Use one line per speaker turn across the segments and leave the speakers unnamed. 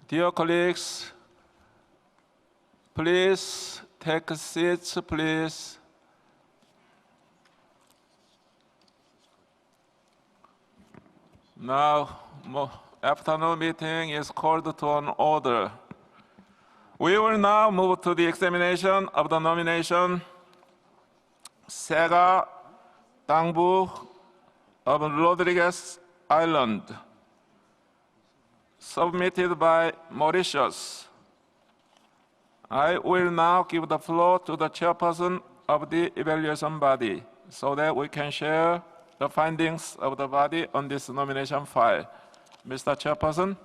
Dear colleagues, please take seats, please. Now, afternoon meeting is called to an order. We will now move to the examination of the nomination Sega, Tambour of Rodriguez Island, submitted by Mauritius. I will now give the floor to the chairperson of the evaluation body so that we can share the findings of the body on this nomination file. Mr. Chairperson.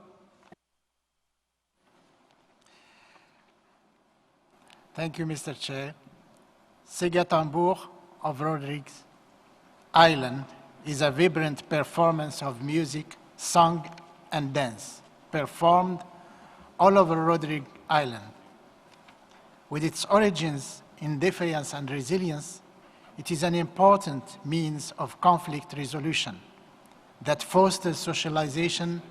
Thank you, Mr. Chair. Sega Tambour of Rodriguez Island is a vibrant performance of music, song, and dance, performed all over Rodriguez Island. With its origins in defiance and resilience, it is an important means of conflict resolution that fosters socialization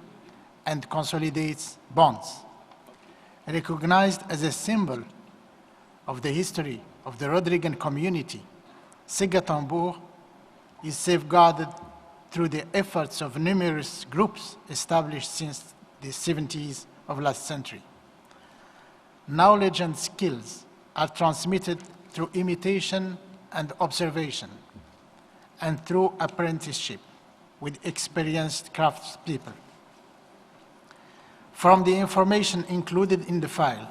and consolidates bonds. Recognized as a symbol of the history of the Rodriguez community, Sega Tambour is safeguarded through the efforts of numerous groups established since the 70s of last century. Knowledge and skills are transmitted through imitation and observation, and through apprenticeship with experienced craftspeople. From the information included in the file,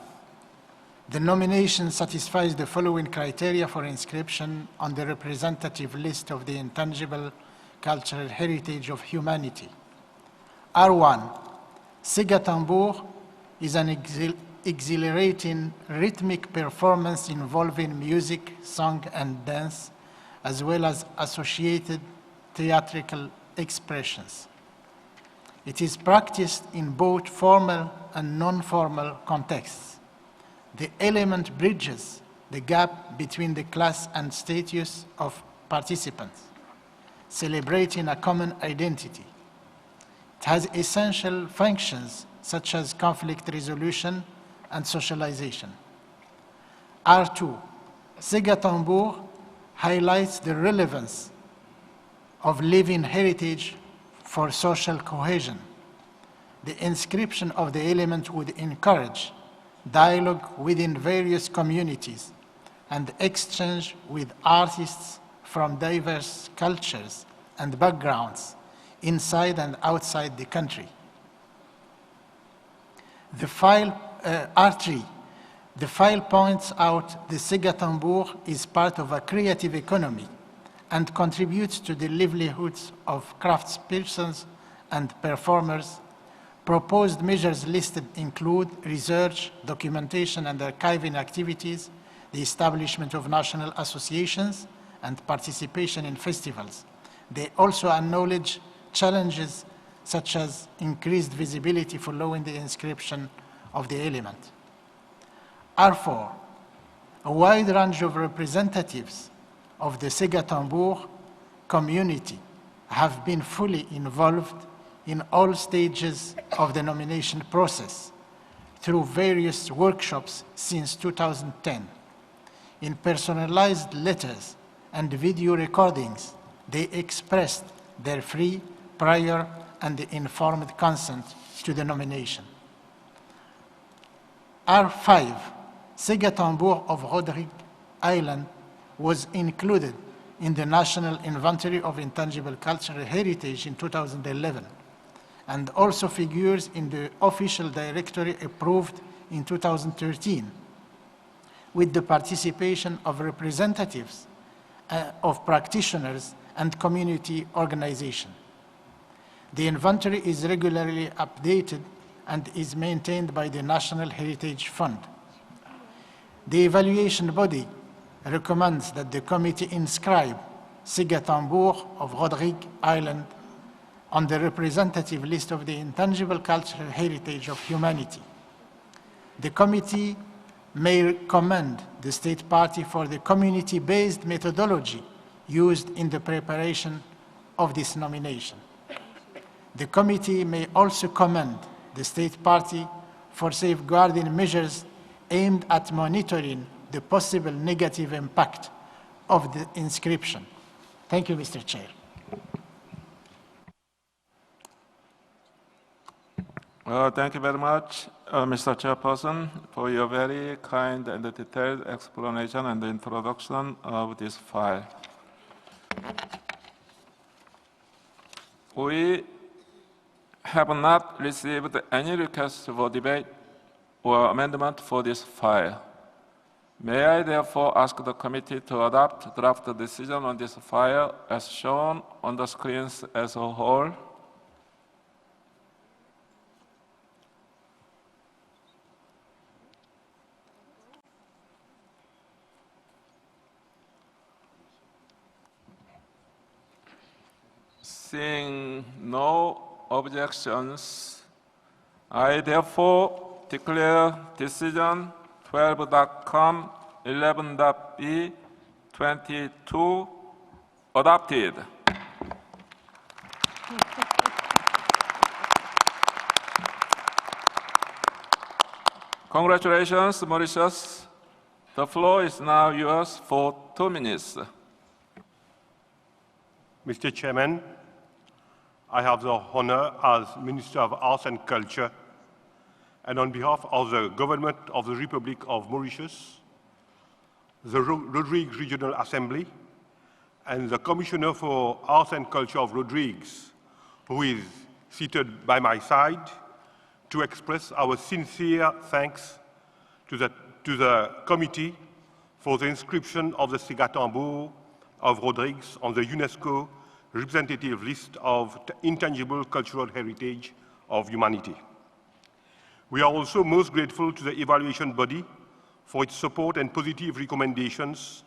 the nomination satisfies the following criteria for inscription on the representative list of the intangible cultural heritage of humanity. R1, Sega Tambour is an exhilarating rhythmic performance involving music, song, and dance, as well as associated theatrical expressions. It is practiced in both formal and non-formal contexts. The element bridges the gap between the class and status of participants, celebrating a common identity. It has essential functions such as conflict resolution and socialization. R2, Sega Tambour highlights the relevance of living heritage for social cohesion. The inscription of the element would encourage dialogue within various communities and exchange with artists from diverse cultures and backgrounds inside and outside the country. The file R3, the file points out the Sega Tambour is part of a creative economy and contributes to the livelihoods of craftspersons and performers. Proposed measures listed include research, documentation, and archiving activities, the establishment of national associations, and participation in festivals. They also acknowledge challenges such as increased visibility following the inscription of the element. R4, a wide range of representatives of the Sega Tambour community have been fully involved in all stages of the nomination process through various workshops since 2010. In personalized letters and video recordings, they expressed their free, prior, and informed consent to the nomination. R5, Sega Tambour of Rodriguez Island was included in the National Inventory of Intangible Cultural Heritage in 2011 and also figures in the official directory approved in 2013 with the participation of representatives of practitioners and community organizations. The inventory is regularly updated and is maintained by the National Heritage Fund. The evaluation body recommends that the committee inscribe Sega Tambour of Rodriguez Island on the representative list of the intangible cultural heritage of humanity. The committee may commend the state party for the community-based methodology used in the preparation of this nomination. The committee may also commend the state party for safeguarding measures aimed at monitoring the possible negative impact of the inscription. Thank you, Mr. Chair.
Thank you very much, Mr. Chairperson, for your very kind and detailed explanation and introduction of this file. We have not received any requests for debate or amendment for this file. May I therefore ask the committee to adopt draft decision on this file as shown on the screens as a whole? Seeing no objections, I therefore declare decision 12.com 11.b 22 adopted. Congratulations, Mauritius. The floor is now yours for 2 minutes.
Mr. Chairman, I have the honor as Minister of Arts and Culture, and on behalf of the Government of the Republic of Mauritius, the Rodrigues Regional Assembly, and the Commissioner for Arts and Culture of Rodrigues, who is seated by my side, to express our sincere thanks to the committee for the inscription of the Sega Tambour of Rodrigues on the UNESCO representative list of intangible cultural heritage of humanity. We are also most grateful to the evaluation body for its support and positive recommendations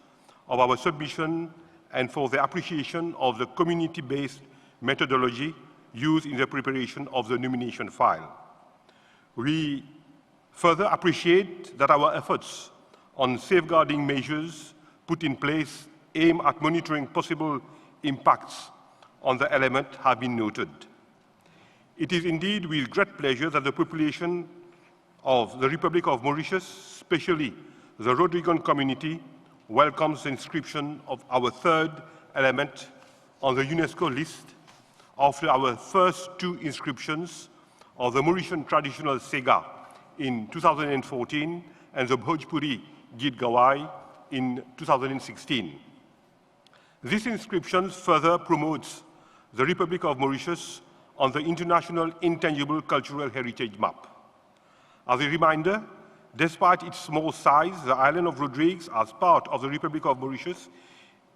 of our submission and for the appreciation of the community-based methodology used in the preparation of the nomination file. We further appreciate that our efforts on safeguarding measures put in place aim at monitoring possible impacts on the element have been noted. It is indeed with great pleasure that the population of the Republic of Mauritius, especially the Rodrigan community, welcomes the inscription of our third element on the UNESCO list after our first 2 inscriptions of the Mauritian traditional Sega in 2014 and the Bhojpuri Git Gawai in 2016. This inscription further promotes the Republic of Mauritius on the International Intangible Cultural Heritage Map. As a reminder, despite its small size, the island of Rodrigues, as part of the Republic of Mauritius,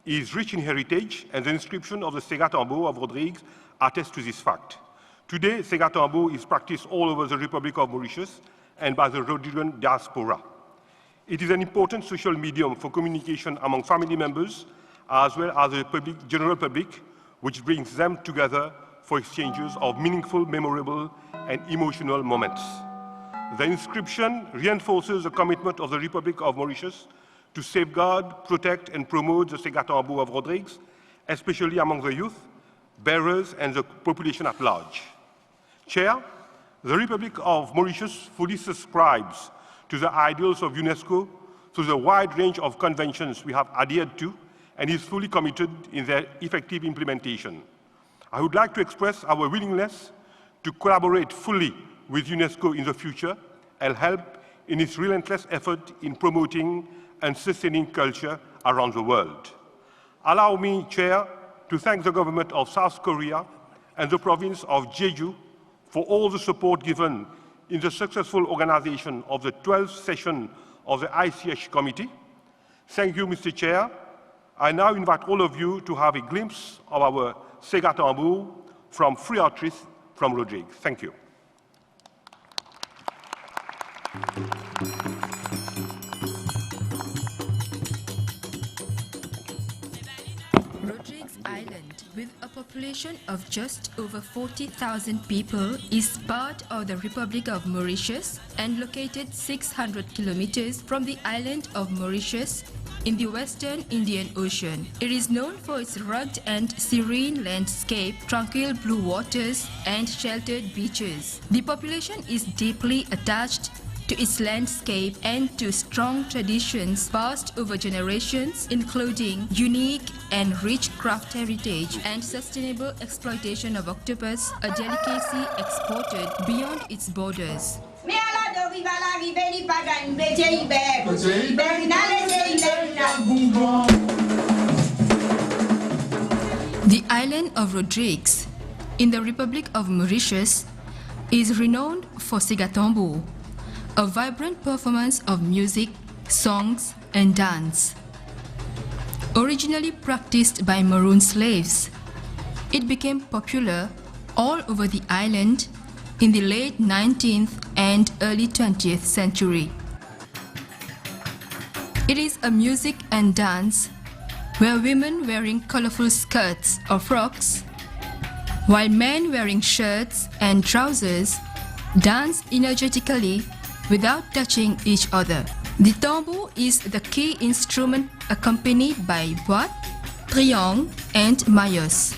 is rich in heritage, and the inscription of the Sega Tambour of Rodrigues attests to this fact. Today, Sega Tambour is practiced all over the Republic of Mauritius and by the Rodrigan diaspora. It is an important social medium for communication among family members, as well as the general public, which brings them together for exchanges of meaningful, memorable, and emotional moments. The inscription reinforces the commitment of the Republic of Mauritius to safeguard, protect, and promote the Sega Tambour of Rodrigues, especially among the youth, bearers, and the population at large. Chair, the Republic of Mauritius fully subscribes to the ideals of UNESCO through the wide range of conventions we have adhered to, and is fully committed in their effective implementation. I would like to express our willingness to collaborate fully with UNESCO in the future and help in its relentless effort in promoting and sustaining culture around the world. Allow me, Chair, to thank the government of South Korea and the province of Jeju for all the support given in the successful organization of the 12th session of the ICH Committee. Thank you, Mr. Chair. I now invite all of you to have a glimpse of our Sega Tambour from free artists from Rodrigues. Thank you.
Rodrigues Island, with a population of just over 40,000 people, is part of the Republic of Mauritius and located 600 kilometers from the island of Mauritius in the western Indian Ocean. It is known for its rugged and serene landscape, tranquil blue waters, and sheltered beaches. The population is deeply attached to its landscape and to strong traditions passed over generations, including unique and rich craft heritage and sustainable exploitation of octopus, a delicacy exported beyond its borders. The island of Rodrigues in the Republic of Mauritius is renowned for Sega Tambour, a vibrant performance of music, songs, and dance. Originally practiced by maroon slaves, it became popular all over the island in the late 19th and early 20th century. It is a music and dance where women wearing colorful skirts or frocks, while men wearing shirts and trousers dance energetically without touching each other. The tambour is the key instrument accompanied by boîte, triangle, and mayos.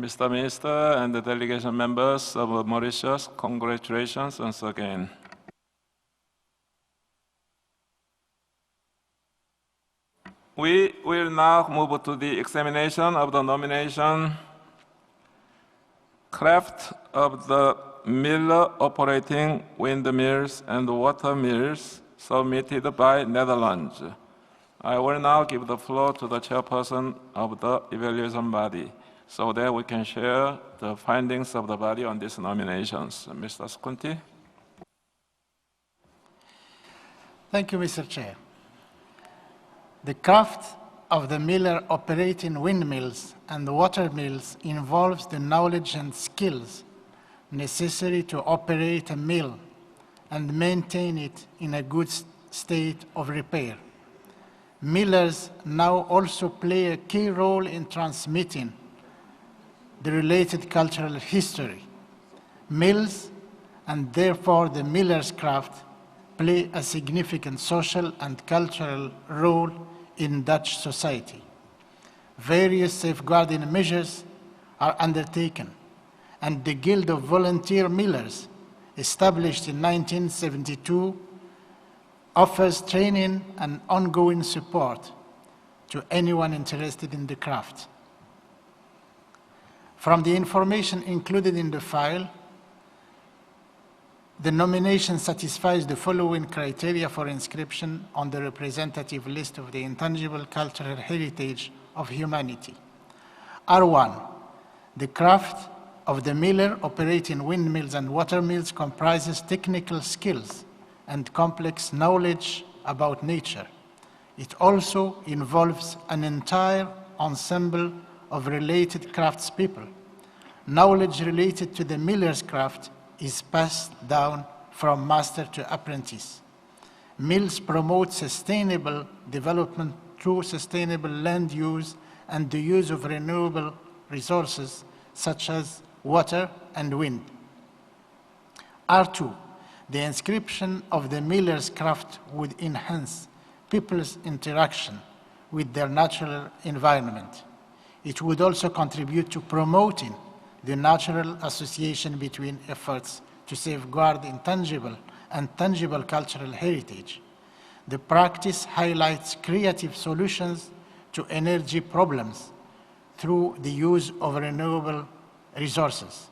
Mr. Minister and the delegation members of Mauritius, congratulations once again. We will now move to the examination of the nomination craft of the miller operating windmills and water mills submitted by Netherlands. I will now give the floor to the chairperson of the evaluation body, so that we can share the findings of the body on these nominations. Mr. Skunti.
Thank you, Mr. Chair. The craft of the miller operating windmills and water mills involves the knowledge and skills necessary to operate a mill and maintain it in a good state of repair. Millers now also play a key role in transmitting the related cultural history. Mills, and therefore the miller's craft, play a significant social and cultural role in Dutch society. Various safeguarding measures are undertaken, and the Guild of Volunteer Millers, established in 1972, offers training and ongoing support to anyone interested in the craft. From the information included in the file, the nomination satisfies the following criteria for inscription on the representative list of the intangible cultural heritage of humanity. R1, the craft of the miller operating windmills and watermills comprises technical skills and complex knowledge about nature. It also involves an entire ensemble of related craftspeople. Knowledge related to the miller's craft is passed down from master to apprentice. Mills promote sustainable development through sustainable land use and the use of renewable resources such as water and wind. R2, the inscription of the miller's craft would enhance people's interaction with their natural environment. It would also contribute to promoting the natural association between efforts to safeguard intangible and tangible cultural heritage. The practice highlights creative solutions to energy problems through the use of renewable resources.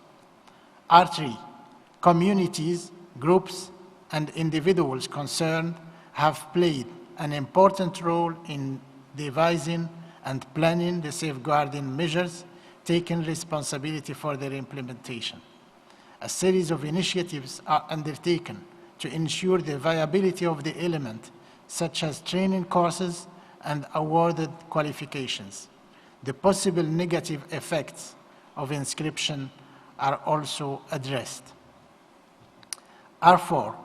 R3, communities, groups, and individuals concerned have played an important role in devising and planning the safeguarding measures, taking responsibility for their implementation. A series of initiatives are undertaken to ensure the viability of the element, such as training courses and awarded qualifications. The possible negative effects of inscription are also addressed. R4,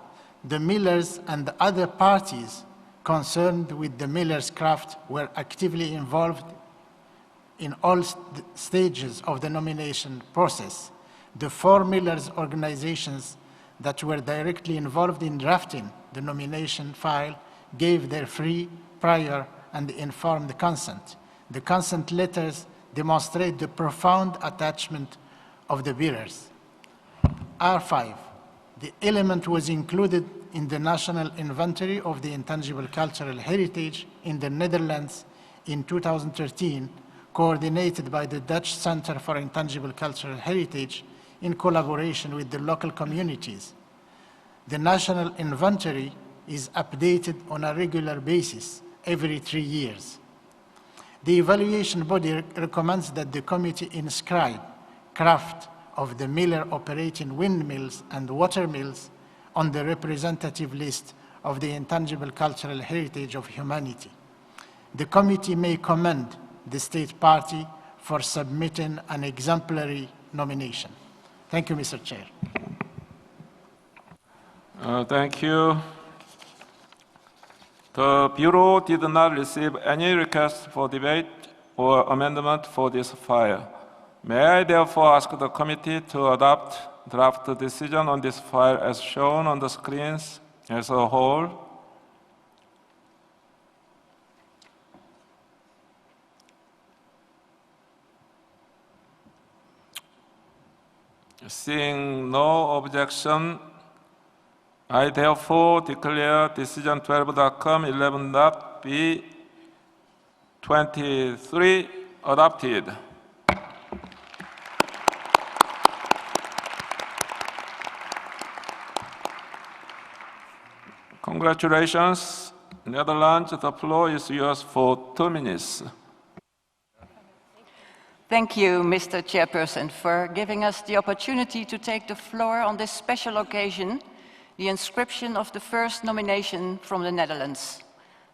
the millers and other parties concerned with the miller's craft were actively involved in all stages of the nomination process. The 4 millers organizations that were directly involved in drafting the nomination file gave their free, prior, and informed consent. The consent letters demonstrate the profound attachment of the bearers. R5, the element was included in the National Inventory of the Intangible Cultural Heritage in the Netherlands in 2013, coordinated by the Dutch Center for Intangible Cultural Heritage in collaboration with the local communities. The National Inventory is updated on a regular basis every 3 years. The evaluation body recommends that the committee inscribe craft of the miller operating windmills and watermills on the representative list of the intangible cultural heritage of humanity. The committee may commend the state party for submitting an exemplary nomination. Thank you, Mr. Chair.
Thank you. The Bureau did not receive any request for debate or amendment for this file. May I therefore ask the committee to adopt draft decision on this file as shown on the screens as a whole? Seeing no objection, I therefore declare decision 12.com/11.b 23 adopted. Congratulations, Netherlands. The floor is yours for 2 minutes.
Thank you, Mr. Chairperson, for giving us the opportunity to take the floor on this special occasion, the inscription of the first nomination from the Netherlands,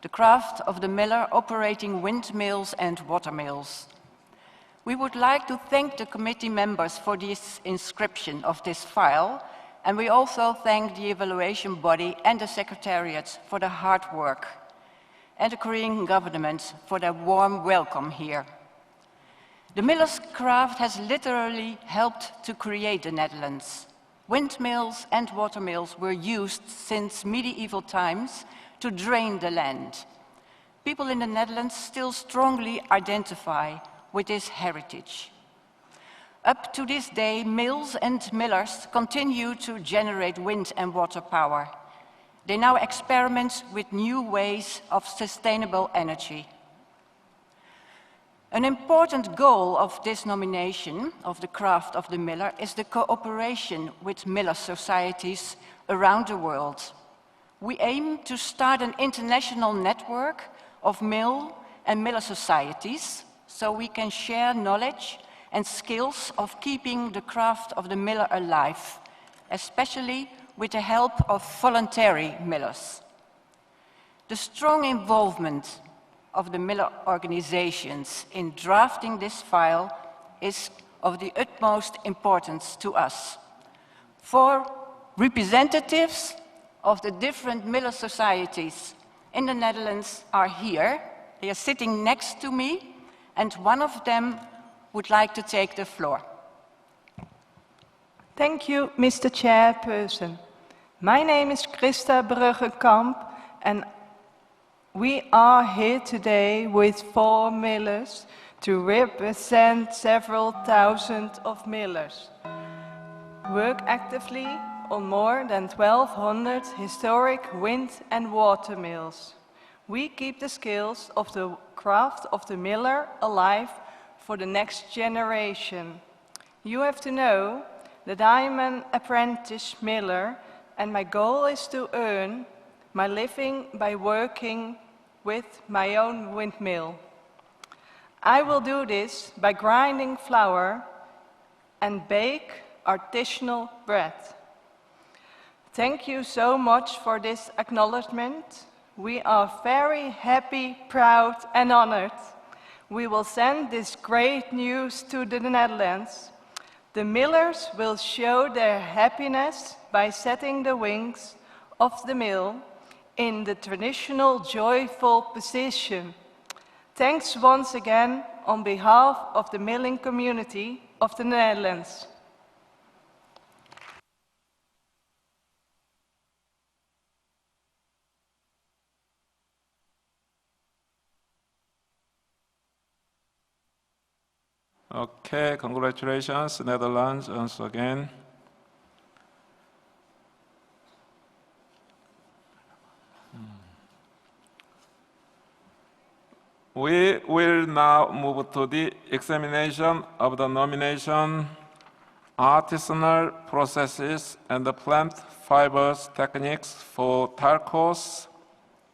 the craft of the miller operating windmills and watermills. We would like to thank the committee members for this inscription of this file, and we also thank the evaluation body and the Secretariat for their hard work, and the Korean government for their warm welcome here. The miller's craft has literally helped to create the Netherlands. Windmills and watermills were used since medieval times to drain the land. People in the Netherlands still strongly identify with this heritage. Up to this day, mills and millers continue to generate wind and water power. They now experiment with new ways of sustainable energy. An important goal of this nomination of the craft of the miller is the cooperation with miller societies around the world. We aim to start an international network of mill and miller societies so we can share knowledge and skills of keeping the craft of the miller alive, especially with the help of voluntary millers. The strong involvement of the miller organizations in drafting this file is of the utmost importance to us. For representatives of the different miller societies in the Netherlands are here. They are sitting next to me, and one of them would like to take the floor.
Thank you, Mr. Chairperson. My name is Christa Bruggenkamp, and we are here today with 4 millers to represent several thousand of millers. Work actively on more than 1,200 historic wind and water mills. We keep the skills of the craft of the miller alive for the next generation. You have to know that I am an apprentice miller, and my goal is to earn my living by working with my own windmill. I will do this by grinding flour and bake artisanal bread. Thank you so much for this acknowledgement. We are very happy, proud, and honored. We will send this great news to the Netherlands. The millers will show their happiness by setting the wings of the mill in the traditional joyful position. Thanks once again on behalf of the milling community of the Netherlands.
Okay, congratulations, Netherlands, once again. We will now move to the examination of the nomination, artisanal processes and the plant fibers techniques for talcos,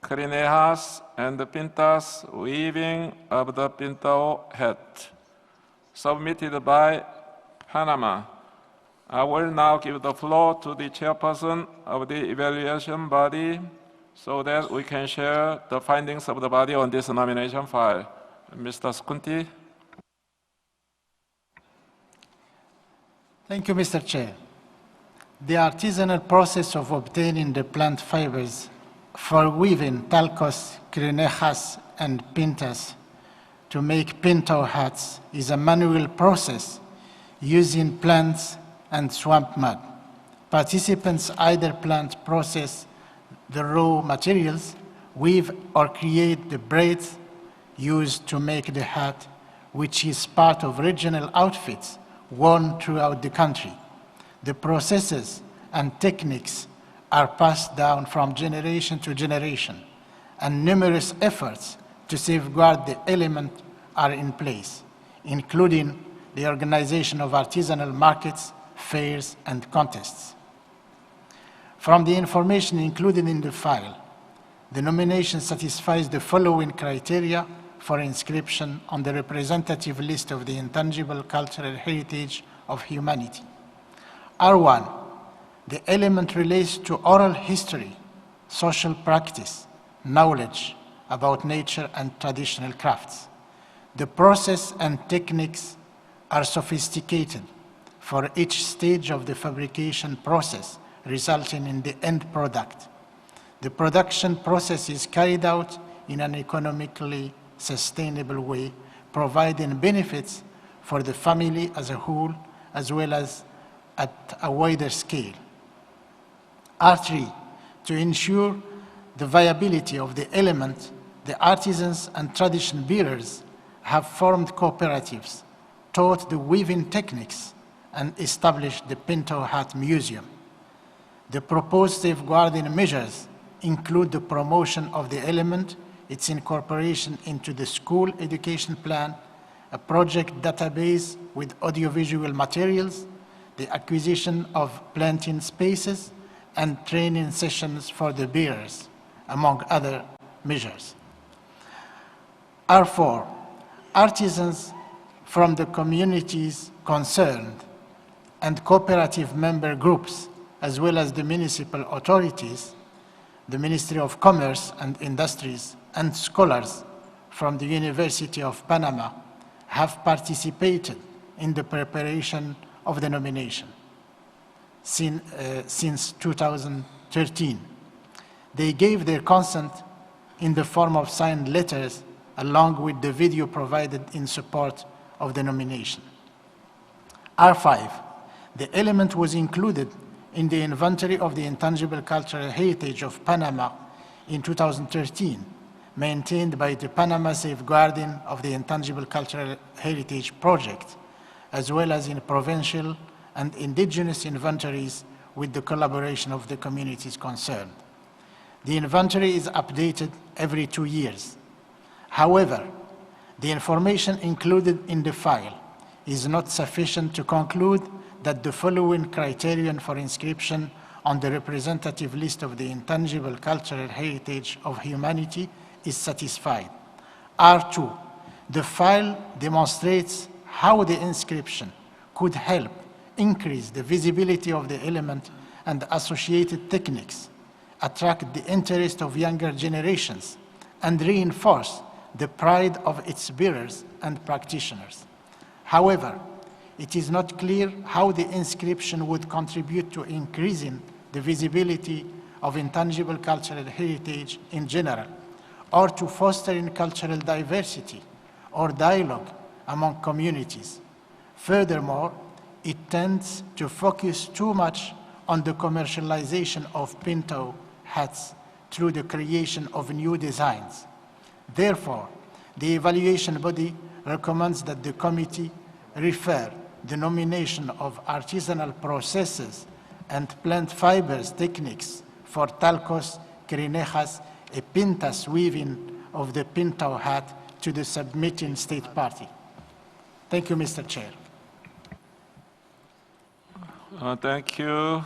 crinejas, and the pintas weaving of the Pintao hat, submitted by Panama. I will now give the floor to the chairperson of the evaluation body so that we can share the findings of the body on this nomination file. Mr. Skunti.
Thank you, Mr. Chair. The artisanal process of obtaining the plant fibers for weaving talcos, crinejas, and pintas to make Pintao hats is a manual process using plants and swamp mud. Participants either plant process the raw materials, weave or create the braids used to make the hat, which is part of regional outfits worn throughout the country. The processes and techniques are passed down from generation to generation, and numerous efforts to safeguard the element are in place, including the organization of artisanal markets, fairs, and contests. From the information included in the file, the nomination satisfies the following criteria for inscription on the representative list of the intangible cultural heritage of humanity. R1, the element relates to oral history, social practice, knowledge about nature and traditional crafts. The process and techniques are sophisticated for each stage of the fabrication process, resulting in the end product. The production process is carried out in an economically sustainable way, providing benefits for the family as a whole, as well as at a wider scale. R3, to ensure the viability of the element, the artisans and tradition bearers have formed cooperatives, taught the weaving techniques, and established the Pintao Hat Museum. The proposed safeguarding measures include the promotion of the element, its incorporation into the school education plan, a project database with audiovisual materials, the acquisition of planting spaces, and training sessions for the bearers, among other measures. R4, artisans from the communities concerned and cooperative member groups, as well as the municipal authorities, the Ministry of Commerce and Industries, and scholars from the University of Panama have participated in the preparation of the nomination since 2013. They gave their consent in the form of signed letters along with the video provided in support of the nomination. R5, the element was included in the inventory of the intangible cultural heritage of Panama in 2013, maintained by the Panama Safeguarding of the Intangible Cultural Heritage Project, as well as in provincial and indigenous inventories with the collaboration of the communities concerned. The inventory is updated every 2 years. However, the information included in the file is not sufficient to conclude that the following criterion for inscription on the representative list of the intangible cultural heritage of humanity is satisfied. R2, the file demonstrates how the inscription could help increase the visibility of the element and associated techniques, attract the interest of younger generations, and reinforce the pride of its bearers and practitioners. However, it is not clear how the inscription would contribute to increasing the visibility of intangible cultural heritage in general, or to fostering cultural diversity or dialogue among communities. Furthermore, it tends to focus too much on the commercialization of Pinto hats through the creation of new designs. Therefore, the evaluation body recommends that the committee refer the nomination of artisanal processes and plant fibers techniques for talcos, crinejas, and pintas weaving of the Pinto hat to the submitting state party. Thank you, Mr. Chair.
Thank you.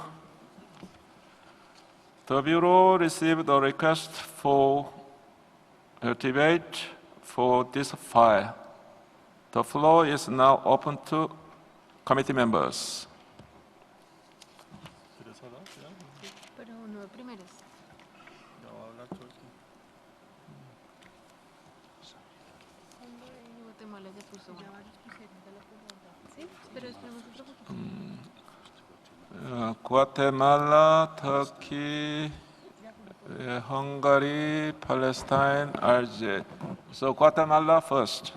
The Bureau received a request for a debate for this file. The floor is now open to committee members. Guatemala, Turkey, Hungary, Palestine, Algeria. So Guatemala first.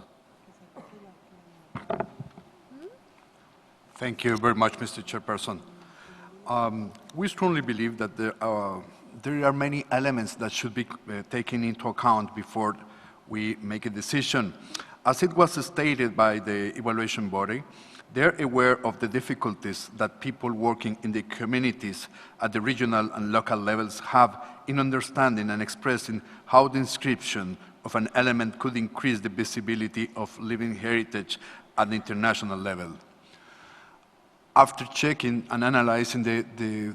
Thank you very much, Mr. Chairperson. We strongly believe that there are many elements that should be taken into account before we make a decision. As it was stated by the evaluation body, they're aware of the difficulties that people working in the communities at the regional and local levels have in understanding and expressing how the inscription of an element could increase the visibility of living heritage at the international level. After checking and analyzing the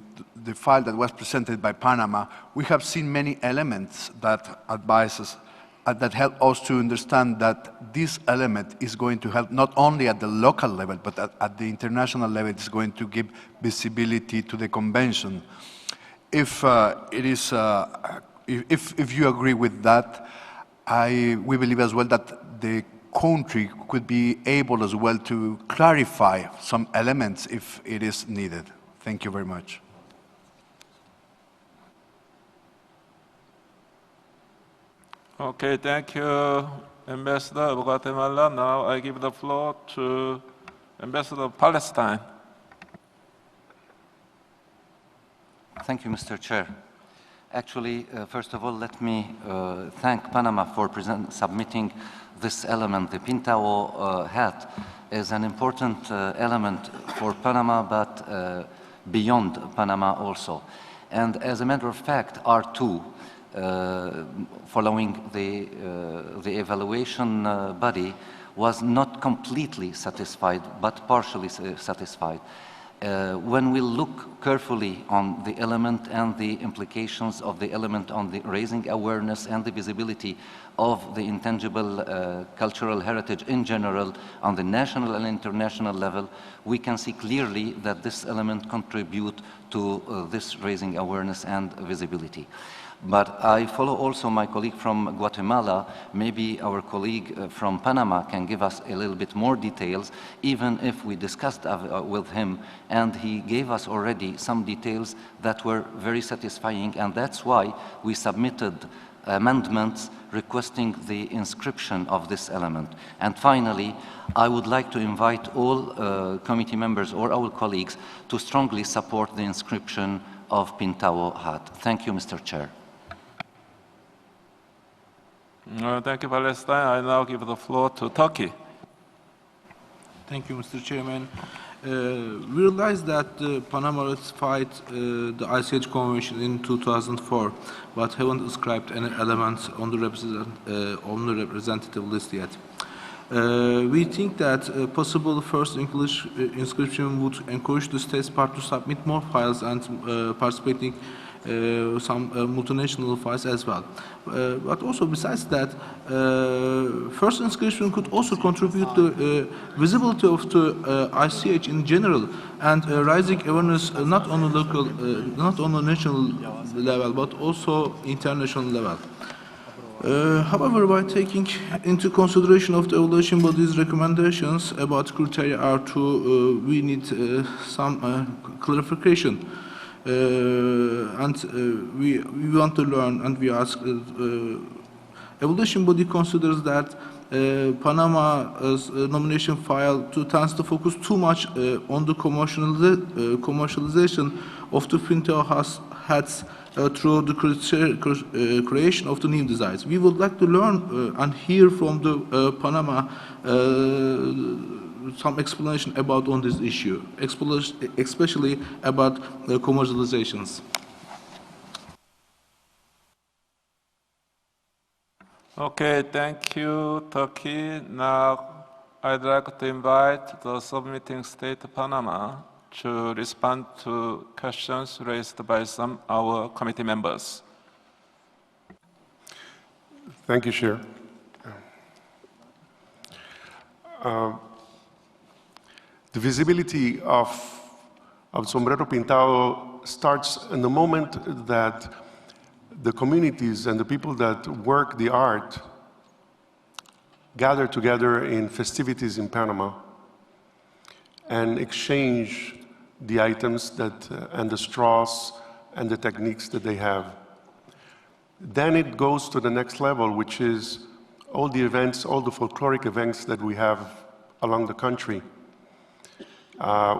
file that was presented by Panama, we have seen many elements that advise us, that help us to understand that this element is going to help not only at the local level, but at the international level. It's going to give visibility to the convention. If you agree with that, we believe as well that the country could be able as well to clarify some elements if it is needed. Thank you very much.
Okay, thank you, Ambassador of Guatemala. Now I give the floor to Ambassador of Palestine.
Thank you, Mr. Chair. Actually, first of all, let me thank Panama for submitting this element. The Pintao hat is an important element for Panama, but beyond Panama also. And as a matter of fact, R2, following the evaluation body, was not completely satisfied, but partially satisfied. When we look carefully on the element and the implications of the element on the raising awareness and the visibility of the intangible cultural heritage in general on the national and international level, we can see clearly that this element contributes to this raising awareness and visibility. But I follow also my colleague from Guatemala. Maybe our colleague from Panama can give us a little bit more details, even if we discussed with him, and he gave us already some details that were very satisfying, and that's why we submitted amendments requesting the inscription of this element. And finally, I would like to invite all committee members or our colleagues to strongly support the inscription of Pintao hat. Thank you, Mr. Chair.
Thank you, Palestine. I now give the floor to Turkey.
Thank you, Mr. Chairman. We realize that Panama ratified the ICH Convention in 2004, but haven't inscribed any elements on the representative list yet. We think that possible first inscription would encourage the states part to submit more files and participating some multinational files as well. But also besides that, first inscription could also contribute to visibility of the ICH in general and rising awareness not on the local, not on the national level, but also international level. However, by taking into consideration of the evaluation body's recommendations about criteria R2, we need some clarification. And we want to learn, and we ask, evaluation body considers that Panama's nomination file tends to focus too much on the commercialization of the Pintao hats through the creation of the new designs. We would like to learn and hear from the Panama some explanation about on this issue, especially about the commercializations.
Okay, thank you, Turkey. Now, I'd like to invite the submitting state, Panama, to respond to questions raised by some of our committee members.
Thank you, Chair. The visibility of Sombrero Pintado starts in the moment that the communities and the people that work the art gather together in festivities in Panama and exchange the items that, and the straws and the techniques that they have. Then it goes to the next level, which is all the events, all the folkloric events that we have along the country.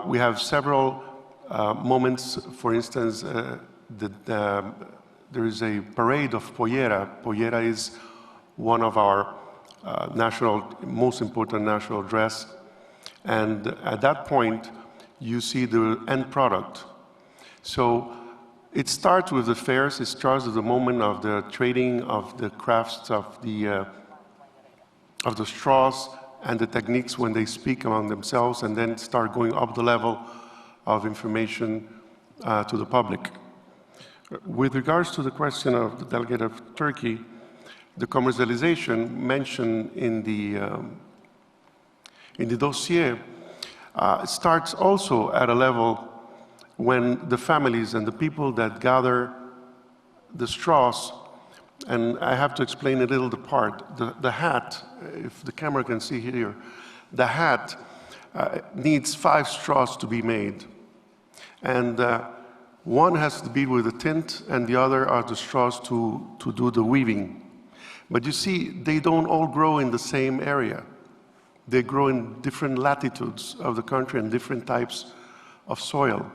We have several moments, for instance, there is a parade of pollera. Pollera is one of our most important national dress. And at that point, you see the end product. So it starts with the fairs. It starts at the moment of the trading of the crafts of the straws and the techniques when they speak among themselves, and then start going up the level of information to the public. With regards to the question of the delegate of Turkey, the commercialization mentioned in the dossier starts also at a level when the families and the people that gather the straws, and I have to explain a little the part. The hat, if the camera can see here, the hat needs 5 straws to be made. And one has to be with a tint, and the other are the straws to do the weaving. But you see, they don't all grow in the same area. They grow in different latitudes of the country and different types of soil.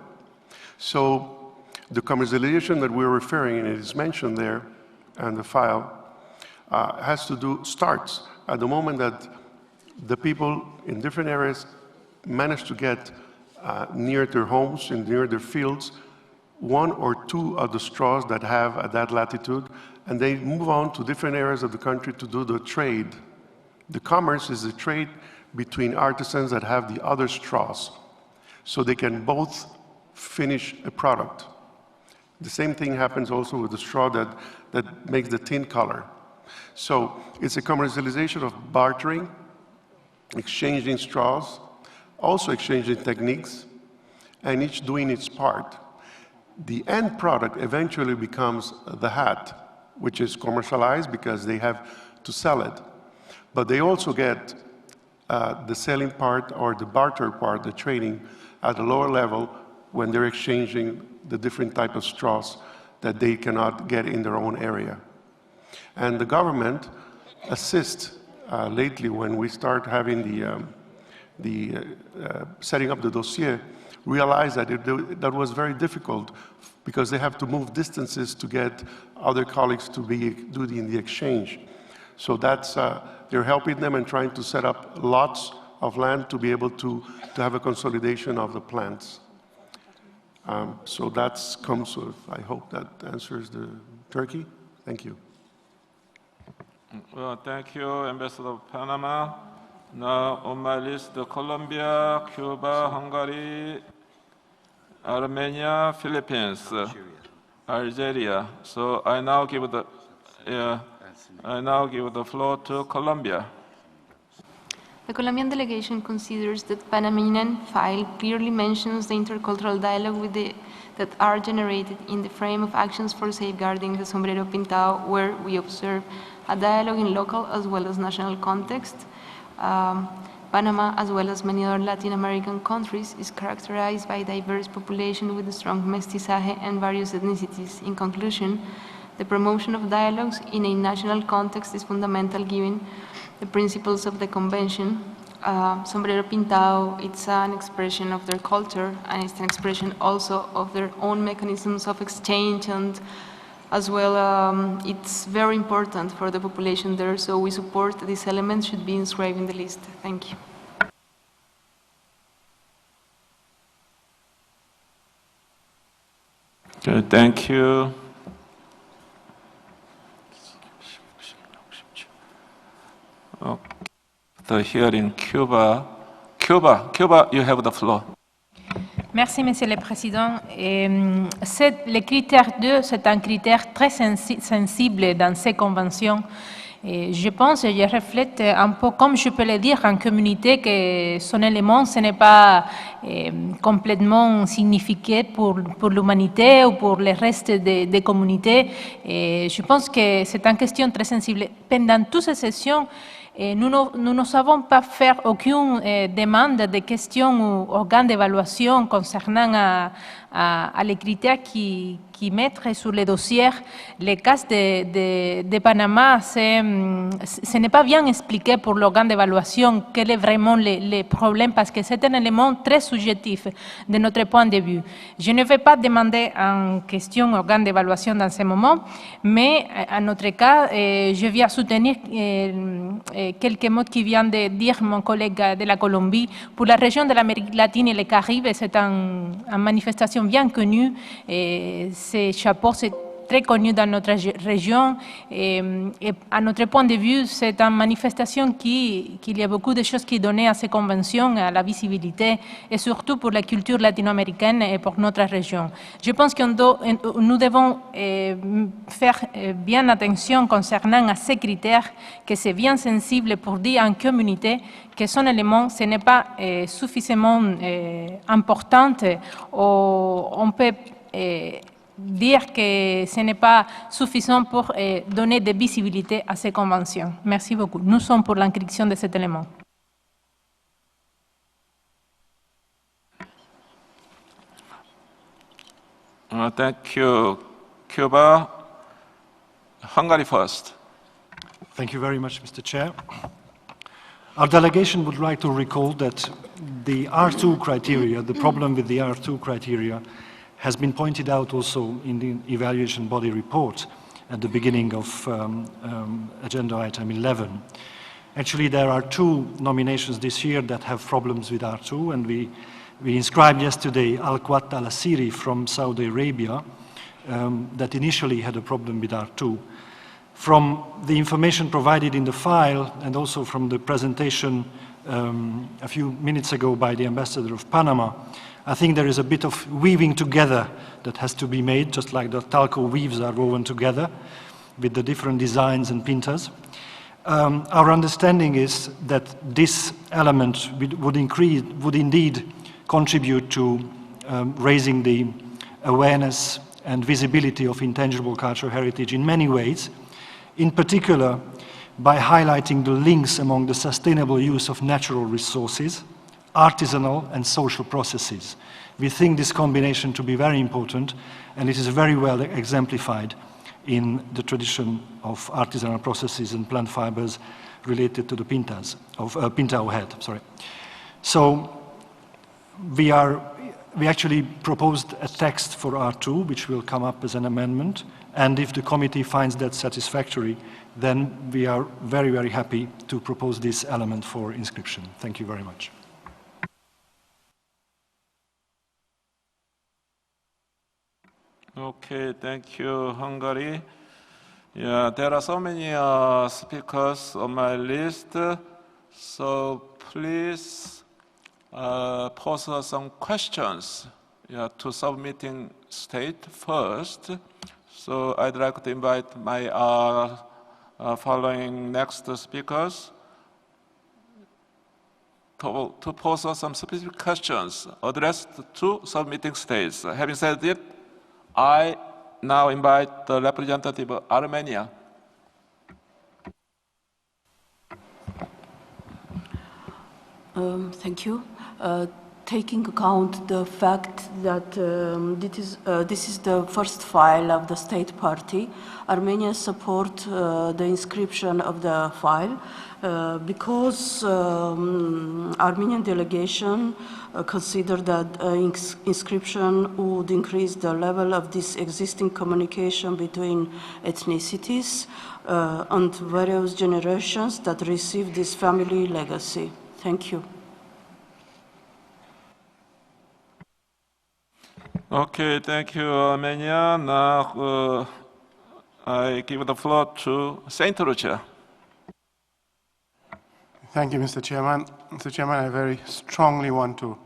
So the commercialization that we're referring, and it is mentioned there, and the file starts at the moment that the people in different areas manage to get near their homes and near their fields
one or two of the straws that have at that latitude, and they move on to different areas of the country to do the trade. The commerce is the trade between artisans that have the other straws, so they can both finish a product. The same thing happens also with the straw that makes the tin color. So it's a commercialization of bartering, exchanging straws, also exchanging techniques, and each doing its part. The end product eventually becomes the hat, which is commercialized because they have to sell it. But they also get the selling part or the barter part, the trading, at a lower level when they're exchanging the different type of straws that they cannot get in their own area. And the government assists lately when we start having setting up the dossier, realized that that was very difficult because they have to move distances to get other colleagues to do the exchange. So that's, they're helping them and trying to set up lots of land to be able to have a consolidation of the plants. So that's comes with, I hope that answers the Turkey. Thank you.
Well, thank you, Ambassador of Panama. Now on my list, Colombia, Cuba, Hungary, Armenia, Philippines, Algeria. So I now give the floor to Colombia.
The Colombian delegation considers that Panamanian file clearly mentions the intercultural dialogue that are generated in the frame of actions for safeguarding the Sombrero Pintao, where we observe a dialogue in local as well as national context. Panama, as well as many other Latin American countries, is characterized by a diverse population with a strong mestizaje and various ethnicities. In conclusion, the promotion of dialogues in a national context is fundamental given the principles of the convention. Sombrero Pintao, it's an expression of their culture, and it's an expression also of their own mechanisms of exchange, and as well, it's very important for the population there, so we support this element should be inscribed in the list. Thank you.
Okay, thank you. Here in Cuba, you have the floor.
Merci, Monsieur le Président. Le critère 2, c'est un critère très sensible dans ces conventions. Je pense et je reflète un peu, comme je peux le dire, en communauté, que son élément, ce n'est pas complètement signifié pour l'humanité ou pour le reste des communautés. Je pense que c'est une question très sensible. Pendant toutes ces sessions, nous ne savons pas faire aucune demande de questions ou organes d'évaluation concernant les critères qui mettent sur le dossier. Le cas de Panama, ce n'est pas bien expliqué pour l'organe d'évaluation quel est vraiment le problème, parce que c'est un élément très subjectif de notre point de vue. Je ne vais pas demander en question organe d'évaluation dans ce moment, mais en notre cas, je viens soutenir quelques mots qui viennent de dire mon collègue de la Colombie. Pour la région de l'Amérique latine et les Caraïbes, c'est une manifestation bien connue. Ces chapeaux, c'est très connu dans notre région. Et à notre point de vue, c'est une manifestation qu'il y a beaucoup de choses qui donnent à ces conventions, à la visibilité, et surtout pour la culture latino-américaine et pour notre région. Je pense que nous devons faire bien attention concernant à ces critères, que c'est bien sensible pour dire en communauté que son élément, ce n'est pas suffisamment important, ou on peut dire que ce n'est pas suffisant pour donner de visibilité à ces conventions. Merci beaucoup. Nous sommes pour l'inscription de cet élément.
Thank you. Cuba, Hungary first.
Thank you very much, Mr. Chair. Our delegation would like to recall that the R2 criteria, the problem with the R2 criteria, has been pointed out also in the evaluation body report at the beginning of agenda item 11. Actually, there are two nominations this year that have problems with R2, and we We inscribed yesterday Al-Quat al-Asiri from Saudi Arabia that initially had a problem with R2. From the information provided in the file and also from the presentation a few minutes ago by the ambassador of Panama, I think there is a bit of weaving together that has to be made, just like the talco weaves are woven together with the different designs and pintas. Our understanding is that this element would indeed contribute to raising the awareness and visibility of intangible cultural heritage in many ways, in particular by highlighting the links among the sustainable use of natural resources, artisanal and social processes. We think this combination to be very important, and it is very well exemplified in the tradition of artisanal processes and plant fibers related to the Pintao head. Sorry. So we actually proposed a text for R2, which will come up as an amendment, and if the committee finds that satisfactory, then we are very, very happy to propose this element for inscription. Thank you very much.
Okay, thank you, Hungary. Yeah, there are so many speakers on my list, so please pose some questions to submitting state first. So I'd like to invite my following next speakers to pose some specific questions addressed to submitting states. Having said it, I now invite the representative of Armenia.
Thank you. Taking account the fact that this is the first file of the state party, Armenia support the inscription of the file because Armenian delegation consider that inscription would increase the level of this existing communication between ethnicities and various generations that receive this family legacy. Thank you.
Okay, thank you, Armenia. Now I give the floor to Saint Lucia.
Thank you, Mr. Chairman. Mr. Chairman, I very strongly want to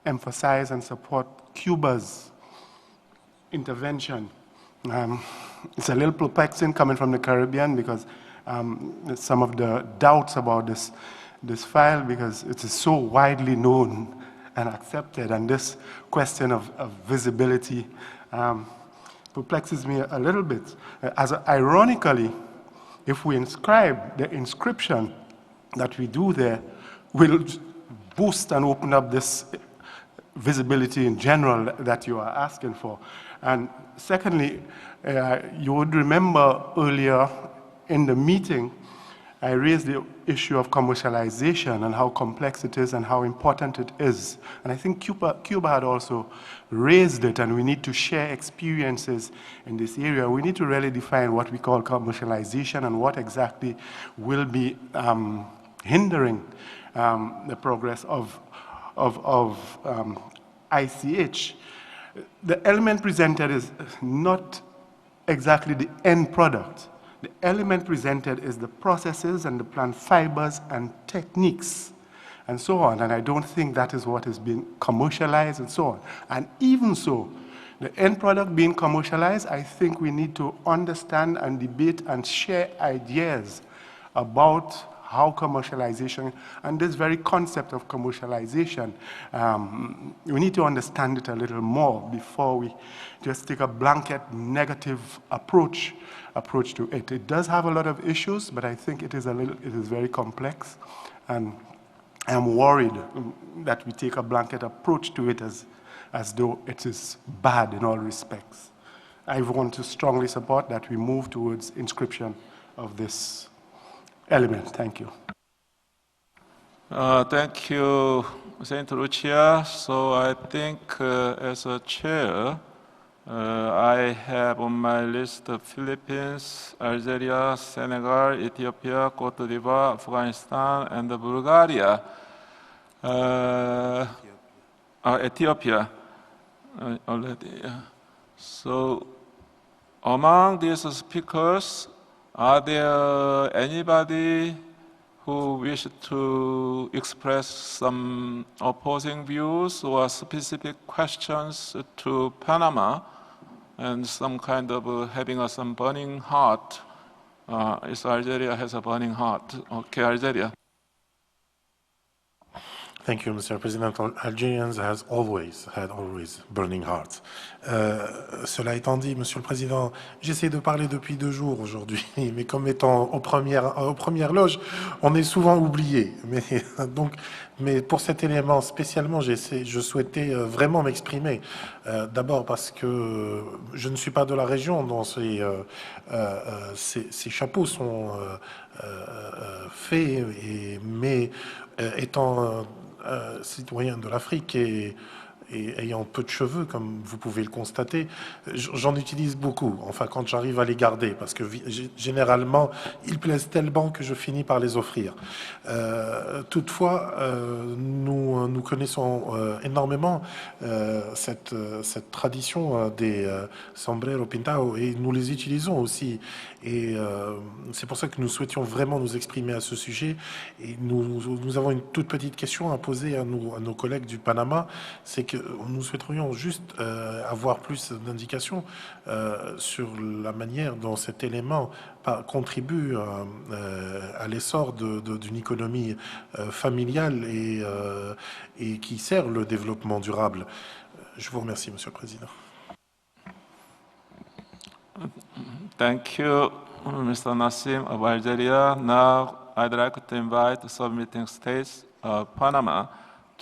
emphasize and support Cuba's intervention. It's a little perplexing coming from the Caribbean because some of the doubts about this file because it is so widely known and accepted, and this question of visibility perplexes me a little bit. As ironically, if we inscribe, the inscription that we do there will boost and open up this visibility in general that you are asking for. And secondly, you would remember earlier in the meeting, I raised the issue of commercialization and how complex it is and how important it is. And I think Cuba had also raised it, and we need to share experiences in this area. We need to really define what we call commercialization and what exactly will be hindering the progress of ICH. The element presented is not exactly the end product. The element presented is the processes and the plant fibers and techniques and so on. And I don't think that is what is being commercialized and so on. And even so, the end product being commercialized, I think we need to understand and debate and share ideas about how commercialization, and this very concept of commercialization, we need to understand it a little more before we just take a blanket negative approach to it. It does have a lot of issues, but I think it is very complex, and I'm worried that we take a blanket approach to it as though it is bad in all respects. I want to strongly support that we move towards inscription of this element. Thank you.
Thank you, Saint Lucia. So I think as a chair, I have on my list the Philippines, Algeria, Senegal, Ethiopia, Cote d'Ivoire, Afghanistan, and Bulgaria. Ethiopia already. Yeah. So among these speakers, are there anybody who wish to express some opposing views or specific questions to Panama and some kind of having some burning heart? Is Algeria has a burning heart? Okay, Algeria.
Thank you, Mr. President. Algerians has always burning hearts. Cela étant dit, Monsieur le Président, j'essaie de parler depuis 2 jours aujourd'hui, mais comme étant aux premières loges, on est souvent oublié. Mais pour cet élément spécialement, je souhaitais vraiment m'exprimer. D'abord parce que je ne suis pas de la région dont ces chapeaux sont faits, mais étant citoyen de l'Afrique et ayant peu de cheveux, comme vous pouvez le constater, j'en utilise beaucoup, enfin quand j'arrive à les garder, parce que généralement, ils plaisent tellement que je finis par les offrir. Toutefois, nous connaissons énormément cette tradition des sombreros pintao et nous les utilisons aussi. Et c'est pour ça que nous souhaitions vraiment nous exprimer à ce sujet. Et nous avons une toute petite question à poser à nos collègues du Panama, c'est que nous souhaiterions juste avoir plus d'indications sur la manière dont cet élément contribue à l'essor d'une économie familiale et qui sert le développement durable. Je vous remercie, Monsieur le Président.
Thank you, Mr. Nassim of Algeria. Now I'd like to invite the submitting states of Panama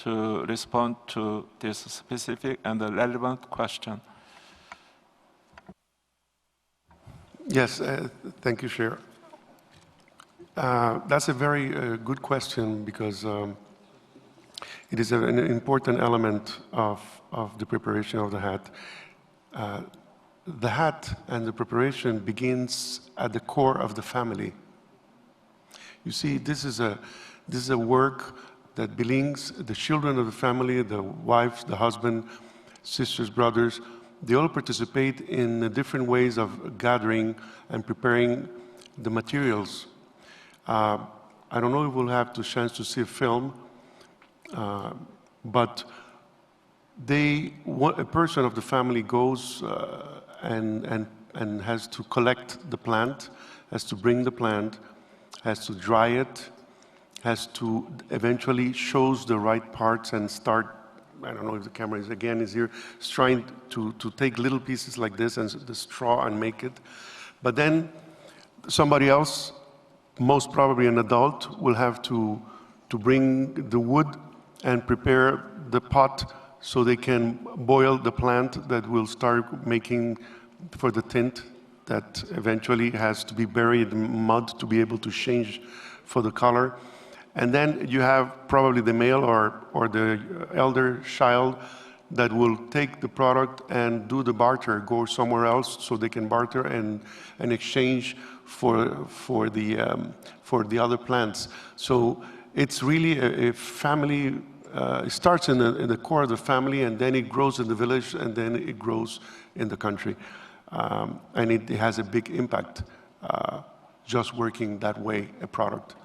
to respond to this specific and relevant question.
Yes, thank you, Chair. That's a very good question because it is an important element of the preparation of the hat. The hat and the preparation begins at the core of the family. You see, this is a work that belongs the children of the family, the wife, the husband, sisters, brothers. They all participate in different ways of gathering and preparing the materials. I don't know if we'll have the chance to see a film, but a person of the family goes and has to collect the plant, has to bring the plant, has to dry it, has to eventually shows the right parts and start, I don't know if the camera is here, trying to take little pieces like this and the straw and make it. But then somebody else, most probably an adult, will have to bring the wood and prepare the pot so they can boil the plant that will start making for the tint that eventually has to be buried in mud to be able to change for the color. And then you have probably the male or the elder child that will take the product and do the barter, go somewhere else so they can barter and exchange for the other plants. So it's really a family. It starts in the core of the family, and then it grows in the village, and then it grows in the country. And it has a big impact just working that way, a product.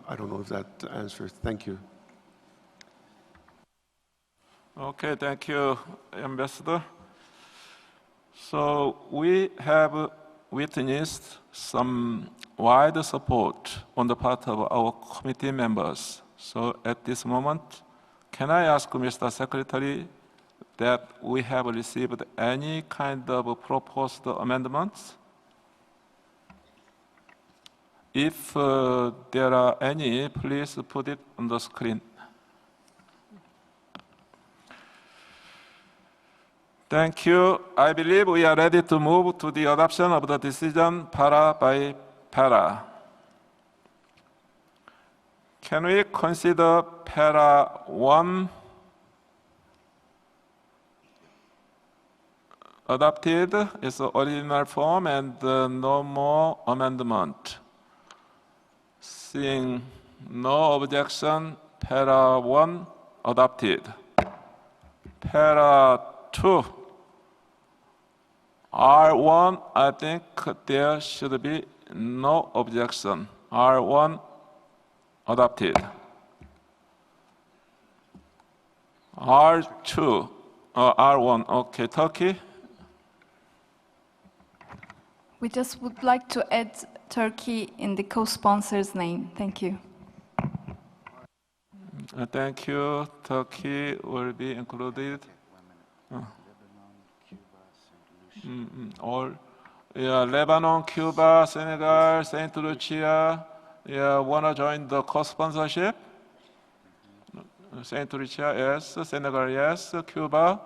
I don't know if that answers. Thank you.
Okay, thank you, Ambassador. So we have witnessed some wide support on the part of our committee members. So at this moment, can I ask Mr. Secretary that we have received any kind of proposed amendments? If there are any, please put it on the screen. Thank you. I believe we are ready to move to the adoption of the decision para by para. Can we consider para 1 adopted its original form and no more amendment? Seeing no objection, para 1 adopted. Para 2. R1, I think there should be no objection. R1 adopted. R2, R1, okay, Turkey.
We just would like to add Turkey in the co-sponsor's name. Thank you.
Thank you. Turkey will be included. All, yeah, Lebanon, Cuba, Senegal, Saint Lucia. Yeah, wanna join the co-sponsorship? Saint Lucia, yes. Senegal, yes. Cuba.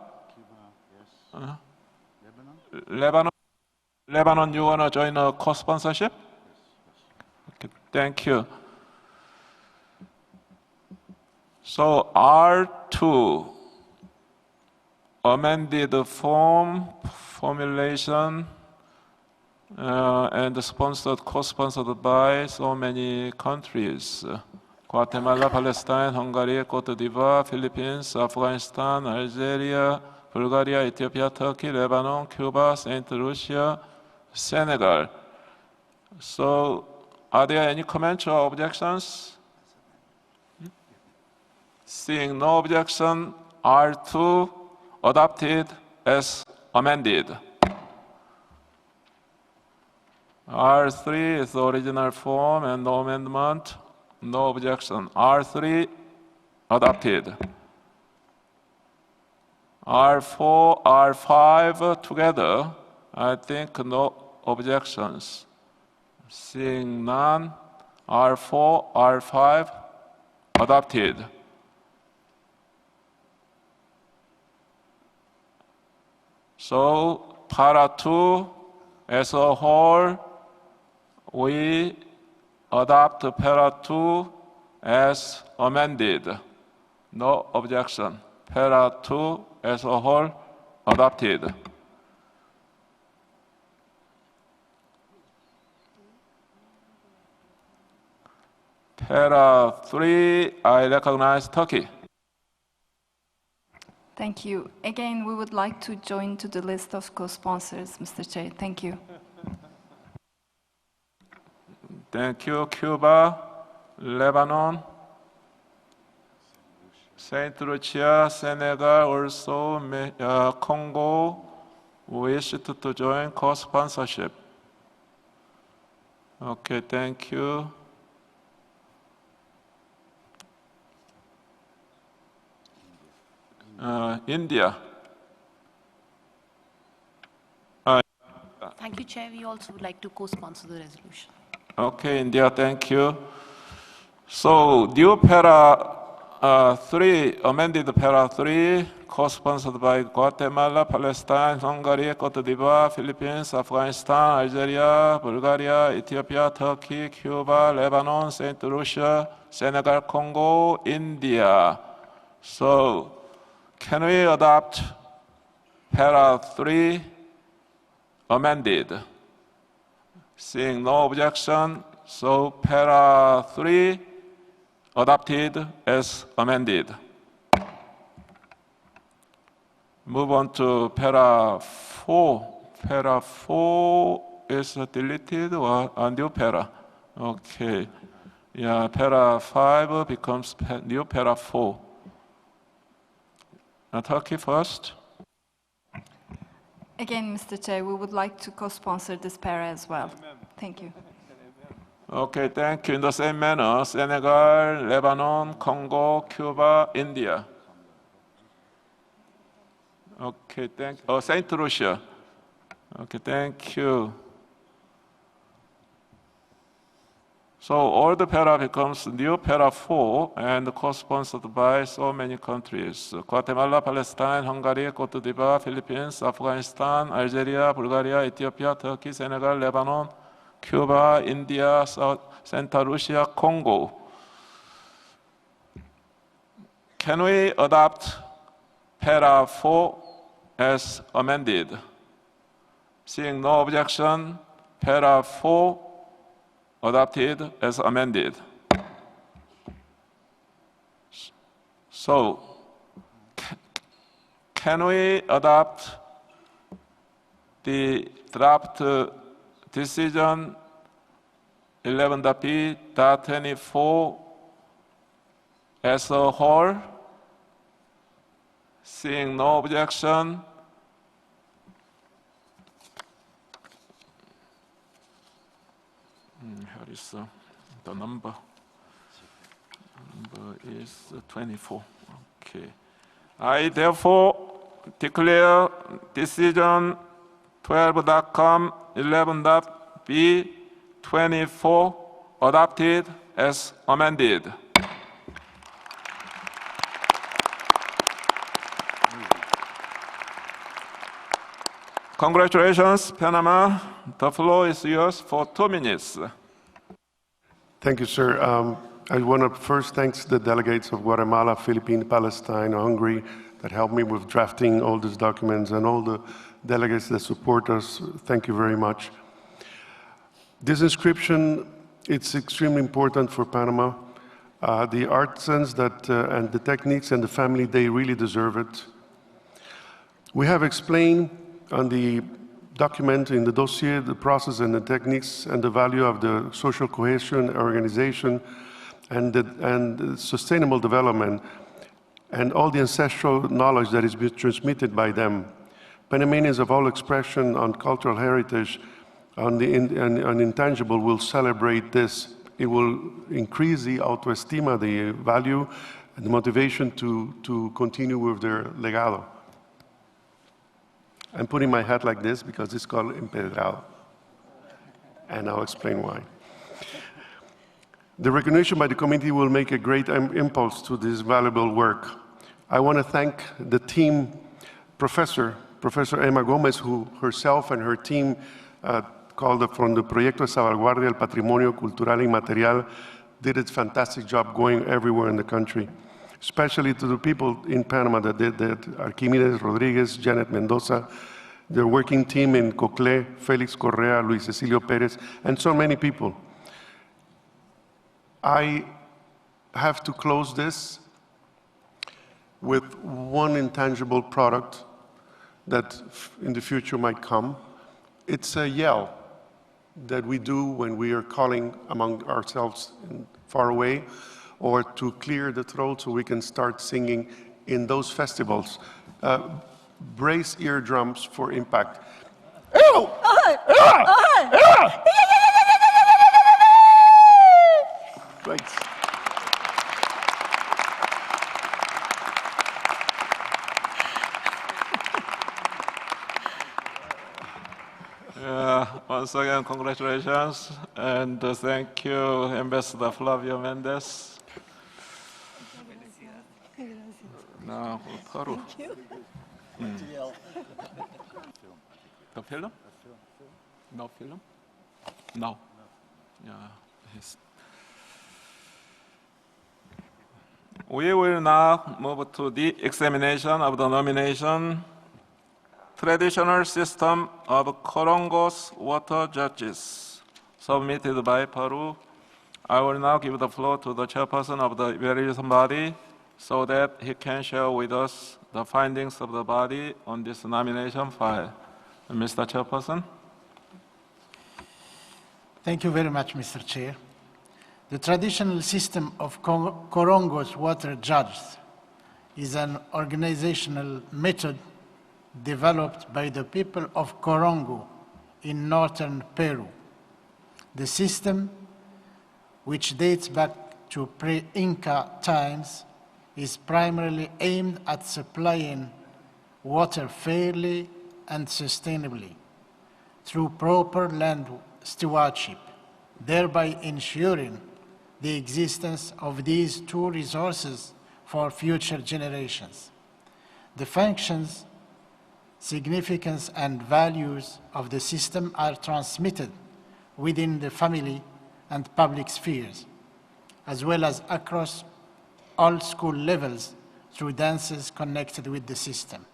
Lebanon, you wanna join a co-sponsorship? Okay, thank you. So R2, amended formulation, and sponsored, co-sponsored by so many countries. Guatemala, Palestine, Hungary, Cote d'Ivoire, Philippines, Afghanistan, Algeria, Bulgaria, Ethiopia, Turkey, Lebanon, Cuba, Saint Lucia, Senegal. So are there any comments or objections? Seeing no objection, R2 adopted as amended. R3 is the original form and no amendment, no objection. R3 adopted. R4, R5 together, I think no objections. Seeing none, R4, R5 adopted. So, Para 2 as a whole, we adopt Para 2 as amended. No objection. Para 2 as a whole adopted. Para 3, I recognize Turkey.
Thank you. Again, we would like to join to the list of co-sponsors, Mr. Chair. Thank you.
Thank you. Cuba, Lebanon, Saint Lucia, Senegal, also Congo wished to join co-sponsorship. Okay, thank you. India.
Thank you, Chair. We also would like to co-sponsor the resolution.
Okay, India, thank you. So, new Para 3, amended Para 3, co-sponsored by Guatemala, Palestine, Hungary, Cote d'Ivoire, Philippines, Afghanistan, Algeria, Bulgaria, Ethiopia, Turkey, Cuba, Lebanon, Saint Lucia, Senegal, Congo, India. So, can we adopt Para 3 amended? Seeing no objection, so Para 3 adopted as amended. Move on to Para 4. Para 4 is deleted or a new Para? Okay. Yeah, Para 5 becomes new Para 4. Turkey first.
Again, Mr. Chair, we would like to co-sponsor this para as well. Thank you.
Okay, thank you. In the same manner, Senegal, Lebanon, Congo, Cuba, India. Okay, thank you. Saint Lucia. Okay, thank you. So all the para becomes new Para 4 and co-sponsored by so many countries. Guatemala, Palestine, Hungary, Cote d'Ivoire, Philippines, Afghanistan, Algeria, Bulgaria, Ethiopia, Turkey, Senegal, Lebanon, Cuba, India, Santa Lucia, Congo. Can we adopt Para 4 as amended? Seeing no objection, Para 4 adopted as amended. So, Can we adopt the draft decision 11.b.24 as a whole? Seeing no objection, here is the number. Number is 24. Okay. I therefore declare decision 12.com 11.b.24 adopted as amended. Congratulations, Panama. The floor is yours for 2 minutes.
Thank you, sir. I want to first thank the delegates of Guatemala, Philippines, Palestine, Hungary that helped me with drafting all these documents, and all the delegates that support us. Thank you very much. This inscription, it's extremely important for Panama. The artisans and the techniques and the family, they really deserve it. We have explained on the document in the dossier the process and the techniques and the value of the social cohesion, organization, and the sustainable development, and all the ancestral knowledge that is being transmitted by them. Panamanians of all expression on cultural heritage, on intangible, will celebrate this. It will increase the autoestima, the value, and the motivation to continue with their legado. I'm putting my hat like this because it's called empedrado, and I'll explain why. The recognition by the committee will make a great impulse to this valuable work. I want to thank the team, Professor Emma Gomez, who herself and her team called from the Proyecto de Salvaguardia del Patrimonio Cultural Inmaterial, did a fantastic job going everywhere in the country. Especially to the people in Panama that did that, Archimedes Rodriguez, Janet Mendoza, their working team in Coclé, Felix Correa, Luis Cecilio Perez, and so many people. I have to close this with one intangible product that in the future might come. It's a yell that we do when we are calling among ourselves far away, or to clear the throat so we can start singing in those festivals. Brace eardrums for impact. Thanks.
Once again, congratulations, and thank you, Ambassador Flavio Mendes. Now, Peru. The film? No film? No. Yeah. Yes. We will now move to the examination of the nomination. Traditional system of Corongos water judges, submitted by Peru. I will now give the floor to the chairperson of the evaluation body so that he can share with us the findings of the body on this nomination file. Mr. Chairperson.
Thank you very much, Mr. Chair. The traditional system of Corongos water judges is an organizational method developed by the people of Corongo in northern Peru. The system, which dates back to pre-Inca times, is primarily aimed at supplying water fairly and sustainably through proper land stewardship, thereby ensuring the existence of these two resources for future generations. The functions, significance, and values of the system are transmitted within the family and public spheres, as well as across all school levels through dances connected with the system.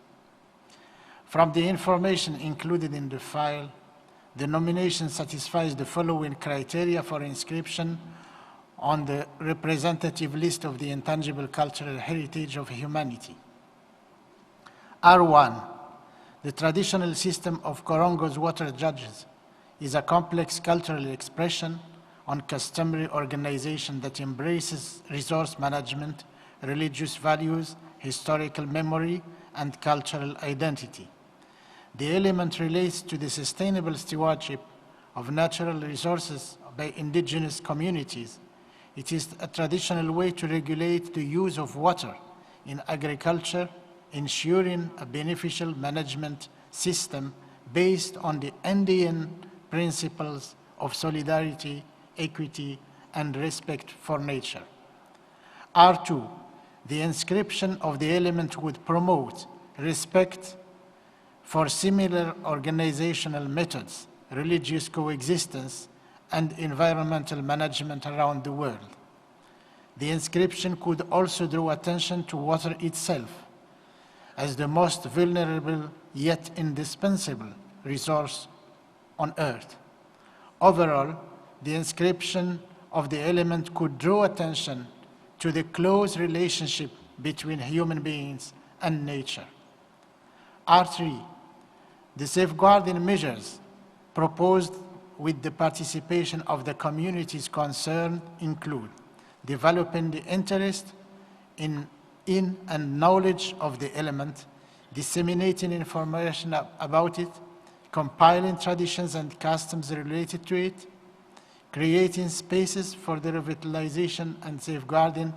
From the information included in the file, the nomination satisfies the following criteria for inscription on the representative list of the intangible cultural heritage of humanity. R1, the traditional system of Korongo's water judges is a complex cultural expression on customary organization that embraces resource management, religious values, historical memory, and cultural identity. The element relates to the sustainable stewardship of natural resources by indigenous communities. It is a traditional way to regulate the use of water in agriculture, ensuring a beneficial management system based on the Andean principles of solidarity, equity, and respect for nature. R2, the inscription of the element would promote respect for similar organizational methods, religious coexistence, and environmental management around the world. The inscription could also draw attention to water itself as the most vulnerable yet indispensable resource on Earth. Overall, the inscription of the element could draw attention to the close relationship between human beings and nature. R3, the safeguarding measures proposed with the participation of the communities concerned include developing the interest in and knowledge of the element, disseminating information about it, compiling traditions and customs related to it, creating spaces for the revitalization and safeguarding,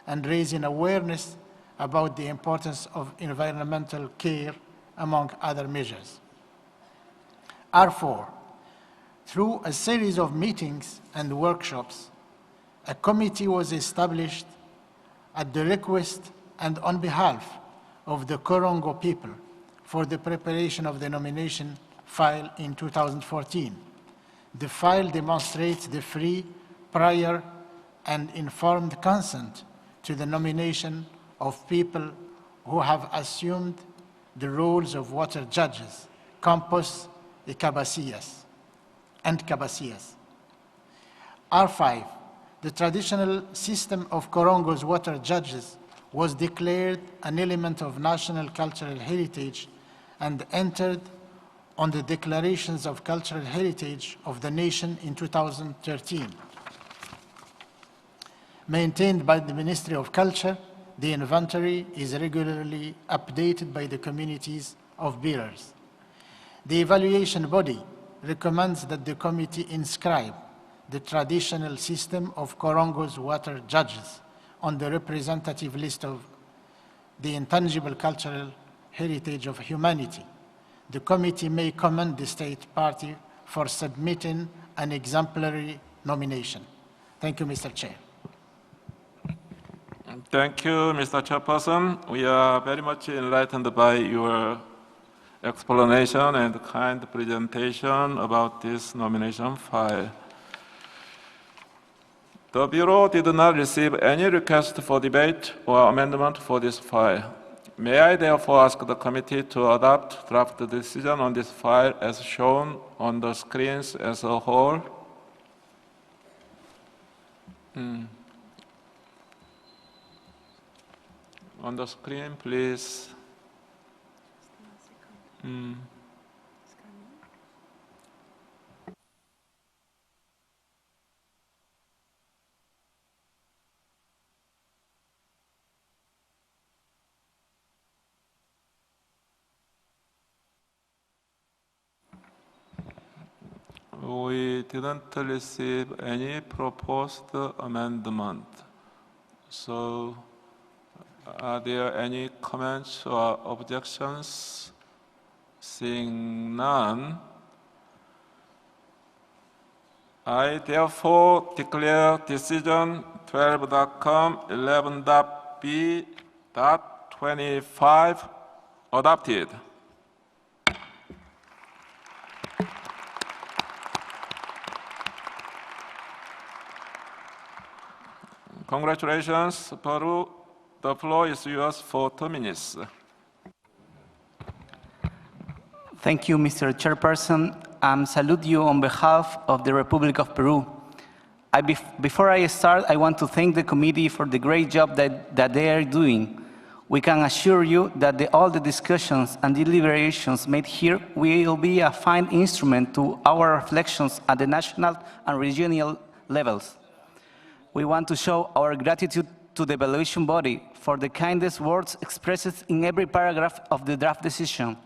and raising awareness about the importance of environmental care, among other measures. R4, through a series of meetings and workshops, a committee was established at the request and on behalf of the Korongo people for the preparation of the nomination file in 2014. The file demonstrates the free, prior, and informed consent to the nomination of people who have assumed the roles of water judges, campos and cabacillas. R5, the traditional system of Korongo's water judges was declared an element of national cultural heritage and entered on the declarations of cultural heritage of the nation in 2013. Maintained by the Ministry of Culture, the inventory is regularly updated by the communities of bearers. The evaluation body recommends that the committee inscribe the traditional system of Korongo's water judges on the representative list of the intangible cultural heritage of humanity. The committee may commend the state party for submitting an exemplary nomination. Thank you, Mr. Chair.
Thank you, Mr. Chairperson. We are very much enlightened by your explanation and kind presentation about this nomination file. The Bureau did not receive any request for debate or amendment for this file. May I therefore ask the committee to adopt draft decision on this file as shown on the screens as a whole? On the screen, please. We didn't receive any proposed amendment. So, are there any comments or objections? Seeing none, I therefore declare decision 12.11.b.25 adopted. Congratulations, Peru. The floor is yours for 2 minutes.
Thank you, Mr. Chairperson. I salute you on behalf of the Republic of Peru. Before I start, I want to thank the committee for the great job that they are doing. We can assure you that all the discussions and deliberations made here will be a fine instrument to our reflections at the national and regional levels. We want to show our gratitude to the evaluation body for the kindest words expressed in every paragraph of the draft decision.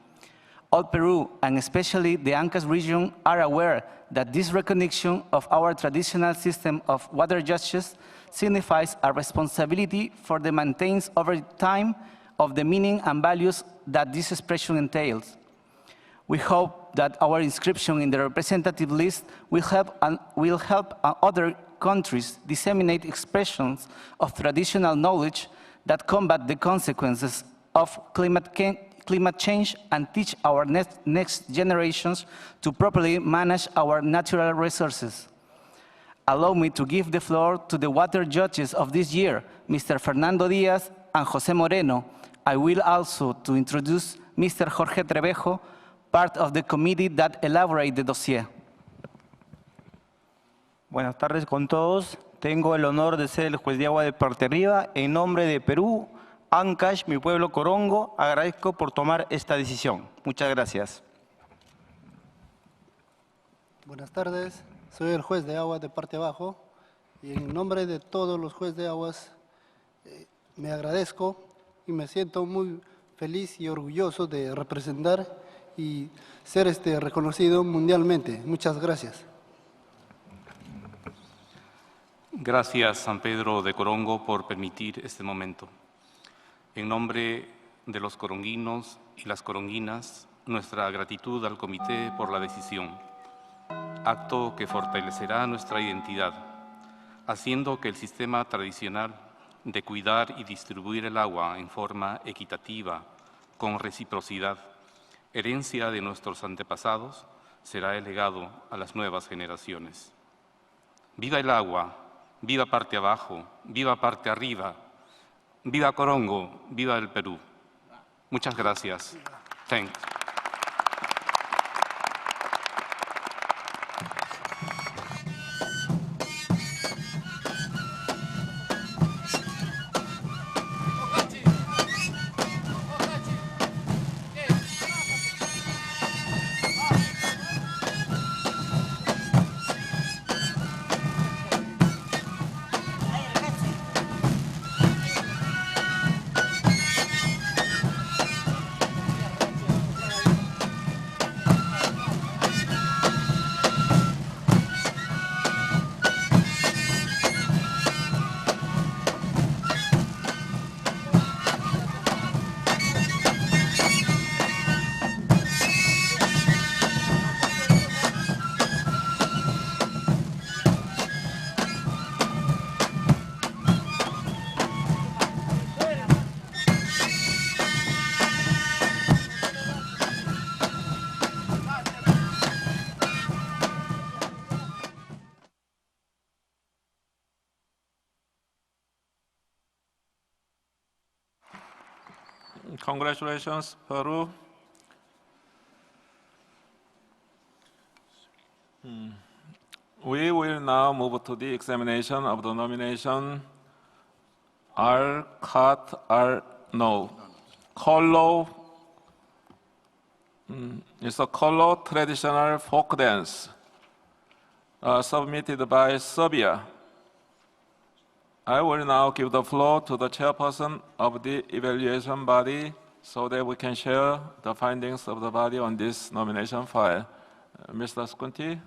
All Peru, and especially the Ancash region, are aware that this recognition of our traditional system of water justice signifies a responsibility for the maintenance over time of the meaning and values that this expression entails. We hope that our inscription in the representative list will help other countries disseminate expressions of traditional knowledge that combat the consequences of climate change and teach our next generations to properly manage our natural resources. Allow me to give the floor to the water judges of this year, Mr. Fernando Diaz and José Moreno. I will also to introduce Mr. Jorge Trevejo, part of the committee that elaborated the dossier.
Buenas tardes con todos. Tengo el honor de ser el juez de agua de Parte Arriba. En nombre de Perú, Ancash, mi pueblo corongo, agradezco por tomar esta decisión. Muchas gracias.
Buenas tardes. Soy el juez de agua de Parte Abajo y en nombre de todos los jueces de aguas me agradezco y me siento muy feliz y orgulloso de representar y ser reconocido mundialmente. Muchas gracias.
Gracias, San Pedro de Corongo, por permitir este momento. En nombre de los coronguinos y las coronguinas, nuestra gratitud al Comité por la decisión, acto que fortalecerá nuestra identidad, haciendo que el sistema tradicional de cuidar y distribuir el agua en forma equitativa, con reciprocidad, herencia de nuestros antepasados, será el legado a las nuevas generaciones. ¡Viva el agua! ¡Viva Parte Abajo! ¡Viva Parte Arriba! ¡Viva Corongo! ¡Viva el Perú! Muchas gracias. Thanks. Congratulations, Peru. We will now move to the examination of the nomination Kolo. It's a Kolo traditional folk dance submitted by Serbia. I will now give the floor to the chairperson of the evaluation body so that we can share the findings of the body on this nomination file. Mr. Skunti.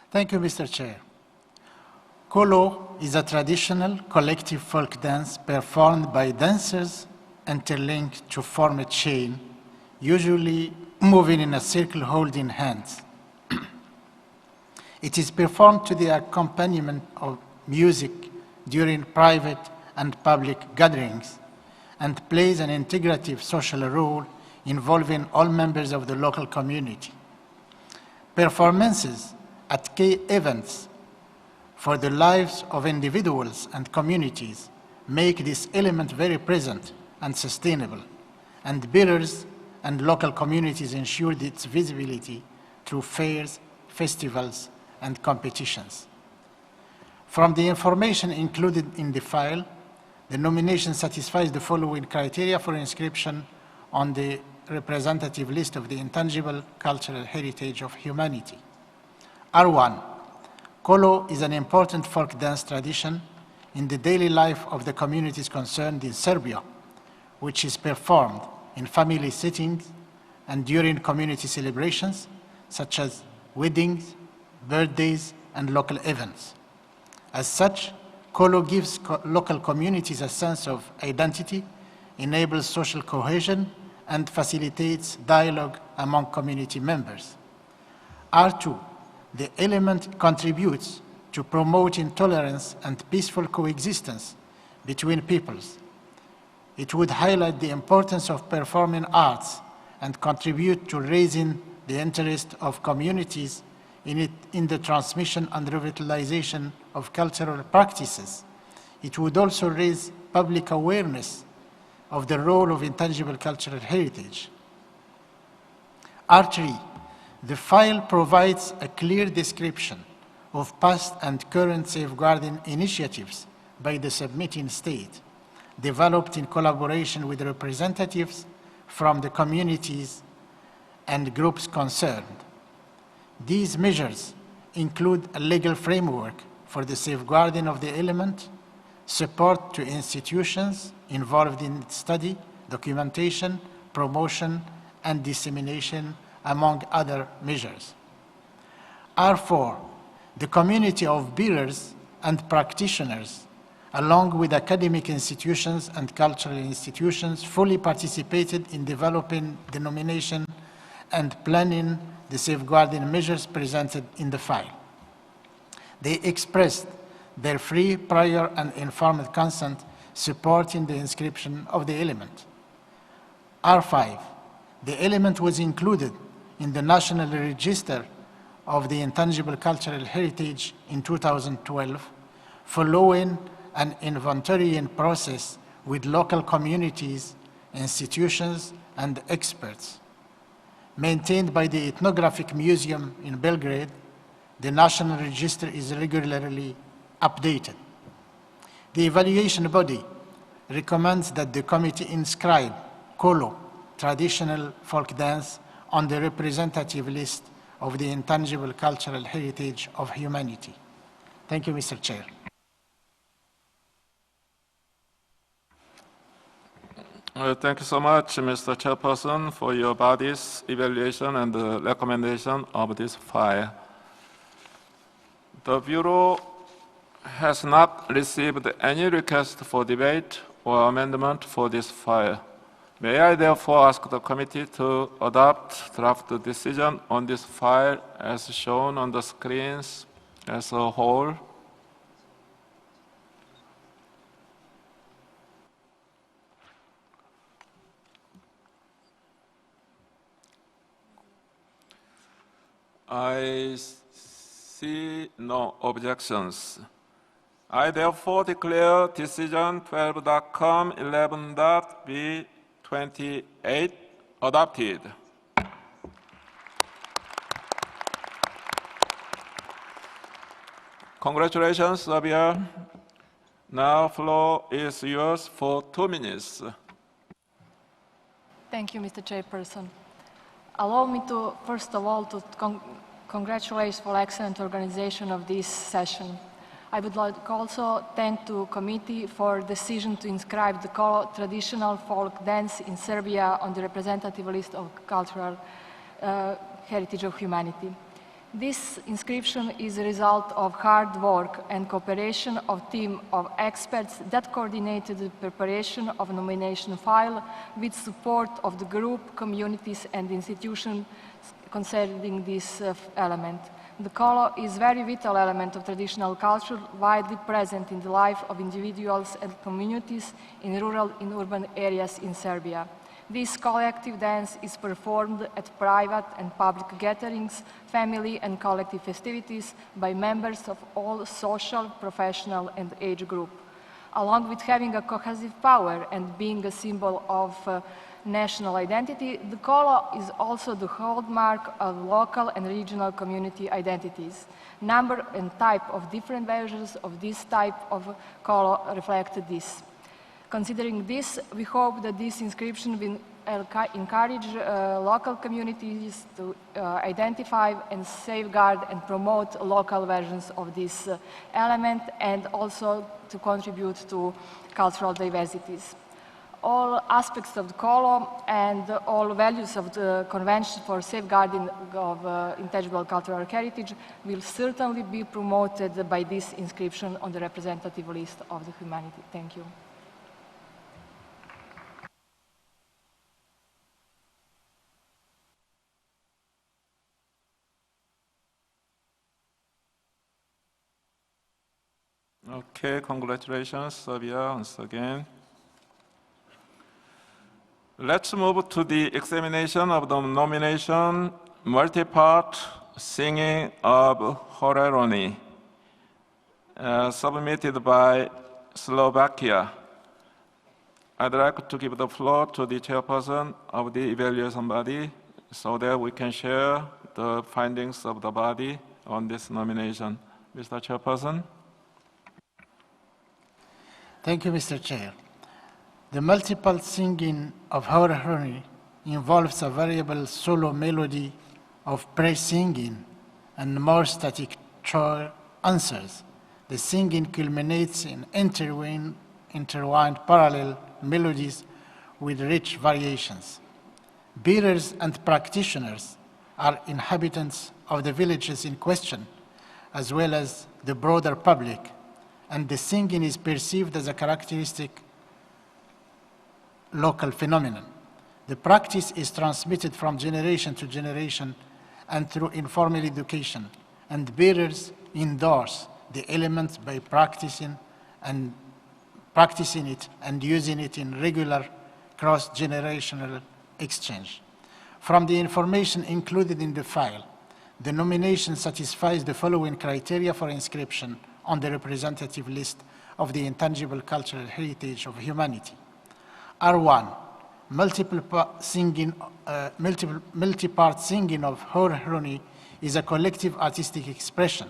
Thank you, Mr. Chair. Kolo is a traditional collective folk dance performed by dancers interlinked to form a chain, usually moving in a circle holding hands. It is performed to the accompaniment of music during private and public gatherings and plays an integrative social role involving all members of the local community. Performances at key events for the lives of individuals and communities make this element very present and sustainable, and builders and local communities ensure its visibility through fairs, festivals, and competitions. From the information included in the file, The nomination satisfies the following criteria for inscription on the representative list of the intangible cultural heritage of humanity. R1, Kolo is an important folk dance tradition in the daily life of the communities concerned in Serbia, which is performed in family settings and during community celebrations, such as weddings, birthdays, and local events. As such, Kolo gives local communities a sense of identity, enables social cohesion, and facilitates dialogue among community members. R2, the element contributes to promoting tolerance and peaceful coexistence between peoples. It would highlight the importance of performing arts and contribute to raising the interest of communities in the transmission and revitalization of cultural practices. It would also raise public awareness of the role of intangible cultural heritage. R3, the file provides a clear description of past and current safeguarding initiatives by the submitting state, developed in collaboration with representatives from the communities and groups concerned. These measures include a legal framework for the safeguarding of the element, support to institutions involved in study, documentation, promotion, and dissemination, among other measures. R4, the community of bearers and practitioners, along with academic institutions and cultural institutions, fully participated in developing the nomination and planning the safeguarding measures presented in the file. They expressed their free, prior, and informed consent supporting the inscription of the element. R5, the element was included in the National Register of the Intangible Cultural Heritage in 2012, following an inventorying process with local communities, institutions, and experts. Maintained by the Ethnographic Museum in Belgrade, the National Register is regularly updated. The evaluation body recommends that the committee inscribe Kolo, traditional folk dance, on the representative list of the intangible cultural heritage of humanity. Thank you, Mr. Chair.
Thank you so much, Mr. Chairperson, for your body's evaluation and the recommendation of this file. The Bureau has not received any request for debate or amendment for this file. May I therefore ask the committee to adopt draft decision on this file as shown on the screens as a whole? I see no objections. I therefore declare decision 12.com11.b28 adopted. Congratulations, Serbia. Now floor is yours for 2 minutes.
Thank you, Mr. Chairperson. Allow me to, first of all, to congratulate for excellent organization of this session. I would like also thank the committee for decision to inscribe the Kolo traditional folk dance in Serbia on the representative list of cultural heritage of humanity. This inscription is a result of hard work and cooperation of a team of experts that coordinated the preparation of a nomination file with support of the group, communities and institutions concerning this element. The Kolo is a very vital element of traditional culture, widely present in the life of individuals and communities in rural and urban areas in Serbia. This collective dance is performed at private and public gatherings, family and collective festivities by members of all social, professional and age group. Along with having a cohesive power and being a symbol of national identity, the Kolo is also the hallmark of local and regional community identities. Number and type of different versions of this type of Kolo reflect this. Considering this, we hope that this inscription will encourage local communities to identify and safeguard and promote local versions of this element, and also to contribute to cultural diversities. All aspects of the Kolo and all values of the Convention for Safeguarding of Intangible Cultural Heritage will certainly be promoted by this inscription on the representative list of the humanity. Thank you.
Okay, congratulations, Serbia, once again. Let's move to the examination of the nomination, multi-part singing of Hıdırellez, submitted by Slovakia. I'd like to give the floor to the chairperson of the evaluation body so that we can share the findings of the body on this nomination. Mr. Chairperson.
Thank you, Mr. Chair. The multiple singing of Hıdırellez involves a variable solo melody of praise singing and more static choir answers. The singing culminates in intertwined parallel melodies with rich variations. Bearers and practitioners are inhabitants of the villages in question, as well as the broader public, and the singing is perceived as a characteristic local phenomenon. The practice is transmitted from generation to generation and through informal education, and bearers endorse the elements by practicing it and using it in regular cross-generational exchange. From the information included in the file, the nomination satisfies the following criteria for inscription on the representative list of the intangible cultural heritage of humanity. R1, multi-part singing of Hıdırellez is a collective artistic expression.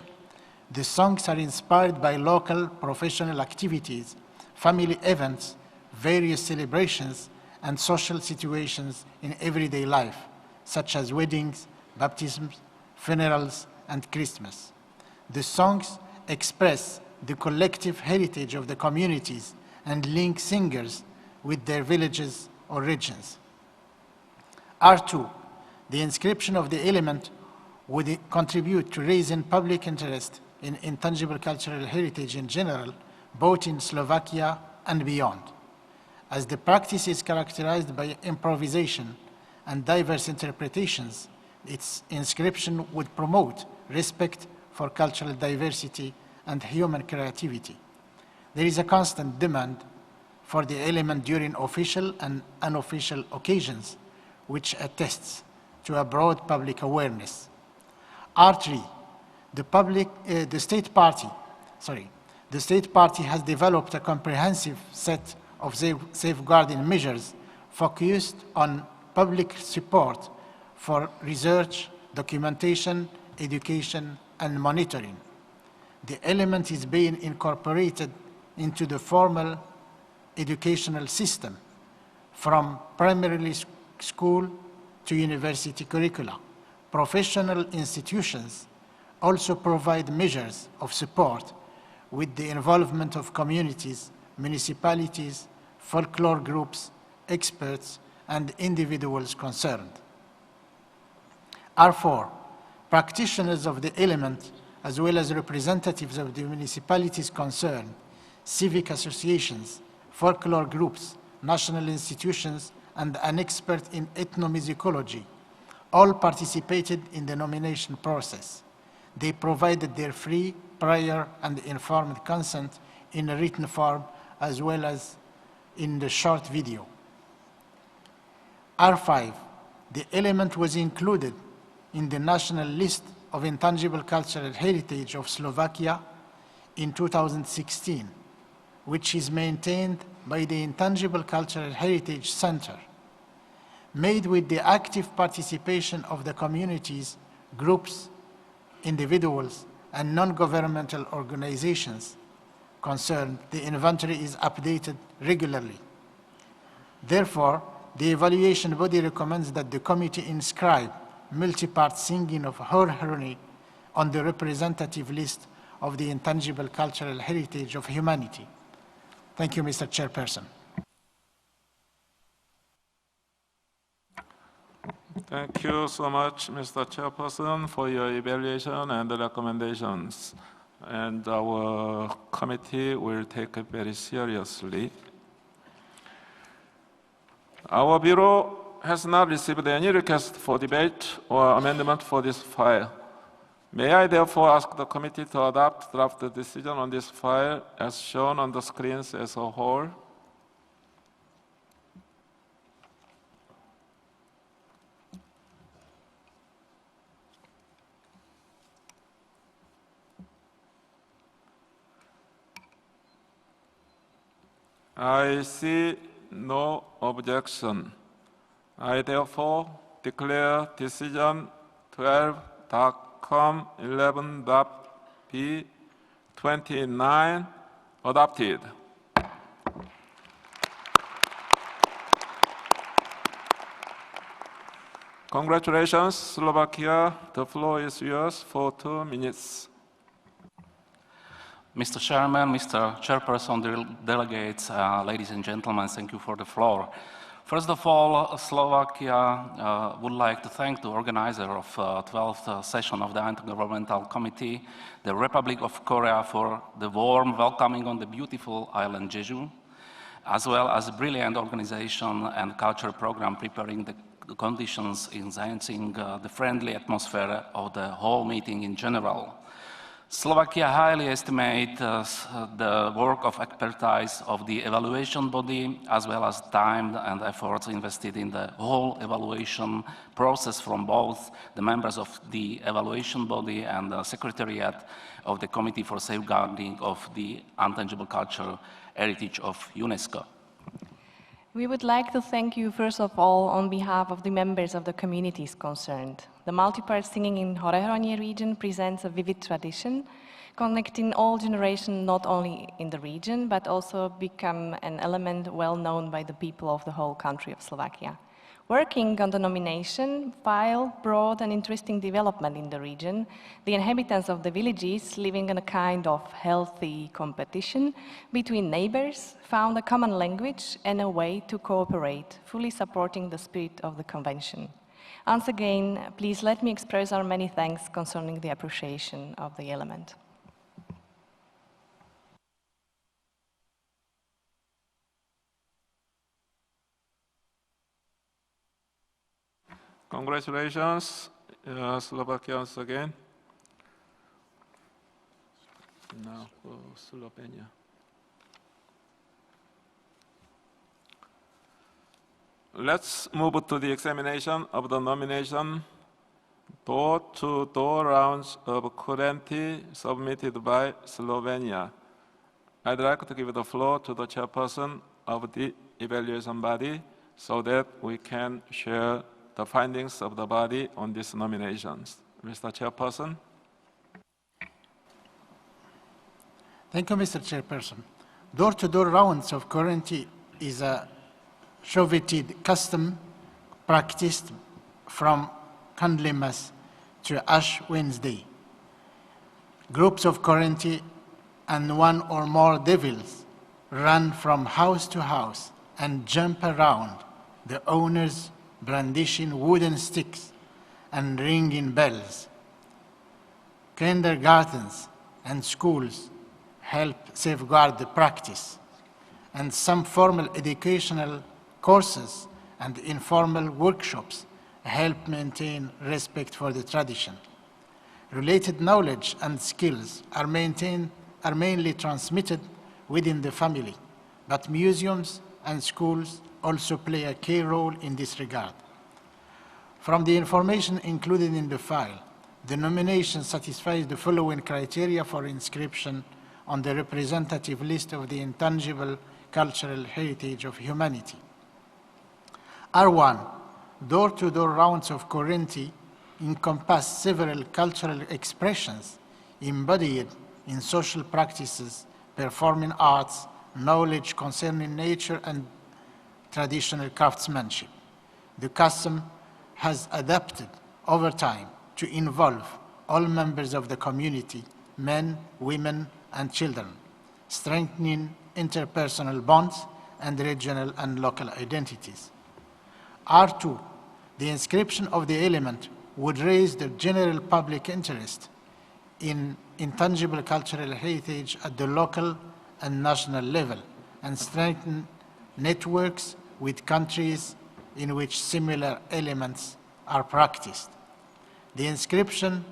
The songs are inspired by local professional activities, family events, various celebrations, and social situations in everyday life, such as weddings, baptisms, funerals, and Christmas. The songs express the collective heritage of the communities and link singers with their villages or regions. R2, the inscription of the element would contribute to raising public interest in intangible cultural heritage in general, both in Slovakia and beyond. As the practice is characterized by improvisation and diverse interpretations, its inscription would promote respect for cultural diversity and human creativity. There is a constant demand for the element during official and unofficial occasions, which attests to a broad public awareness. R3, the state party has developed a comprehensive set of safeguarding measures focused on public support for research, documentation, education, and monitoring. The element is being incorporated into the formal educational system, from primary school to university curricula. Professional institutions also provide measures of support with the involvement of communities, municipalities, folklore groups, experts, and individuals concerned. R4, practitioners of the element, as well as representatives of the municipalities concerned, civic associations, folklore groups, national institutions, and an expert in ethnomusicology, all participated in the nomination process. They provided their free, prior, and informed consent in a written form, as well as in the short video. R5, the element was included in the national list of intangible cultural heritage of Slovakia in 2016, which is maintained by the Intangible Cultural Heritage Center. Made with the active participation of the communities, groups, individuals, and non-governmental organizations, concerned, the inventory is updated regularly. Therefore, the evaluation body recommends that the committee inscribe multi-part singing of Hıdırellez on the representative list of the intangible cultural heritage of humanity. Thank you, Mr. Chairperson.
Thank you so much, Mr. Chairperson, for your evaluation and the recommendations. And our committee will take it very seriously. Our Bureau has not received any request for debate or amendment for this file. May I therefore ask the committee to adopt draft decision on this file as shown on the screens as a whole? I see no objection. I therefore declare decision 12.11.B 29 adopted. Congratulations, Slovakia. The floor is yours for 2 minutes.
Mr. Chairman, Mr. Chairperson, delegates, ladies and gentlemen, thank you for the floor. First of all, Slovakia would like to thank the organizer of 12th session of the Intergovernmental Committee, the Republic of Korea, for the warm welcoming on the beautiful island Jeju, as well as a brilliant organization and culture program preparing the conditions enhancing the friendly atmosphere of the whole meeting in general. Slovakia highly estimates the work of expertise of the evaluation body, as well as time and efforts invested in the whole evaluation process from both the members of the evaluation body and the secretariat of the Committee for Safeguarding of the Intangible Cultural Heritage of UNESCO.
We would like to thank you, first of all, on behalf of the members of the communities concerned. The multipart singing in Hıdırellez region presents a vivid tradition, connecting all generations not only in the region, but also become an element well known by the people of the whole country of Slovakia. Working on the nomination file brought an interesting development in the region. The inhabitants of the villages, living in a kind of healthy competition between neighbors, found a common language and a way to cooperate, fully supporting the spirit of the convention. Once again, please let me express our many thanks concerning the appreciation of the element.
Congratulations, Slovakia once again. Now for Slovenia. Let's move to the examination of the nomination. Door-to-door rounds of currently submitted by Slovenia. I'd like to give the floor to the chairperson of the evaluation body so that we can share the findings of the body on these nominations. Mr. Chairperson.
Thank you, Mr. Chairperson. Door-to-door rounds of currency is a Soviet custom practiced from Candlemas to Ash Wednesday. Groups of currency and one or more devils run from house to house and jump around, the owners brandishing wooden sticks and ringing bells. Kindergartens and schools help safeguard the practice, and some formal educational courses and informal workshops help maintain respect for the tradition. Related knowledge and skills are mainly transmitted within the family, but museums and schools also play a key role in this regard. From the information included in the file, the nomination satisfies the following criteria for inscription on the representative list of the intangible cultural heritage of humanity. R1, door-to-door rounds of currency encompass several cultural expressions embodied in social practices performing arts, knowledge concerning nature and traditional craftsmanship. The custom has adapted over time to involve all members of the community, men, women, and children, strengthening interpersonal bonds and regional and local identities. R2, the inscription of the element would raise the general public interest in intangible cultural heritage at the local and national level and strengthen networks with countries in which similar elements are practiced. The inscription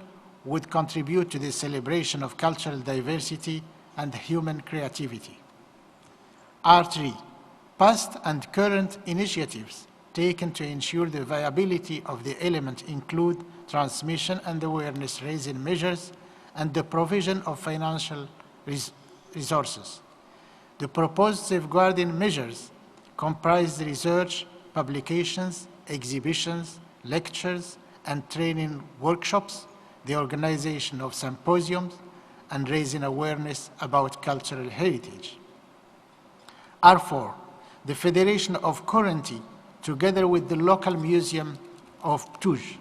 would contribute to the celebration of cultural diversity and human creativity. R3, past and current initiatives taken to ensure the viability of the element include transmission and awareness-raising measures and the provision of financial resources. The proposed safeguarding measures comprise research, publications, exhibitions, lectures, and training workshops, the organization of symposiums, and raising awareness about cultural heritage. R4, the Federation of Kurentie, together with the local museum of Tuj,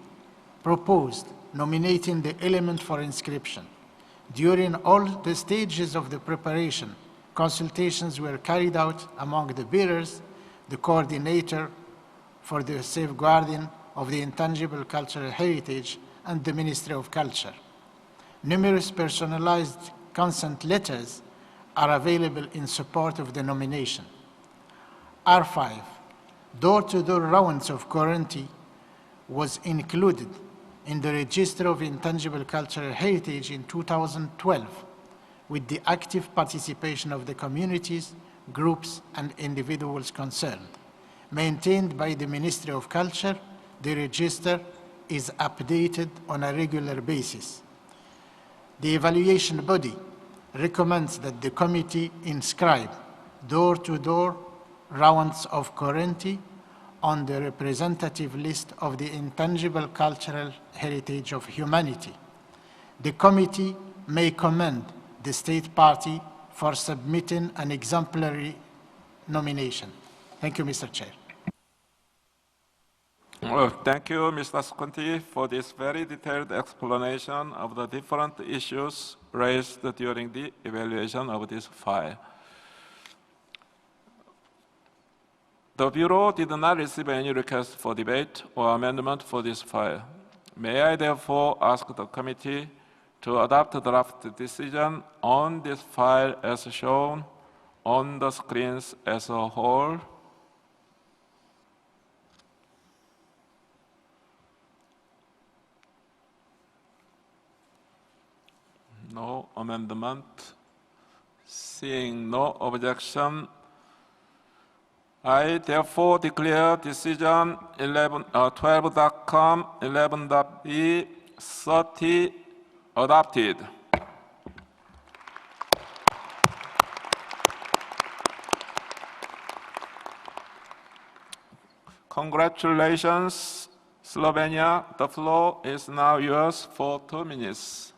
proposed nominating the element for inscription. During all the stages of the preparation, consultations were carried out among the bearers, the coordinator for the safeguarding of the intangible cultural heritage, and the Ministry of Culture. Numerous personalized consent letters are available in support of the nomination. R5, door-to-door rounds of Kurentie was included in the Register of Intangible Cultural Heritage in 2012 with the active participation of the communities, groups, and individuals concerned. Maintained by the Ministry of Culture, the register is updated on a regular basis. The evaluation body recommends that the committee inscribe door-to-door rounds of Kurentie on the representative list of the intangible cultural heritage of humanity. The committee may commend the state party for submitting an exemplary nomination. Thank you, Mr. Chair.
Thank you, Mr. Sconti, for this very detailed explanation of the different issues raised during the evaluation of this file. The Bureau did not receive any request for debate or amendment for this file. May I therefore ask the committee to adopt a draft decision on this file as shown on the screens as a whole? No amendment. Seeing no objection, I therefore declare decision 12.com, 11.b, 30 adopted. Congratulations, Slovenia. The floor is now yours for 2 minutes.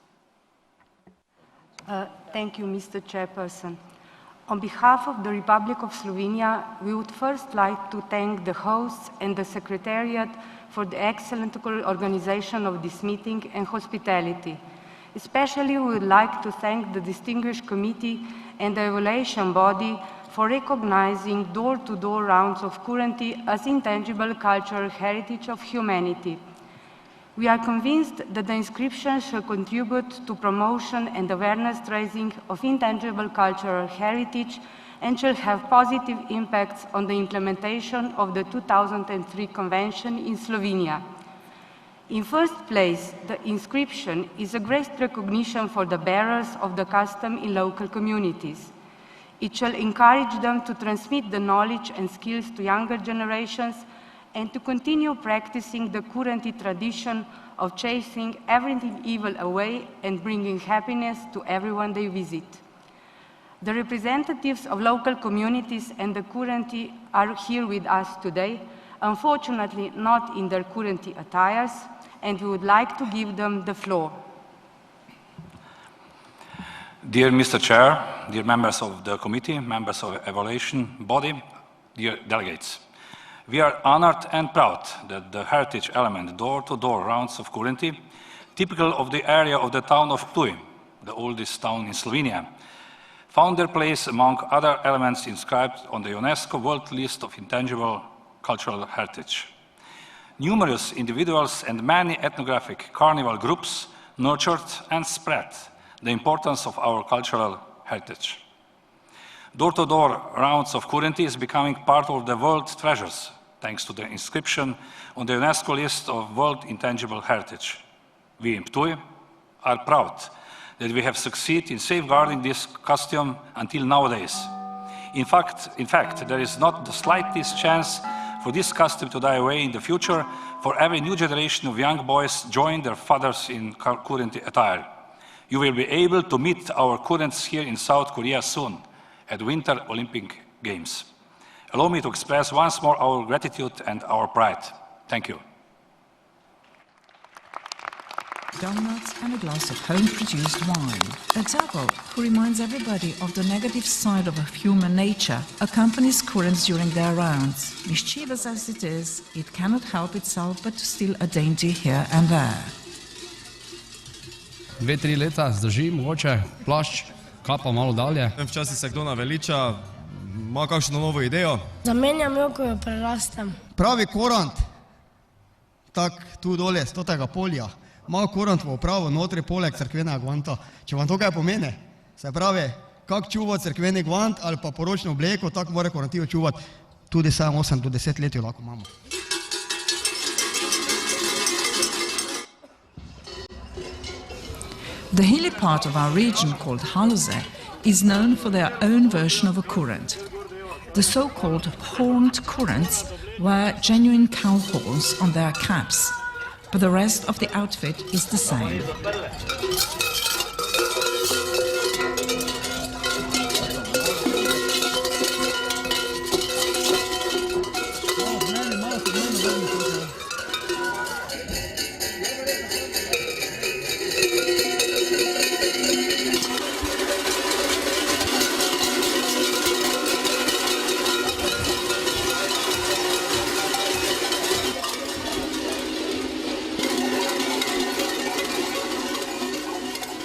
Thank you, Mr. Chairperson. On behalf of the Republic of Slovenia, we would first like to thank the hosts and the Secretariat for the excellent organization of this meeting and hospitality. Especially, we would like to thank the distinguished committee and the evaluation body for recognizing door-to-door rounds of Kurentie as intangible cultural heritage of humanity. We are convinced that the inscription shall contribute to promotion and awareness raising of intangible cultural heritage and shall have positive impacts on the implementation of the 2003 Convention in Slovenia. In first place, the inscription is a great recognition for the bearers of the custom in local communities. It shall encourage them to transmit the knowledge and skills to younger generations and to continue practicing the Kurentie tradition of chasing everything evil away and bringing happiness to everyone they visit. The representatives of local communities and the Kurentie are here with us today, unfortunately not in their Kurentie attires, and we would like to give them the floor.
Dear Mr. Chair, dear members of the committee, members of the evaluation body, dear delegates, we are honored and proud that the heritage element door-to-door rounds of Kurenti, typical of the area of the town of Ptuj, the oldest town in Slovenia, found their place among other elements inscribed on the UNESCO World List of Intangible Cultural Heritage. Numerous individuals and many ethnographic carnival groups nurtured and spread the importance of our cultural heritage. Door-to-door rounds of Kurenti is becoming part of the world treasures, thanks to the inscription on the UNESCO list of World Intangible Heritage. We in Ptuj are proud that we have succeeded in safeguarding this custom until nowadays. In fact, there is not the slightest chance for this custom to die away in the future, for every new generation of young boys join their fathers in Kurenti attire. You will be able to meet our Kurents here in South Korea soon at Winter Olympic Games. Allow me to express once more our gratitude and our pride. Thank you.
Donuts and a glass of home-produced wine. A devil who reminds everybody of the negative side of human nature accompanies Kurents during their rounds. Mischievous as it is, it cannot help itself but to steal a dainty here and there.
2-3 leta zdrži, mogoče plašč, kapa malo dalje.
Včasih se kdo naveliča, ima kakšno novo idejo.
Zamenjam jo, ko jo prerastem.
Pravi korant, tak tu dole, z tega polja, ima korantovo pravo notri poleg cerkvenega gvanta. Če vam to kaj pomeni, se pravi, kak čuva cerkveni gvant ali pa poročno obleko, tako mora korantijo čuvati. Tudi 7, 8 do 10 let jo lahko imamo.
The hilly part of our region, called Halose, is known for their own version of a kurent. The so-called horned kurents wear genuine cow horns on their caps, but the rest of the outfit is the same.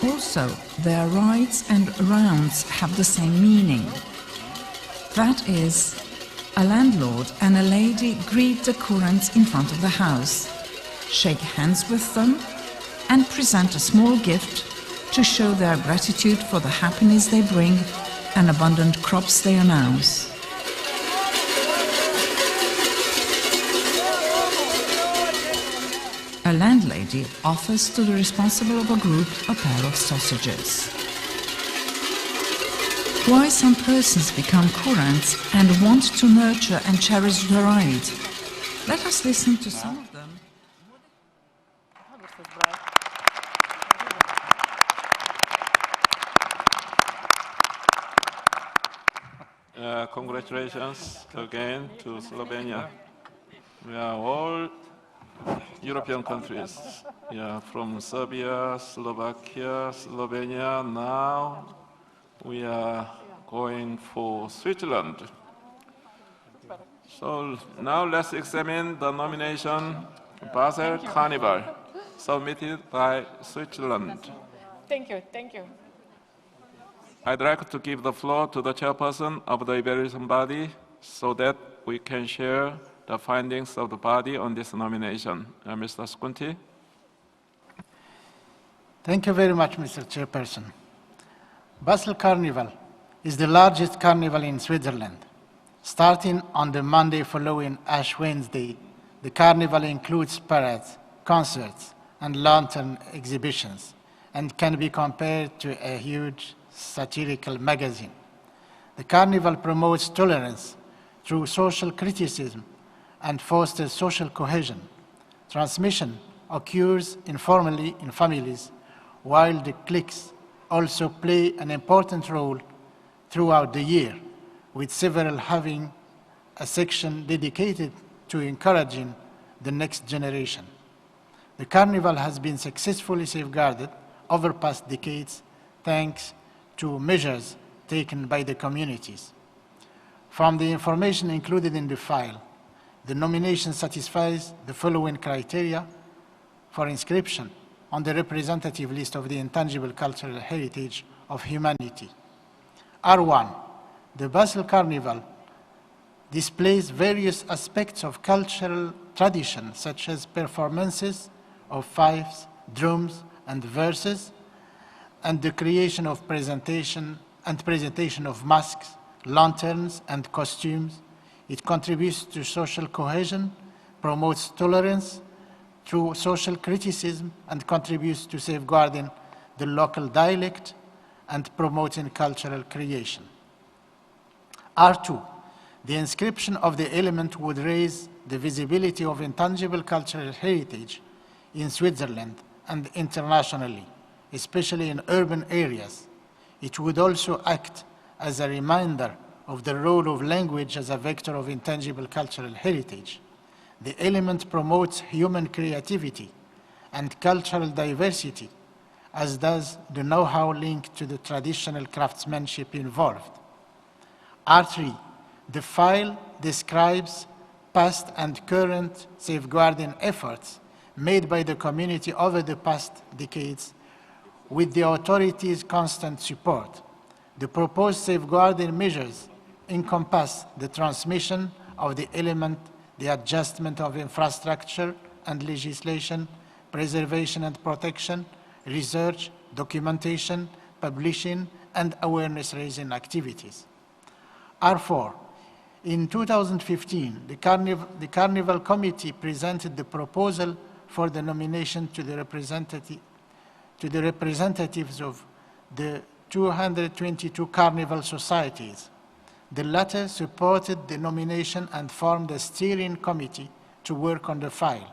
Also, their rides and rounds have the same meaning. That is, a landlord and a lady greet the Kurents in front of the house, shake hands with them, and present a small gift to show their gratitude for the happiness they bring and abundant crops they announce. A landlady offers to the responsible of a group a pair of sausages. Why some persons become Kurents and want to nurture and cherish the ride? Let us listen to some of them.
Congratulations again to Slovenia. We are all European countries, from Serbia, Slovakia, Slovenia. Now we are going for Switzerland. So now let's examine the nomination Basel Carnival submitted by Switzerland.
Thank you, thank you.
I'd like to give the floor to the chairperson of the evaluation body so that we can share the findings of the body on this nomination. Mr. Skunti.
Thank you very much, Mr. Chairperson. Basel Carnival is the largest carnival in Switzerland. Starting on the Monday following Ash Wednesday, the carnival includes parades, concerts, and lantern exhibitions, and can be compared to a huge satirical magazine. The carnival promotes tolerance through social criticism and fosters social cohesion. Transmission occurs informally in families, while the cliques also play an important role throughout the year, with several having a section dedicated to encouraging the next generation. The carnival has been successfully safeguarded over past decades thanks to measures taken by the communities. From the information included in the file, the nomination satisfies the following criteria for inscription on the representative list of the intangible cultural heritage of humanity. R1, the Basel Carnival displays various aspects of cultural tradition, such as performances of fifes, drums, and verses, and the creation of presentation of masks, lanterns, and costumes. It contributes to social cohesion, promotes tolerance through social criticism, and contributes to safeguarding the local dialect and promoting cultural creation. R2, the inscription of the element would raise the visibility of intangible cultural heritage in Switzerland and internationally, especially in urban areas. It would also act as a reminder of the role of language as a vector of intangible cultural heritage. The element promotes human creativity and cultural diversity, as does the know-how linked to the traditional craftsmanship involved. R3, the file describes past and current safeguarding efforts made by the community over the past decades with the authorities' constant support. The proposed safeguarding measures encompass the transmission of the element, the adjustment of infrastructure and legislation, preservation and protection, research, documentation, publishing, and awareness-raising activities. R4, in 2015, the Carnival Committee presented the proposal for the nomination to the representatives of the 222 Carnival societies. The latter supported the nomination and formed a steering committee to work on the file.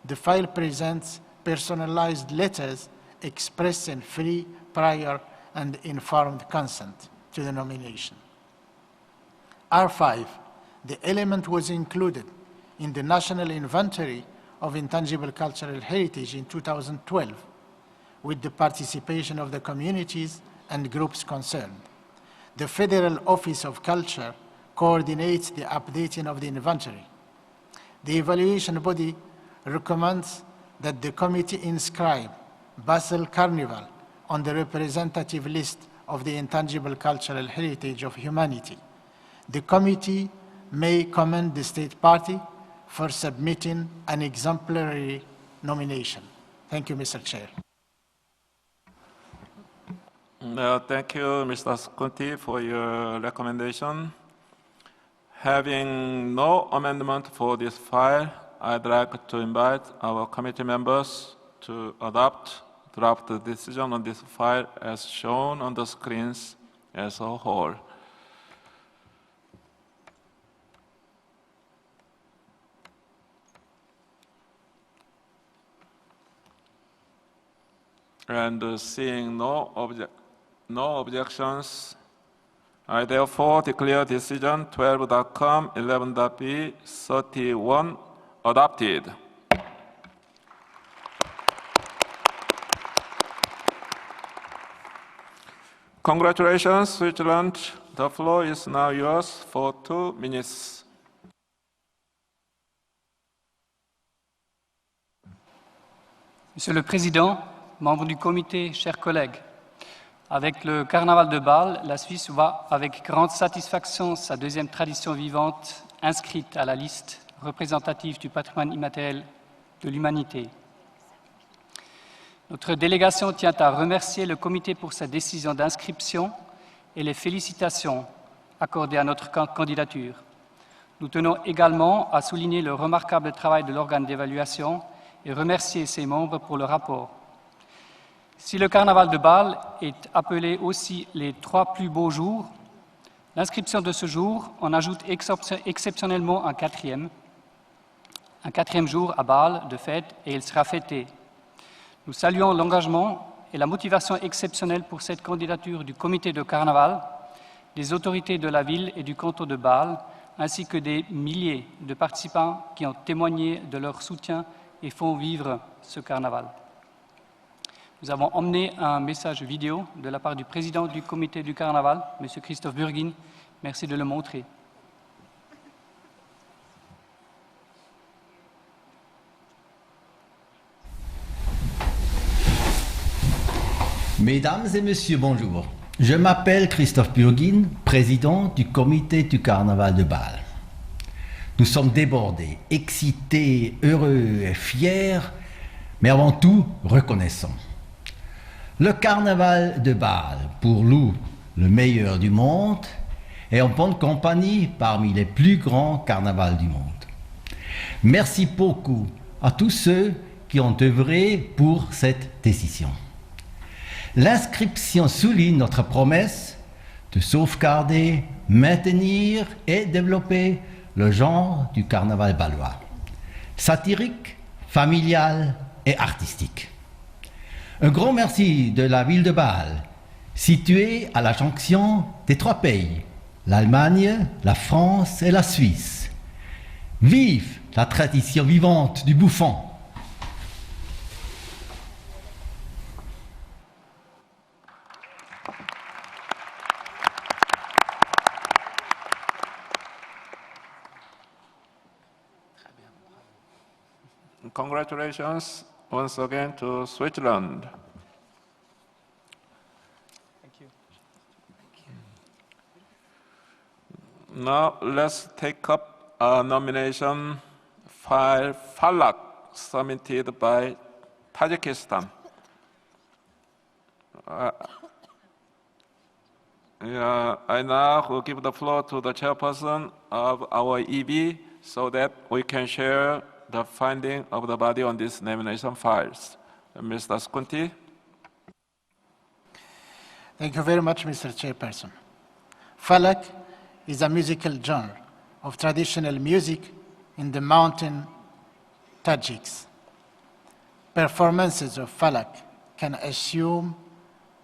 The file presents personalized letters expressing free, prior, and informed consent to the nomination. R5, the element was included in the National Inventory of Intangible Cultural Heritage in 2012, with the participation of the communities and groups concerned. The Federal Office of Culture coordinates the updating of the inventory. The evaluation body recommends that the committee inscribe Basel Carnival on the representative list of the intangible cultural heritage of humanity. The committee may commend the state party for submitting an exemplary nomination. Thank you, Mr. Chair.
Thank you, Mr. Sconti, for your recommendation. Having no amendment for this file, I'd like to invite our committee members to adopt draft decision on this file as shown on the screens as a whole. And seeing no objections, I therefore declare decision 12.com, 11.b, 31 adopted. Congratulations, Switzerland. The floor is now yours for 2 minutes.
Monsieur le Président, membres du comité, chers collègues, avec le Carnaval de Bâle, la Suisse voit avec grande satisfaction sa deuxième tradition vivante inscrite à la liste représentative du patrimoine immatériel de l'humanité. Notre délégation tient à remercier le comité pour sa décision d'inscription et les félicitations accordées à notre candidature. Nous tenons également à souligner le remarquable travail de l'organe d'évaluation et remercier ses membres pour le rapport. Si le carnaval de Bâle est appelé aussi les 3 plus beaux jours, l'inscription de ce jour en ajoute exceptionnellement un quatrième jour à Bâle de fête et il sera fêté. Nous saluons l'engagement et la motivation exceptionnelle pour cette candidature du comité de carnaval, des autorités de la ville et du canton de Bâle, ainsi que des milliers de participants qui ont témoigné de leur soutien et font vivre ce carnaval. Nous avons emmené un message vidéo de la part du président du comité du Carnaval, M. Christophe Burgin. Merci de le montrer.
Mesdames et messieurs, bonjour. Je m'appelle Christophe Burgin, président du comité du Carnaval de Bâle. Nous sommes débordés, excités, heureux et fiers, mais avant tout reconnaissants. Le Carnaval de Bâle, pour nous, le meilleur du monde, est en bonne compagnie parmi les plus grands carnavals du monde. Merci beaucoup à tous ceux qui ont œuvré pour cette décision. L'inscription souligne notre promesse de sauvegarder, maintenir et développer le genre du carnaval bâlois, satirique, familial et artistique. Un grand merci de la ville de Bâle, située à la jonction des trois pays, l'Allemagne, la France et la Suisse. Vive la tradition vivante du bouffon!
Congratulations once again to Switzerland.
Thank you.
Now let's take up a nomination file Falak submitted by Tajikistan. I now will give the floor to the chairperson of our EB so that we can share the finding of the body on these nomination files. Mr. Skunti.
Thank you very much, Mr. Chairperson. Falak is a musical genre of traditional music in the mountain Tajiks. Performances of Falak can assume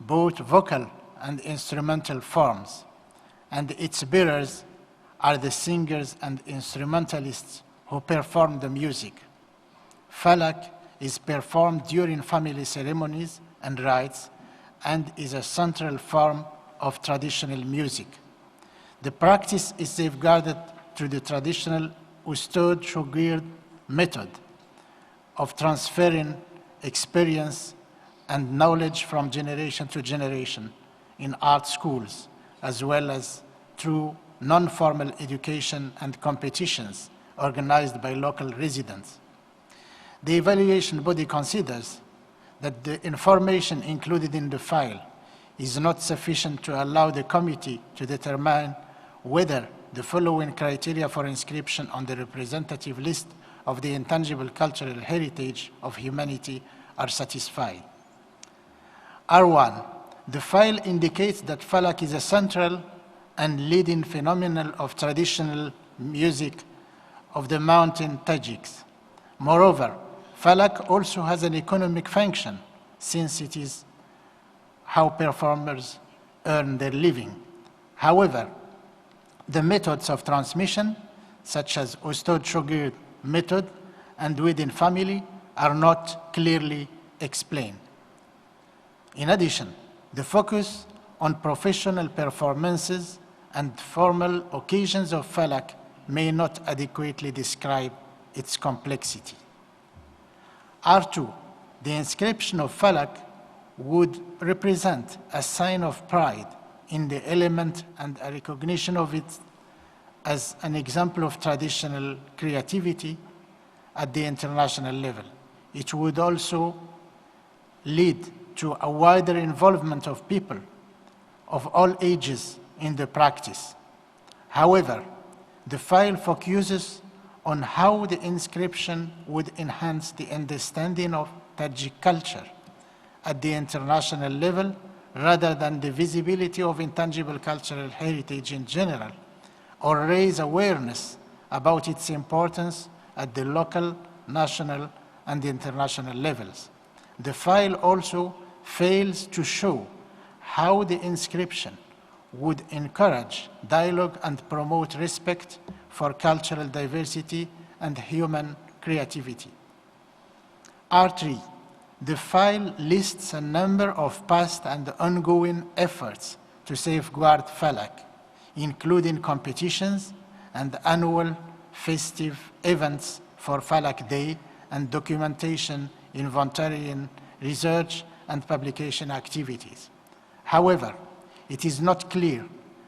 both vocal and instrumental forms, and its bearers are the singers and instrumentalists who perform the music. Falak is performed during family ceremonies and rites and is a central form of traditional music. The practice is safeguarded through the traditional Ustad Shogird method of transferring experience and knowledge from generation to generation in art schools, as well as through non-formal education and competitions organized by local residents. The evaluation body considers that the information included in the file is not sufficient to allow the committee to determine whether the following criteria for inscription on the representative list of the intangible cultural heritage of humanity are satisfied. R1, the file indicates that Falak is a central and leading phenomenon of traditional music of the mountain Tajiks. Moreover, Falak also has an economic function, since it is how performers earn their living. However, the methods of transmission, such as Ustad Shogird method and within family, are not clearly explained. In addition, the focus on professional performances and formal occasions of Falak may not adequately describe its complexity. R2, the inscription of Falak would represent a sign of pride in the element and a recognition of it as an example of traditional creativity at the international level. It would also lead to a wider involvement of people of all ages in the practice. However, the file focuses on how the inscription would enhance the understanding of Tajik culture at the international level rather than the visibility of intangible cultural heritage in general, or raise awareness about its importance at the local, national, and international levels. The file also fails to show how the inscription would encourage dialogue and promote respect for cultural diversity and human creativity. R3, the file lists a number of past and ongoing efforts to safeguard Falak, including competitions and annual festive events for Falak Day and documentation, inventorying, research, and publication activities. However, it is not clear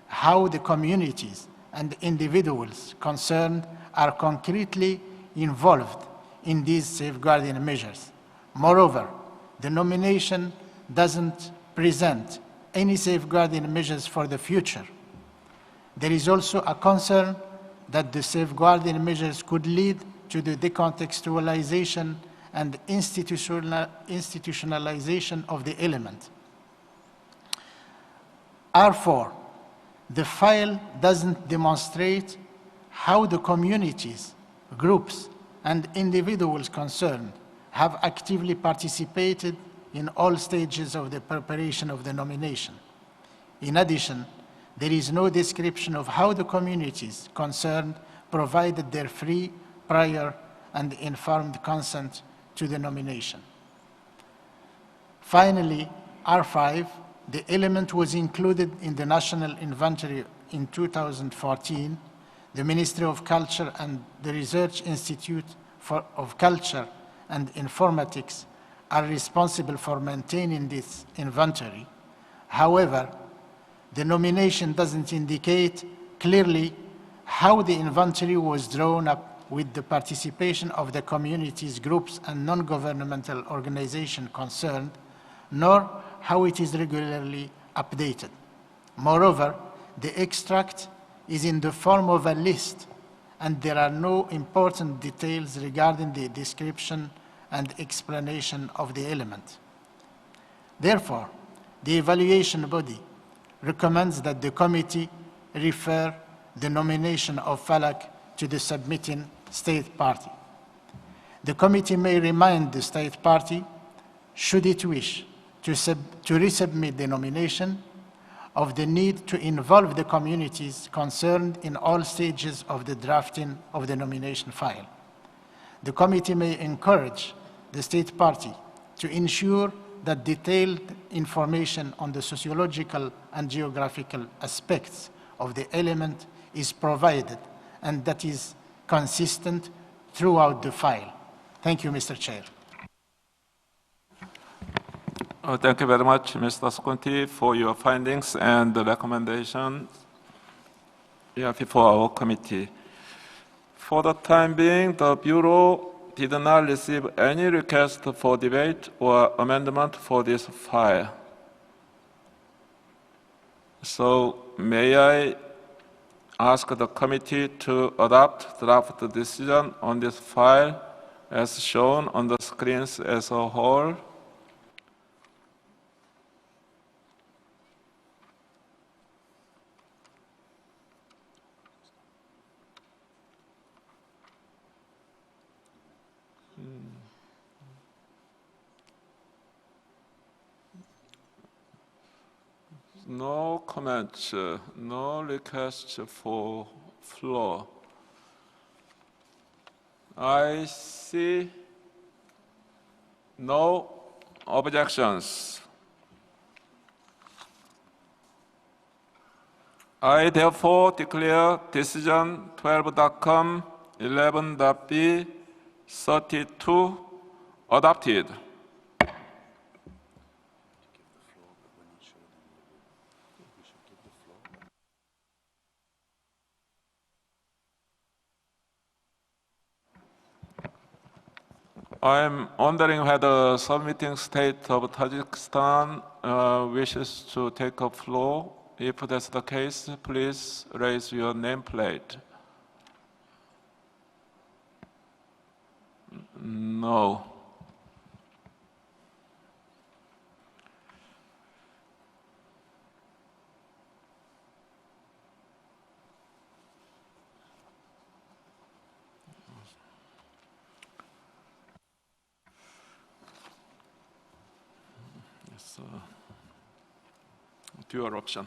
how the communities and individuals concerned are concretely involved in these safeguarding measures. Moreover, the nomination doesn't present any safeguarding measures for the future. There is also a concern that the safeguarding measures could lead to the decontextualization and institutionalization of the element. R4, the file doesn't demonstrate how the communities, groups, and individuals concerned have actively participated in all stages of the preparation of the nomination. In addition, there is no description of how the communities concerned provided their free, prior, and informed consent to the nomination. Finally, R5, the element was included in the National Inventory in 2014. The Ministry of Culture and the Research Institute of Culture and Informatics are responsible for maintaining this inventory. However, the nomination doesn't indicate clearly how the inventory was drawn up with the participation of the communities, groups, and non-governmental organizations concerned, nor how it is regularly updated. Moreover, the extract is in the form of a list, and there are no important details regarding the description and explanation of the element. Therefore, the evaluation body recommends that the committee refer the nomination of Falak to the submitting state party. The committee may remind the state party, should it wish, to resubmit the nomination, of the need to involve the communities concerned in all stages of the drafting of the nomination file. The committee may encourage the state party to ensure that detailed information on the sociological and geographical aspects of the element is provided and that is consistent throughout the file. Thank you, Mr. Chair.
Thank you very much, Mr. Skunti, for your findings and the recommendation before our committee. For the time being, the Bureau did not receive any request for debate or amendment for this file. So may I ask the committee to adopt draft decision on this file as shown on the screens as a whole? No comments, no requests for floor. I see no objections. I therefore declare decision 12.com, 11.b, 32 adopted. I'm wondering whether submitting state of Tajikistan wishes to take a floor. If that's the case, please raise your nameplate. No. Yes, dual option.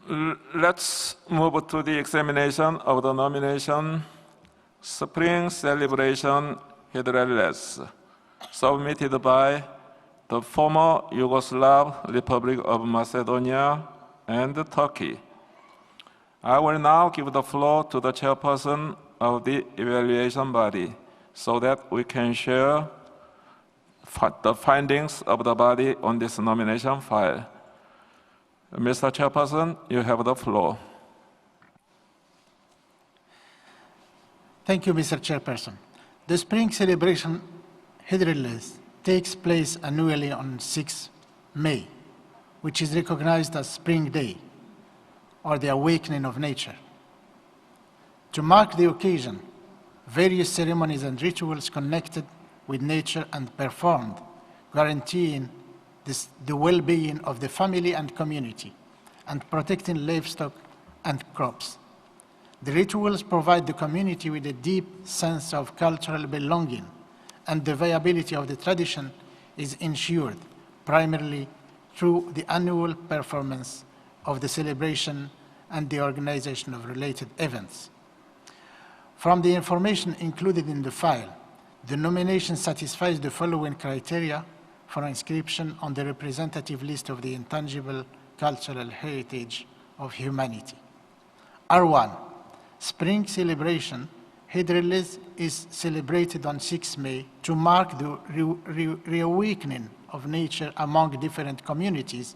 Let's move to the examination of the nomination Spring Celebration Hıdırellez, submitted by the former Yugoslav Republic of Macedonia and Turkey. I will now give the floor to the chairperson of the evaluation body so that we can share the findings of the body on this nomination file. Mr. Chairperson, you have the floor.
Thank you, Mr. Chairperson. The Spring Celebration Hıdırellez takes place annually on 6 May, which is recognized as Spring Day, or the awakening of nature. To mark the occasion, various ceremonies and rituals connected with nature and performed, guaranteeing the well-being of the family and community, and protecting livestock and crops. The rituals provide the community with a deep sense of cultural belonging, and the viability of the tradition is ensured primarily through the annual performance of the celebration and the organization of related events. From the information included in the file, the nomination satisfies the following criteria for inscription on the representative list of the intangible cultural heritage of humanity. R1, Spring Celebration Hıdırellez is celebrated on 6 May to mark the reawakening of nature among different communities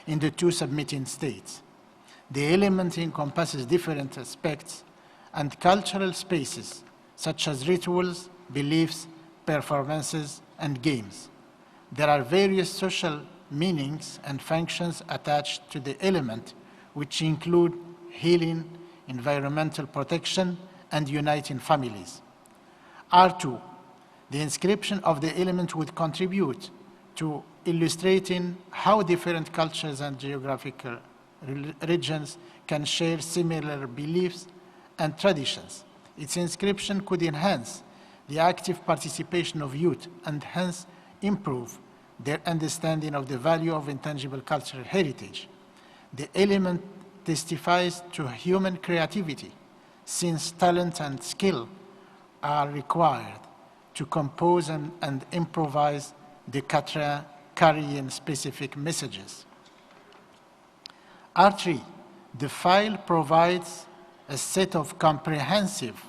in the 2 submitting states. The element encompasses different aspects and cultural spaces, such as rituals, beliefs, performances, and games. There are various social meanings and functions attached to the element, which include healing, environmental protection, and uniting families. R2, the inscription of the element would contribute to illustrating how different cultures and geographical regions can share similar beliefs and traditions. Its inscription could enhance the active participation of youth and hence improve their understanding of the value of intangible cultural heritage. The element testifies to human creativity, since talent and skill are required to compose and improvise the carrying specific messages. R3, the file provides a set of comprehensive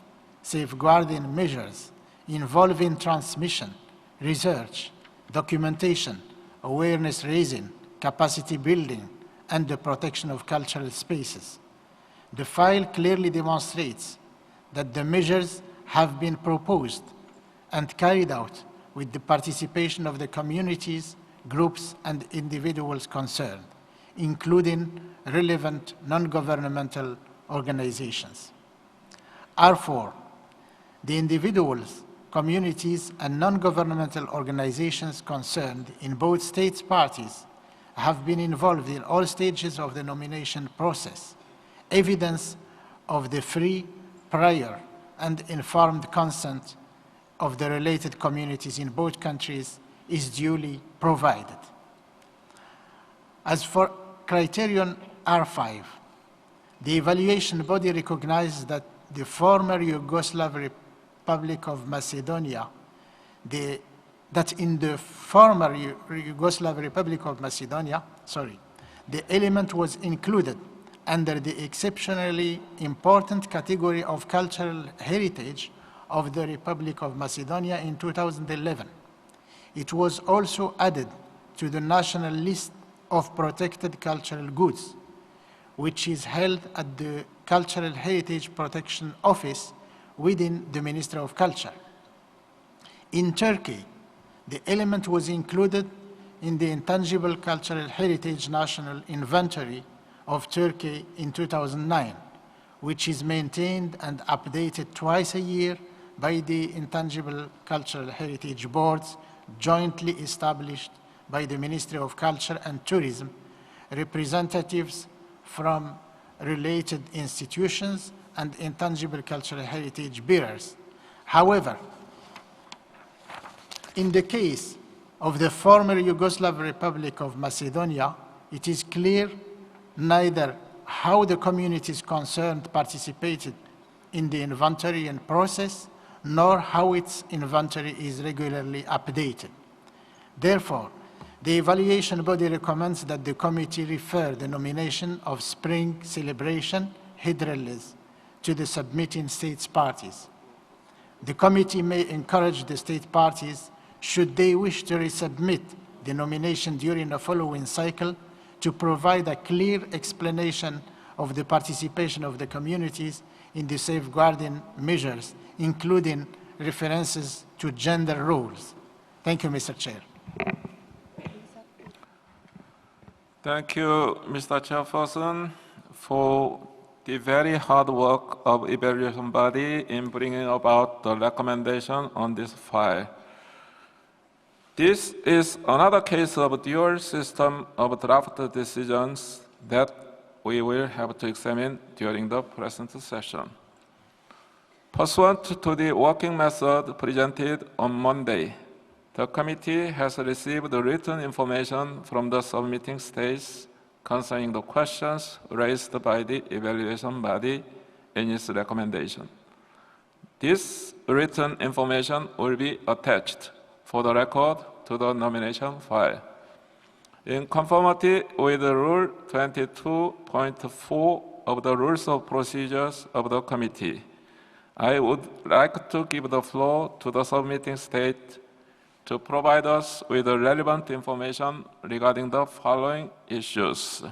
safeguarding measures involving transmission, research, documentation, awareness raising, capacity building, and the protection of cultural spaces. The file clearly demonstrates that the measures have been proposed and carried out with the participation of the communities, groups, and individuals concerned, including relevant non-governmental organizations. R4, the individuals, communities, and non-governmental organizations concerned in both states parties have been involved in all stages of the nomination process. Evidence of the free, prior, and informed consent of the related communities in both countries is duly provided. As for criterion R5, the evaluation body recognizes that the former Yugoslav Republic of Macedonia, in the former Yugoslav Republic of Macedonia, the element was included under the exceptionally important category of cultural heritage of the Republic of Macedonia in 2011. It was also added to the national list of protected cultural goods, which is held at the Cultural Heritage Protection Office within the Ministry of Culture. In Turkey, the element was included in the Intangible Cultural Heritage National Inventory of Turkey in 2009, which is maintained and updated twice a year by the Intangible Cultural Heritage Boards jointly established by the Ministry of Culture and Tourism, representatives from related institutions and intangible cultural heritage bearers. However, in the case of the former Yugoslav Republic of Macedonia, it is clear neither how the communities concerned participated in the inventory and process, nor how its inventory is regularly updated. Therefore, the evaluation body recommends that the committee refer the nomination of Spring Celebration, Hıdırellez, to the submitting states parties. The committee may encourage the state parties, should they wish to resubmit the nomination during the following cycle, to provide a clear explanation of the participation of the communities in the safeguarding measures, including references to gender roles. Thank you, Mr. Chair.
Thank you, Mr. Chairperson, for the very hard work of evaluation body in bringing about the recommendation on this file. This is another case of dual system of draft decisions that we will have to examine during the present session. Pursuant to the working method presented on Monday, the committee has received written information from the submitting states concerning the questions raised by the evaluation body in its recommendation. This written information will be attached for the record to the nomination file. In conformity with Rule 22.4 of the Rules of Procedures of the committee, I would like to give the floor to the submitting state to provide us with the relevant information regarding the following issues.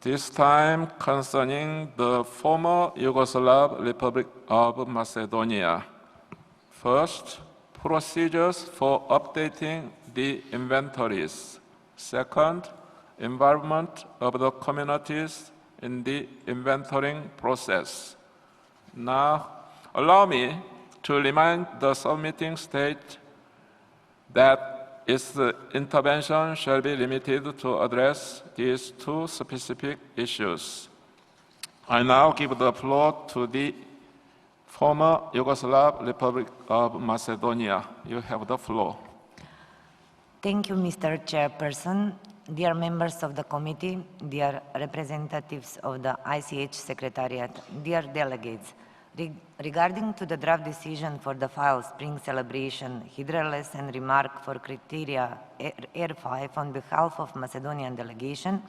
This time concerning the former Yugoslav Republic of Macedonia. First, procedures for updating the inventories. Second, involvement of the communities in the inventorying process. Now, allow me to remind the submitting state that its intervention shall be limited to address these two specific issues. I now give the floor to the former Yugoslav Republic of Macedonia. You have the floor.
Thank you, Mr. Chairperson. Dear members of the committee, dear representatives of the ICH Secretariat, dear delegates, regarding to the draft decision for the file Spring Celebration, Hıdırellez and remark for criteria R5 on behalf of Macedonian delegation,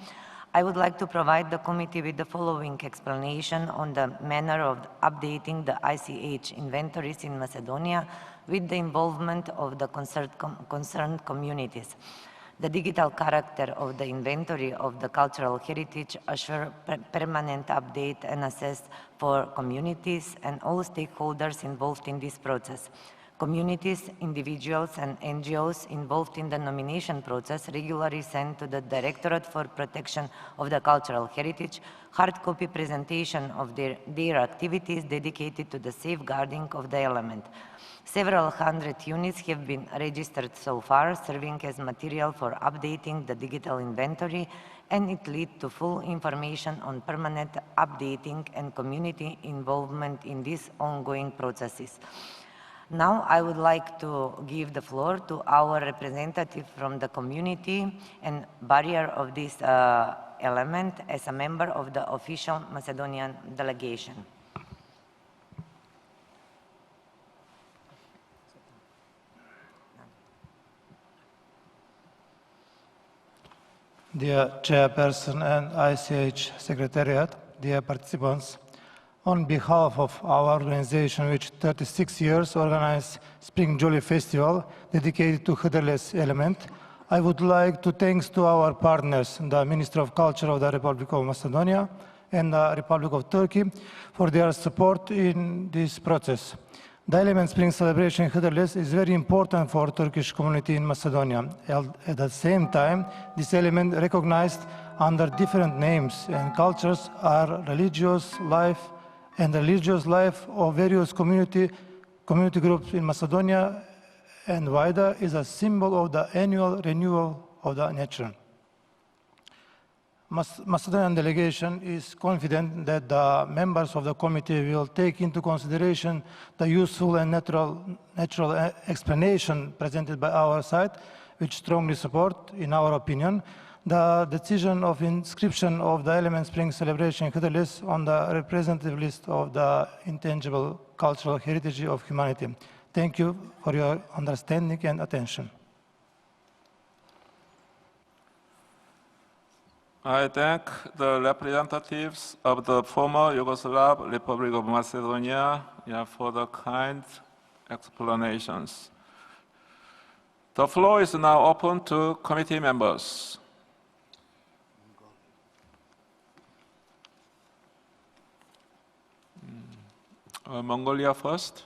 I would like to provide the committee with the following explanation on the manner of updating the ICH inventories in Macedonia with the involvement of the concerned communities. The digital character of the inventory of the cultural heritage assure permanent update and assess for communities and all stakeholders involved in this process. Communities, individuals, and NGOs involved in the nomination process regularly send to the Directorate for Protection of the Cultural Heritage hard copy presentation of their activities dedicated to the safeguarding of the element. Several hundred units have been registered so far, serving as material for updating the digital inventory, and it leads to full information on permanent updating and community involvement in these ongoing processes. Now I would like to give the floor to our representative from the community and barrier of this element as a member of the official Macedonian delegation.
Dear Chairperson and ICH Secretariat, dear participants, on behalf of our organization, which 36 years organized Spring Jolly Festival dedicated to Hıdırellez element, I would like to thank to our partners, the Ministry of Culture of the Republic of Macedonia and the Republic of Turkey, for their support in this process. The element Spring Celebration Hıdırellez is very important for Turkish community in Macedonia. At the same time, this element recognized under different names and cultures are religious life of various community groups in Macedonia and wider is a symbol of the annual renewal of the nature. Macedonian delegation is confident that the members of the committee will take into consideration the useful and natural explanation presented by our side, which strongly support, in our opinion, the decision of inscription of the Element Spring celebration Hıdırellez on the representative list of the intangible cultural heritage of humanity. Thank you for your understanding and attention.
I thank the representatives of the former Yugoslav Republic of Macedonia for the kind explanations. The floor is now open to committee members. Mongolia first.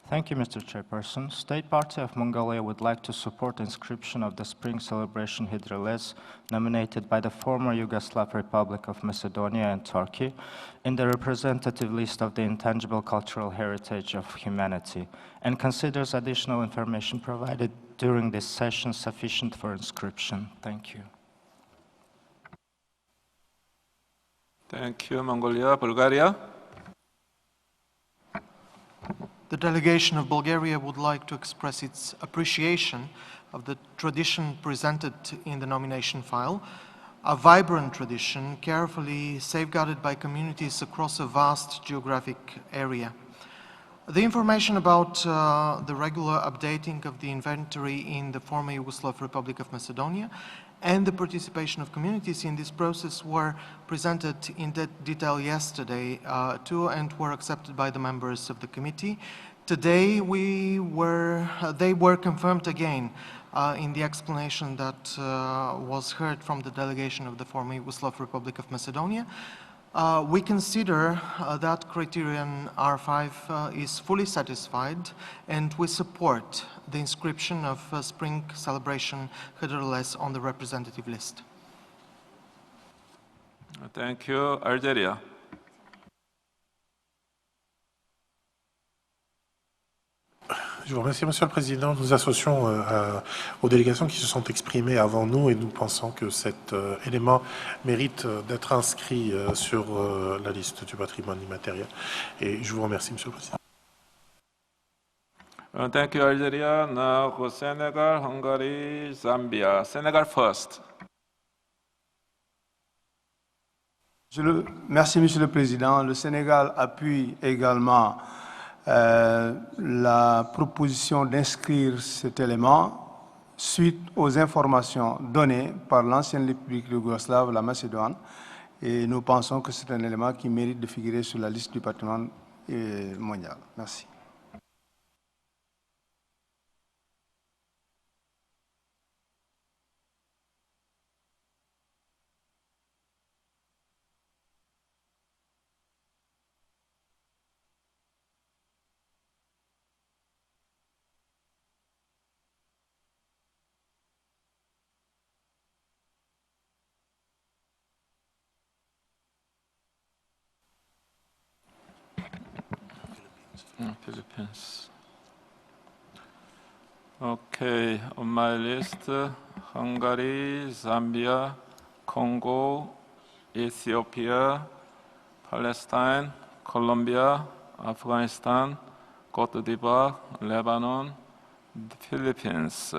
Thank you, Mr. Chairperson. State Party of Mongolia would like to support the inscription of the spring celebration Hıdırellez, nominated by the former Yugoslav Republic of Macedonia and Turkey, in the representative list of the intangible cultural heritage of humanity, and considers additional information provided during this session sufficient for inscription. Thank you.
Thank you, Mongolia. Bulgaria.
The delegation of Bulgaria would like to express its appreciation of the tradition presented in the nomination file, a vibrant tradition carefully safeguarded by communities across a vast geographic area. The information about the regular updating of the inventory in the former Yugoslav Republic of Macedonia and the participation of communities in this process were presented in detail yesterday too, and were accepted by the members of the committee. Today they were confirmed again in the explanation that was heard from the delegation of the former Yugoslav Republic of Macedonia. We consider that criterion R5 is fully satisfied, and we support the inscription of spring celebration Hıdırellez on the representative list.
Thank you. Algeria.
Je vous remercie, Monsieur le Président. Nous associons aux délégations qui se sont exprimées avant nous et nous pensons que cet élément mérite d'être inscrit sur la liste du patrimoine immatériel. Et je vous remercie, Monsieur le Président.
Thank you, Algeria. Now, Senegal, Hungary, Zambia. Senegal first.
Merci, Monsieur le Président. Le Sénégal appuie également la proposition d'inscrire cet élément suite aux informations données par l'ancienne République yougoslave, la Macédoine, et nous pensons que c'est un élément qui mérite de figurer sur la liste du patrimoine mondial. Merci.
Philippines. Okay, on my list, Hungary, Zambia, Congo, Ethiopia, Palestine, Colombia, Afghanistan, Côte d'Ivoire, Lebanon, the Philippines.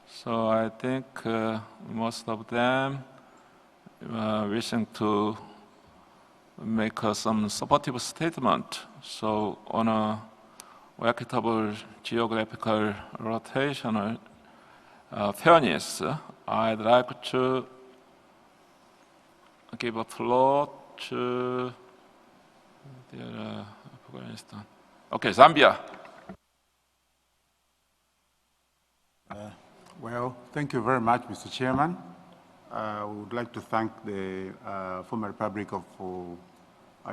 So I think most of them wishing to make some supportive statement. So on a equitable geographical rotational fairness, I'd like to give a floor to Afghanistan. Okay, Zambia.
Well, thank you very much, Mr. Chairman. I would like to thank the former Republic of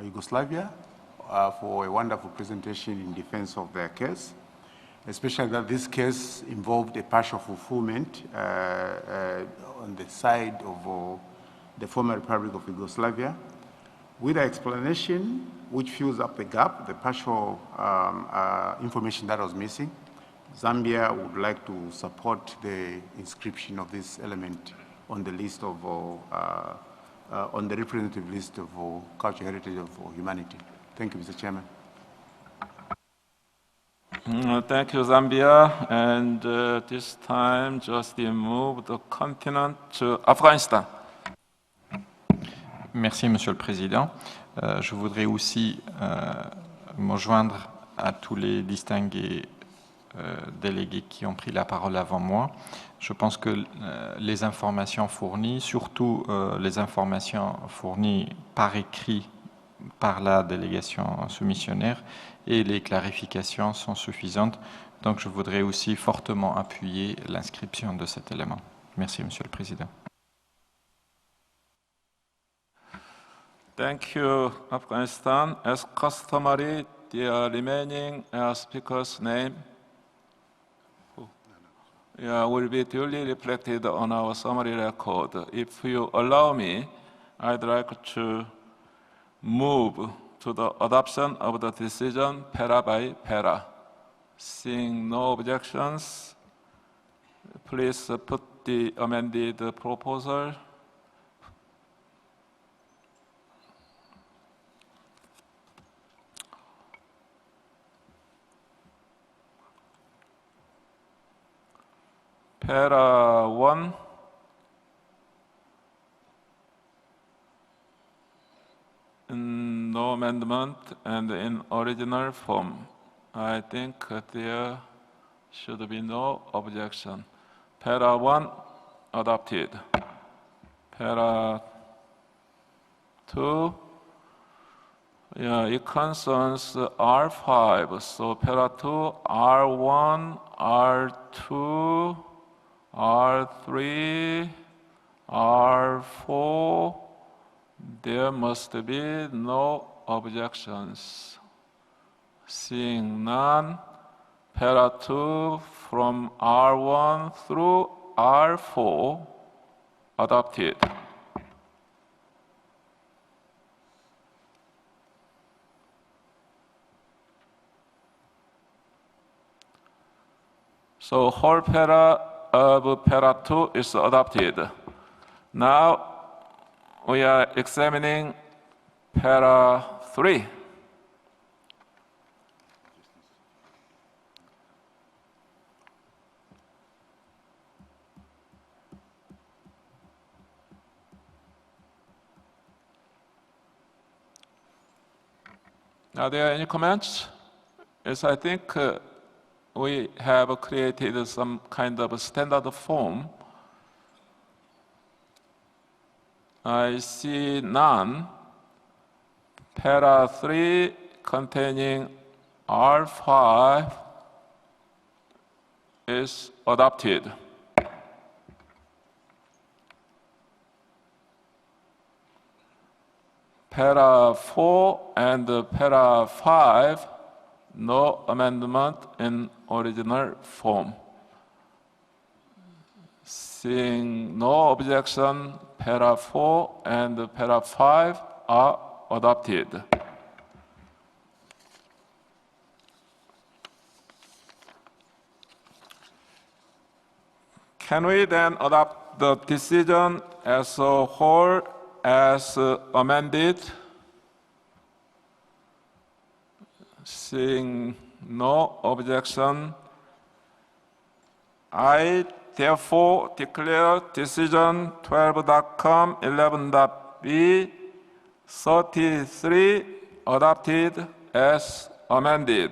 Yugoslavia for a wonderful presentation in defense of their case, especially that this case involved a partial fulfillment on the side of the former Republic of Yugoslavia, with an explanation which fills up the gap, the partial information that was missing. Zambia would like to support the inscription of this element on the list of, on the representative list of cultural heritage of humanity. Thank you, Mr. Chairman.
Thank you, Zambia. And this time, just move the continent to Afghanistan.
Merci, Monsieur le Président. Je voudrais aussi me joindre à tous les distingués délégués qui ont pris la parole avant moi. Je pense que les informations fournies, surtout les informations fournies par écrit par la délégation soumissionnaire et les clarifications sont suffisantes. Donc je voudrais aussi fortement appuyer l'inscription de cet élément. Merci, Monsieur le Président.
Thank you, Afghanistan. As customary, the remaining speakers' name will be duly reflected on our summary record. If you allow me, I'd like to move to the adoption of the decision para by para. Seeing no objections, please put the amended proposal. Para 1. No amendment and in original form. I think there should be no objection. Para 1 adopted. Para 2, it concerns R5. So para 2, R1, R2, R3, R4, there must be no objections. Seeing none, para 2 from R1 through R4 adopted. So whole para of para 2 is adopted. Now we are examining para 3. Are there any comments? Yes, I think we have created some kind of standard form. I see none. Para 3 containing R5 is adopted. Para 4 and para 5, no amendment in original form. Seeing no objection, para 4 and para 5 are adopted. Can we then adopt the decision as a whole as amended? Seeing no objection, I therefore declare decision 12.com 11.b 33 adopted as amended.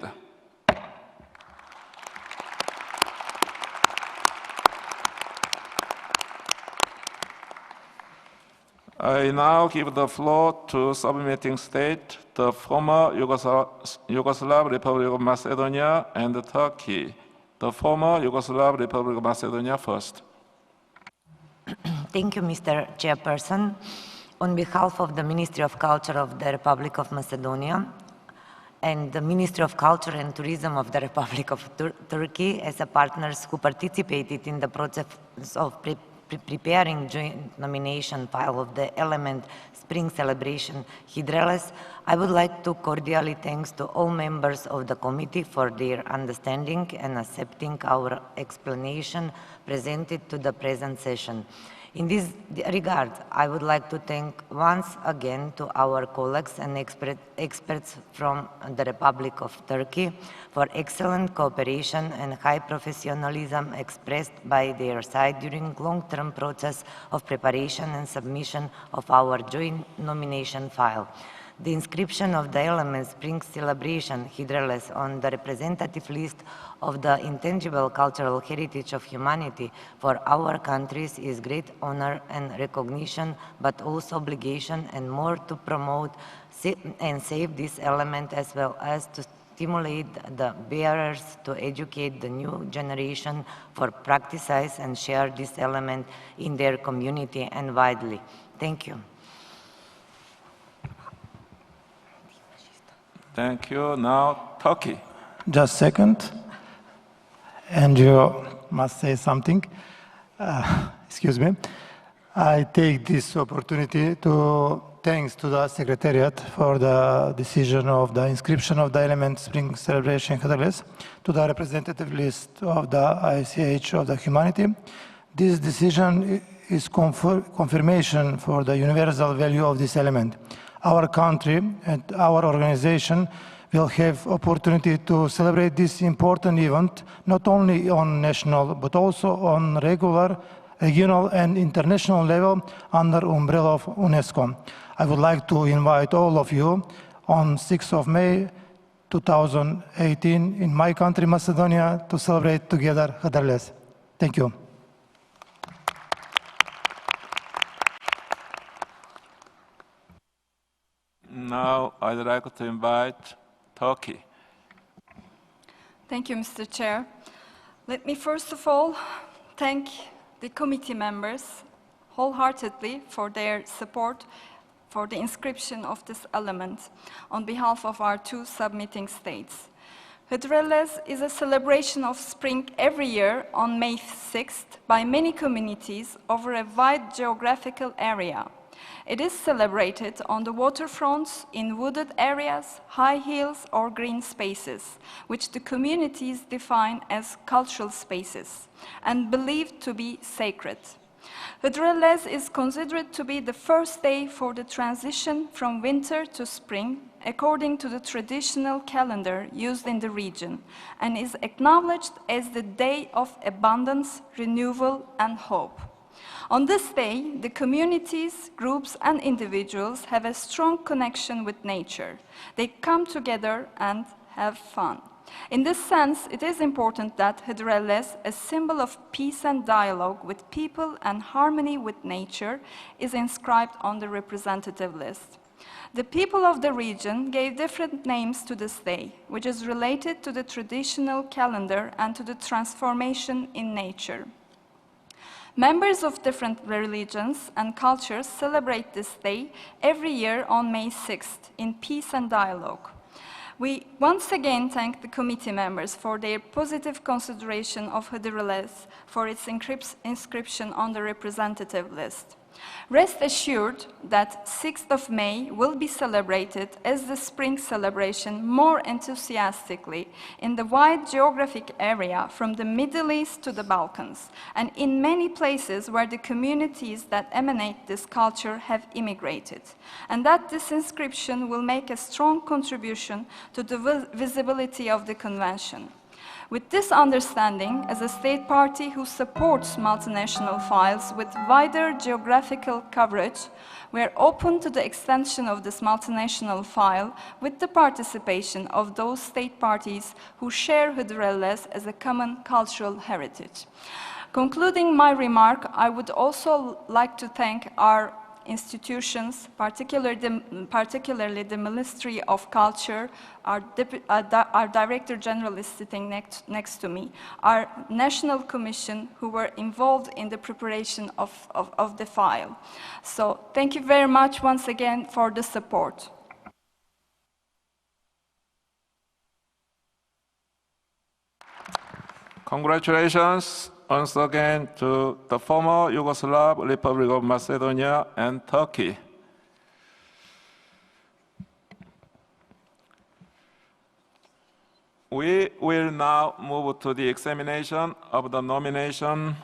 I now give the floor to submitting state, the former Yugoslav Republic of Macedonia and Turkey. The former Yugoslav Republic of Macedonia first.
Thank you, Mr. Chairperson. On behalf of the Ministry of Culture of the Republic of Macedonia and the Ministry of Culture and Tourism of the Republic of Turkey as a partners who participated in the process of preparing joint nomination file of the element Spring Celebration Hıdırellez, I would like to cordially thanks to all members of the committee for their understanding and accepting our explanation presented to the present session. In this regard, I would like to thank once again to our colleagues and experts from the Republic of Turkey for excellent cooperation and high professionalism expressed by their side during long-term process of preparation and submission of our joint nomination file. The inscription of the element Spring Celebration Hıdırellez on the representative list of the intangible cultural heritage of humanity for our countries is great honor and recognition, but also obligation and more to promote and save this element as well as to stimulate the bearers to educate the new generation for practice and share this element in their community and widely. Thank you.
Thank you. Now, Turkey.
Just a second. And you must say something. Excuse me. I take this opportunity to thanks to the Secretariat for the decision of the inscription of the element Spring Celebration Hıdırellez to the representative list of the ICH of the humanity. This decision is confirmation for the universal value of this element. Our country and our organization will have opportunity to celebrate this important event not only on national but also on regular, regional and international level under umbrella of UNESCO. I would like to invite all of you on 6th of May 2018 in my country Macedonia to celebrate together Hıdırellez. Thank you.
Now, I'd like to invite Turkey.
Thank you, Mr. Chair. Let me first of all thank the committee members wholeheartedly for their support for the inscription of this element on behalf of our two submitting states. Hıdırellez is a celebration of spring every year on May 6th by many communities over a wide geographical area. It is celebrated on the waterfronts, in wooded areas, high hills or green spaces, which the communities define as cultural spaces and believed to be sacred. Hıdırellez is considered to be the first day for the transition from winter to spring, according to the traditional calendar used in the region, and is acknowledged as the day of abundance, renewal, and hope. On this day, the communities, groups, and individuals have a strong connection with nature. They come together and have fun. In this sense, it is important that Hıdırellez, a symbol of peace and dialogue with people and harmony with nature, is inscribed on the representative list. The people of the region gave different names to this day, which is related to the traditional calendar and to the transformation in nature. Members of different religions and cultures celebrate this day every year on May 6th in peace and dialogue. We once again thank the committee members for their positive consideration of Hıdırellez for its inscription on the representative list. Rest assured that 6th of May will be celebrated as the spring celebration more enthusiastically in the wide geographic area from the Middle East to the Balkans, and in many places where the communities that emanate this culture have immigrated, and that this inscription will make a strong contribution to the visibility of the convention. With this understanding, as a state party who supports multinational files with wider geographical coverage, we are open to the extension of this multinational file with the participation of those state parties who share Hıdırellez as a common cultural heritage. Concluding my remark, I would also like to thank our institutions, particularly the Ministry of Culture, our Director General is sitting next to me, our National Commission who were involved in the preparation of the file. So thank you very much once again for the support.
Congratulations once again to the former Yugoslav Republic of Macedonia and Turkey. We will now move to the examination of the nomination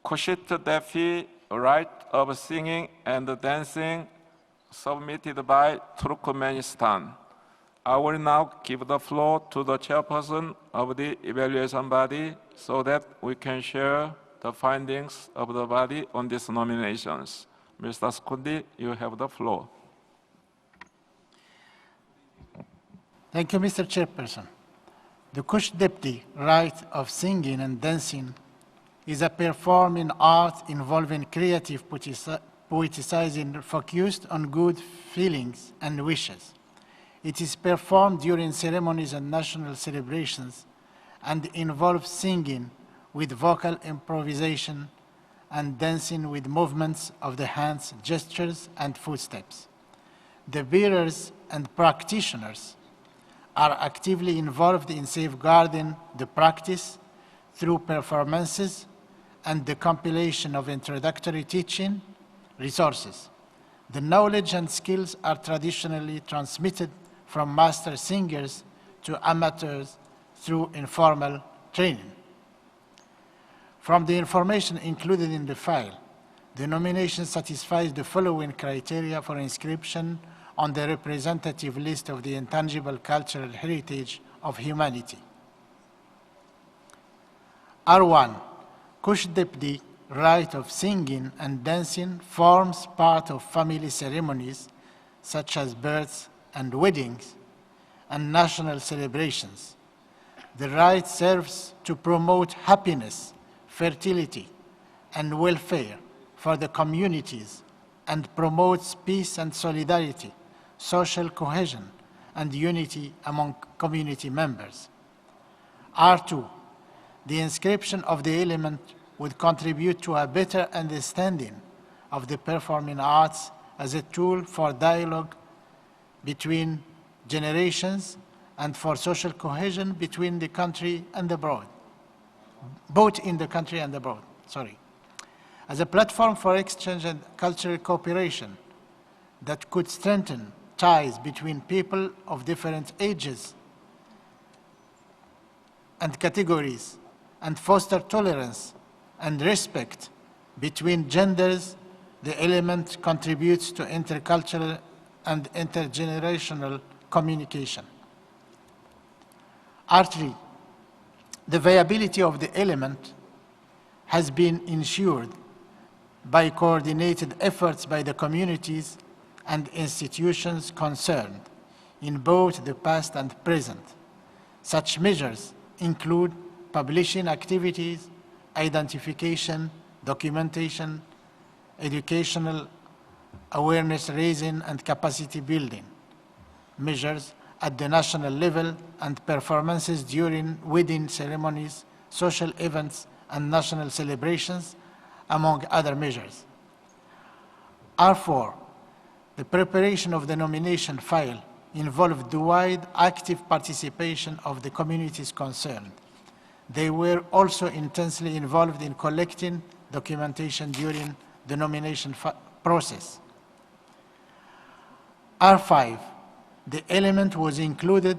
Kushtdepdi right of singing and dancing submitted by Turkmenistan. I will now give the floor to the chairperson of the evaluation body so that we can share the findings of the body on these nominations. Mr. Skundi, you have the floor.
Thank you, Mr. Chairperson. The Kushtdepdi rite of singing and dancing is a performing art involving creative poeticizing focused on good feelings and wishes. It is performed during ceremonies and national celebrations and involves singing with vocal improvisation and dancing with movements of the hands, gestures, and footsteps. The bearers and practitioners are actively involved in safeguarding the practice through performances and the compilation of introductory teaching resources. The knowledge and skills are traditionally transmitted from master singers to amateurs through informal training. From the information included in the file, the nomination satisfies the following criteria for inscription on the representative list of the intangible cultural heritage of humanity. R1, Kushtdepdi rite of singing and dancing forms part of family ceremonies such as births and weddings and national celebrations. The rite serves to promote happiness, fertility, and welfare for the communities and promotes peace and solidarity, social cohesion, and unity among community members. R2, the inscription of the element would contribute to a better understanding of the performing arts as a tool for dialogue between generations and for social cohesion between the country and abroad, both in the country and abroad, as a platform for exchange and cultural cooperation that could strengthen ties between people of different ages and categories and foster tolerance and respect between genders. The element contributes to intercultural and intergenerational communication. R3, the viability of the element has been ensured by coordinated efforts by the communities and institutions concerned in both the past and present. Such measures include publishing activities, identification, documentation, educational awareness raising, and capacity building measures at the national level and performances during wedding ceremonies, social events, and national celebrations, among other measures. R4, the preparation of the nomination file involved the wide active participation of the communities concerned. They were also intensely involved in collecting documentation during the nomination process. R5, the element was included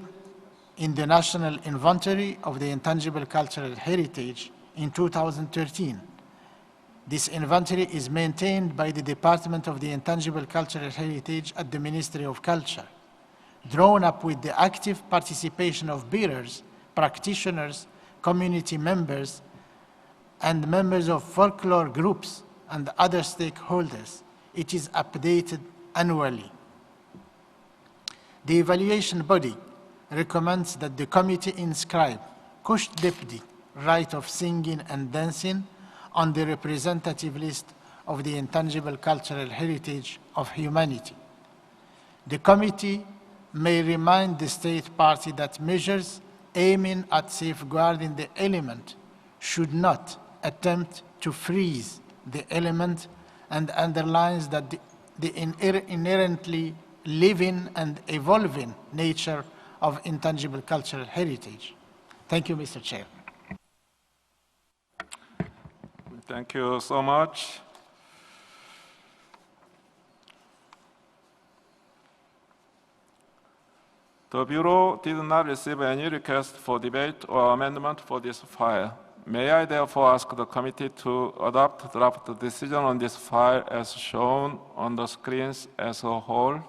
in the National Inventory of the Intangible Cultural Heritage in 2013. This inventory is maintained by the Department of the Intangible Cultural Heritage at the Ministry of Culture, drawn up with the active participation of bearers, practitioners, community members, and members of folklore groups and other stakeholders. It is updated annually. The evaluation body recommends that the committee inscribe Kushtdepdi, rite of singing and dancing, on the representative list of the intangible cultural heritage of humanity. The committee may remind the state party that measures aiming at safeguarding the element should not attempt to freeze the element, and underlines that the inherently living and evolving nature of intangible cultural heritage. Thank you, Mr. Chair.
Thank you so much. The Bureau did not receive any request for debate or amendment for this file. May I therefore ask the committee to adopt draft decision on this file as shown on the screens as a whole?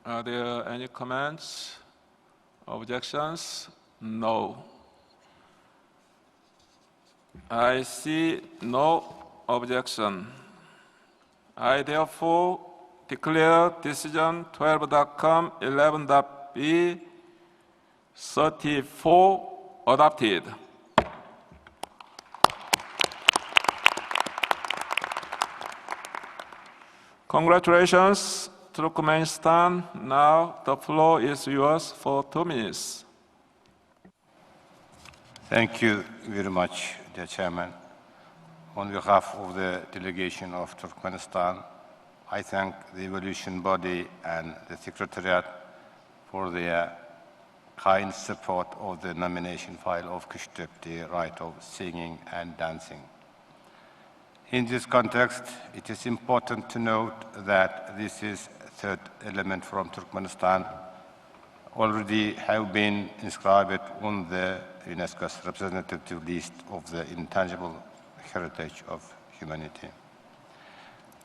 Are there any comments, objections? No. I see no objection. I therefore declare decision 12.com 11.b 34 adopted. Congratulations, Turkmenistan. Now the floor is yours for 2 minutes.
Thank you very much, dear Chairman. On behalf of the delegation of Turkmenistan, I thank the evaluation body and the Secretariat for their kind support of the nomination file of Kushtdepdi, right of singing and dancing. In this context, it is important to note that this is third element from Turkmenistan already have been inscribed on the UNESCO's representative list of the intangible heritage of humanity.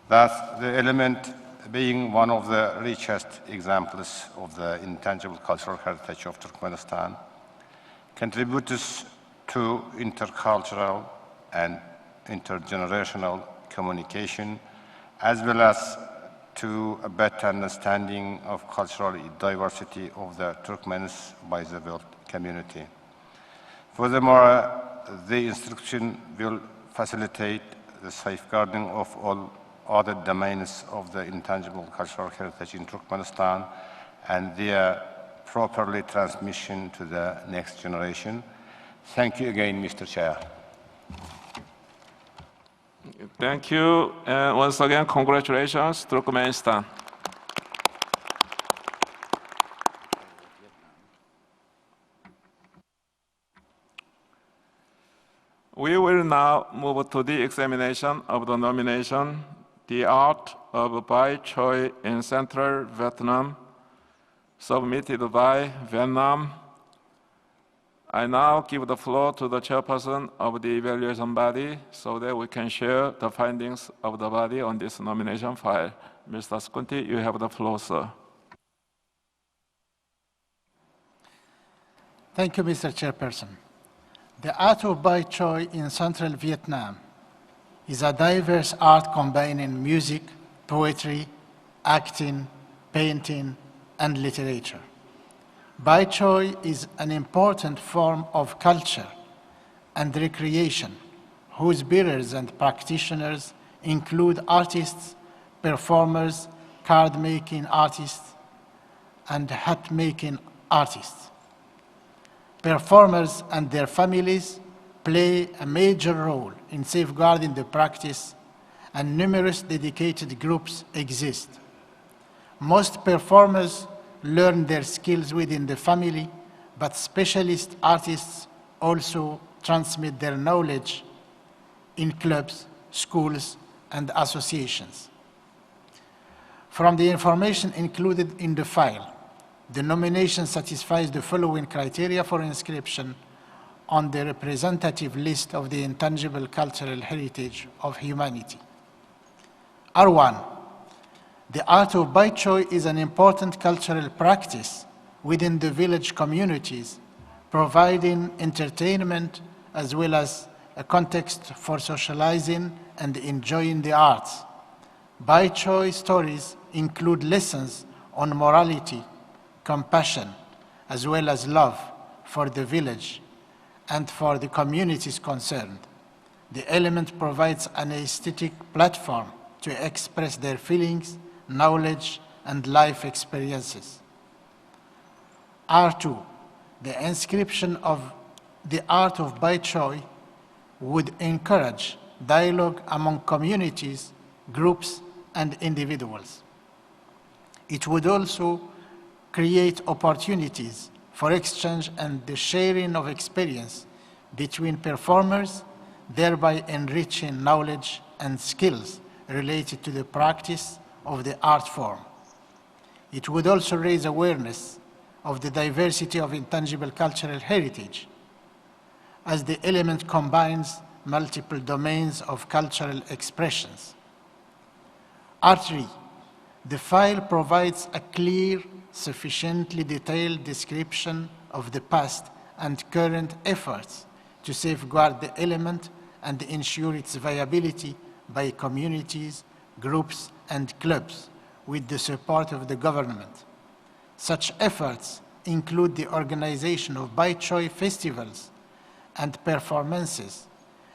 Thus, the element being one of the richest examples of the intangible cultural heritage of Turkmenistan, contributes to intercultural and intergenerational communication, as well as to a better understanding of cultural diversity of the Turkmens by the world community. Furthermore, the instruction will facilitate the safeguarding of all other domains of the intangible cultural heritage in Turkmenistan and their properly transmission to the next generation. Thank you again, Mr. Chair.
Thank you, and once again, congratulations, Turkmenistan. We will now move to the examination of the nomination, The Art of Bai Choi in Central Vietnam, submitted by Vietnam. I now give the floor to the chairperson of the evaluation body so that we can share the findings of the body on this nomination file. Mr. Skunti, you have the floor, sir.
Thank you, Mr. Chairperson. The art of Bai Choi in Central Vietnam is a diverse art combining music, poetry, acting, painting, and literature. Bai Choi is an important form of culture and recreation whose bearers and practitioners include artists, performers, card-making artists, and hat-making artists. Performers and their families play a major role in safeguarding the practice, and numerous dedicated groups exist. Most performers learn their skills within the family, but specialist artists also transmit their knowledge in clubs, schools, and associations. From the information included in the file, the nomination satisfies the following criteria for inscription on the representative list of the intangible cultural heritage of humanity. R1. The art of Bai Choi is an important cultural practice within the village communities, providing entertainment as well as a context for socializing and enjoying the arts. Bai Choi stories include lessons on morality, compassion, as well as love for the village and for the communities concerned. The element provides an aesthetic platform to express their feelings, knowledge, and life experiences. R2. The inscription of the art of Bai Choi would encourage dialogue among communities, groups, and individuals. It would also create opportunities for exchange and the sharing of experience between performers, thereby enriching knowledge and skills related to the practice of the art form. It would also raise awareness of the diversity of intangible cultural heritage, as the element combines multiple domains of cultural expressions. Artery. The file provides a clear, sufficiently detailed description of the past and current efforts to safeguard the element and ensure its viability by communities, groups, and clubs with the support of the government. Such efforts include the organization of Bai Choi festivals and performances,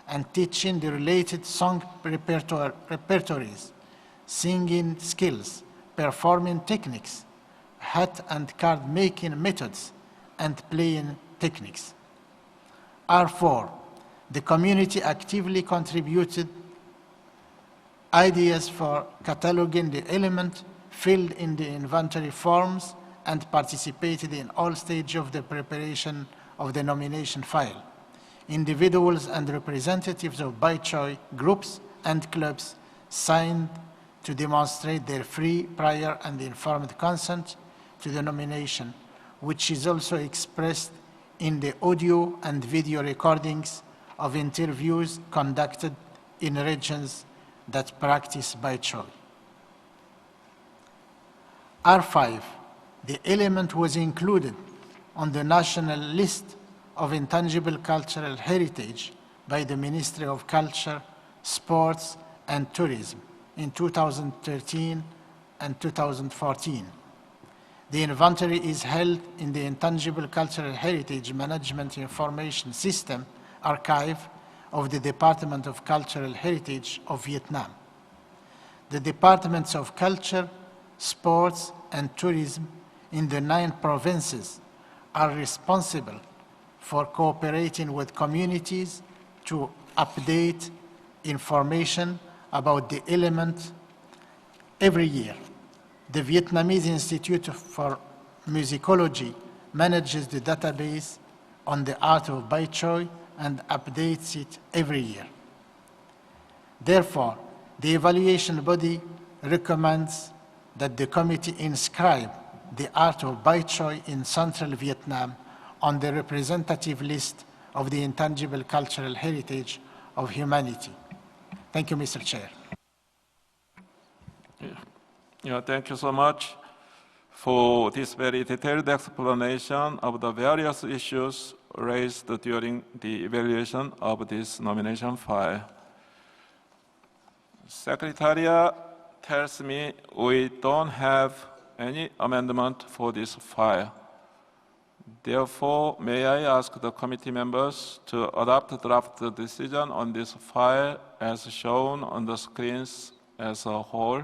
and teaching the related song repertories, singing skills, performing techniques, hat and card making methods, and playing techniques. R4, the community actively contributed ideas for cataloging the element, filled in the inventory forms, and participated in all stages of the preparation of the nomination file. Individuals and representatives of Bai Choi groups and clubs signed to demonstrate their free, prior, and informed consent to the nomination, which is also expressed in the audio and video recordings of interviews conducted in regions that practice Bai Choi. R5, the element was included on the national list of intangible cultural heritage by the Ministry of Culture, Sports, and Tourism in 2013 and 2014. The inventory is held in the Intangible Cultural Heritage Management Information System archive of the Department of Cultural Heritage of Vietnam. The Departments of Culture, Sports, and Tourism in the 9 provinces are responsible for cooperating with communities to update information about the element every year. The Vietnamese Institute for Musicology manages the database on the art of Bai Choi and updates it every year. Therefore, the evaluation body recommends that the committee inscribe the art of Bai Choi in central Vietnam on the representative list of the intangible cultural heritage of humanity. Thank you, Mr. Chair.
Thank you so much for this very detailed explanation of the various issues raised during the evaluation of this nomination file. Secretariat tells me we don't have any amendment for this file. Therefore, may I ask the committee members to adopt the draft decision on this file as shown on the screens as a whole?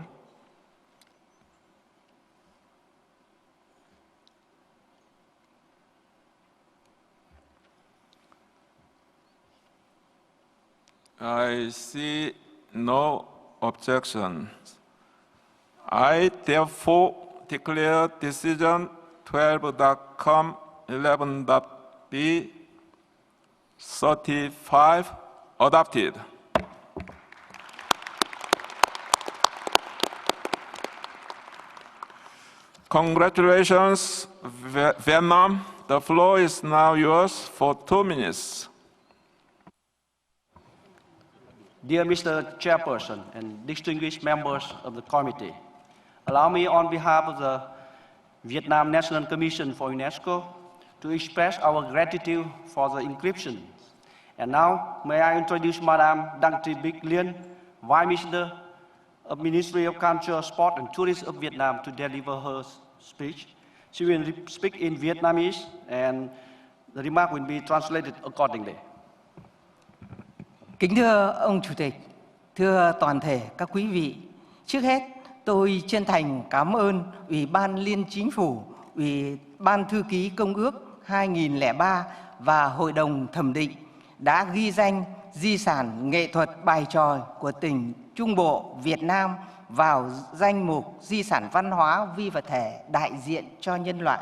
I see no objection. I therefore declare decision 12.11.b 35 adopted. Congratulations, Vietnam. The floor is now yours for 2 minutes.
Dear Mr. Chairperson and distinguished members of the committee, allow me on behalf of the Vietnam National Commission for UNESCO to express our gratitude for the inscription. And now, may I introduce Madame Đặng Thị Bích Liên, Vice Minister of Ministry of Culture, Sport and Tourism of Vietnam, to deliver her speech. She will speak in Vietnamese and the remark will be translated accordingly.
Kính thưa ông Chủ tịch, thưa toàn thể các quý vị, trước hết tôi chân thành cảm ơn Ủy ban Liên Chính phủ, Ủy ban Thư ký Công ước 2003 và Hội đồng Thẩm định đã ghi danh di sản nghệ thuật bài tròi của tỉnh Trung Bộ Việt Nam vào danh mục di sản văn hóa phi vật thể đại diện cho nhân loại.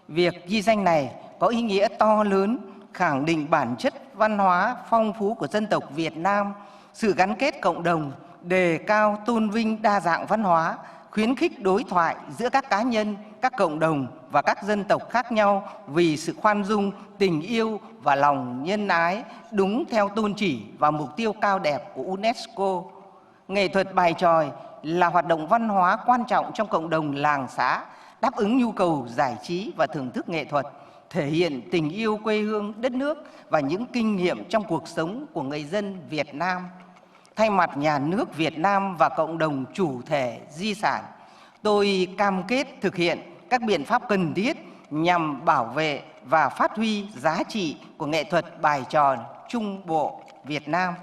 Việc ghi danh này có ý nghĩa to lớn, khẳng định bản chất văn hóa phong phú của dân tộc Việt Nam, sự gắn kết cộng đồng, đề cao tôn vinh đa dạng văn hóa, khuyến khích đối thoại giữa các cá nhân, các cộng đồng và các dân tộc khác nhau vì sự khoan dung, tình yêu và lòng nhân ái, đúng theo tôn chỉ và mục tiêu cao đẹp của UNESCO. Nghệ thuật bài chòi là hoạt động văn hóa quan trọng trong cộng đồng làng xã, đáp ứng nhu cầu giải trí và thưởng thức nghệ thuật, thể hiện tình yêu quê hương, đất nước và những kinh nghiệm trong cuộc sống của người dân Việt Nam. Thay mặt nhà nước Việt Nam và cộng đồng chủ thể di sản, tôi cam kết thực hiện các biện pháp cần thiết nhằm bảo vệ và phát huy giá trị của nghệ thuật bài tròi Trung Bộ Việt Nam.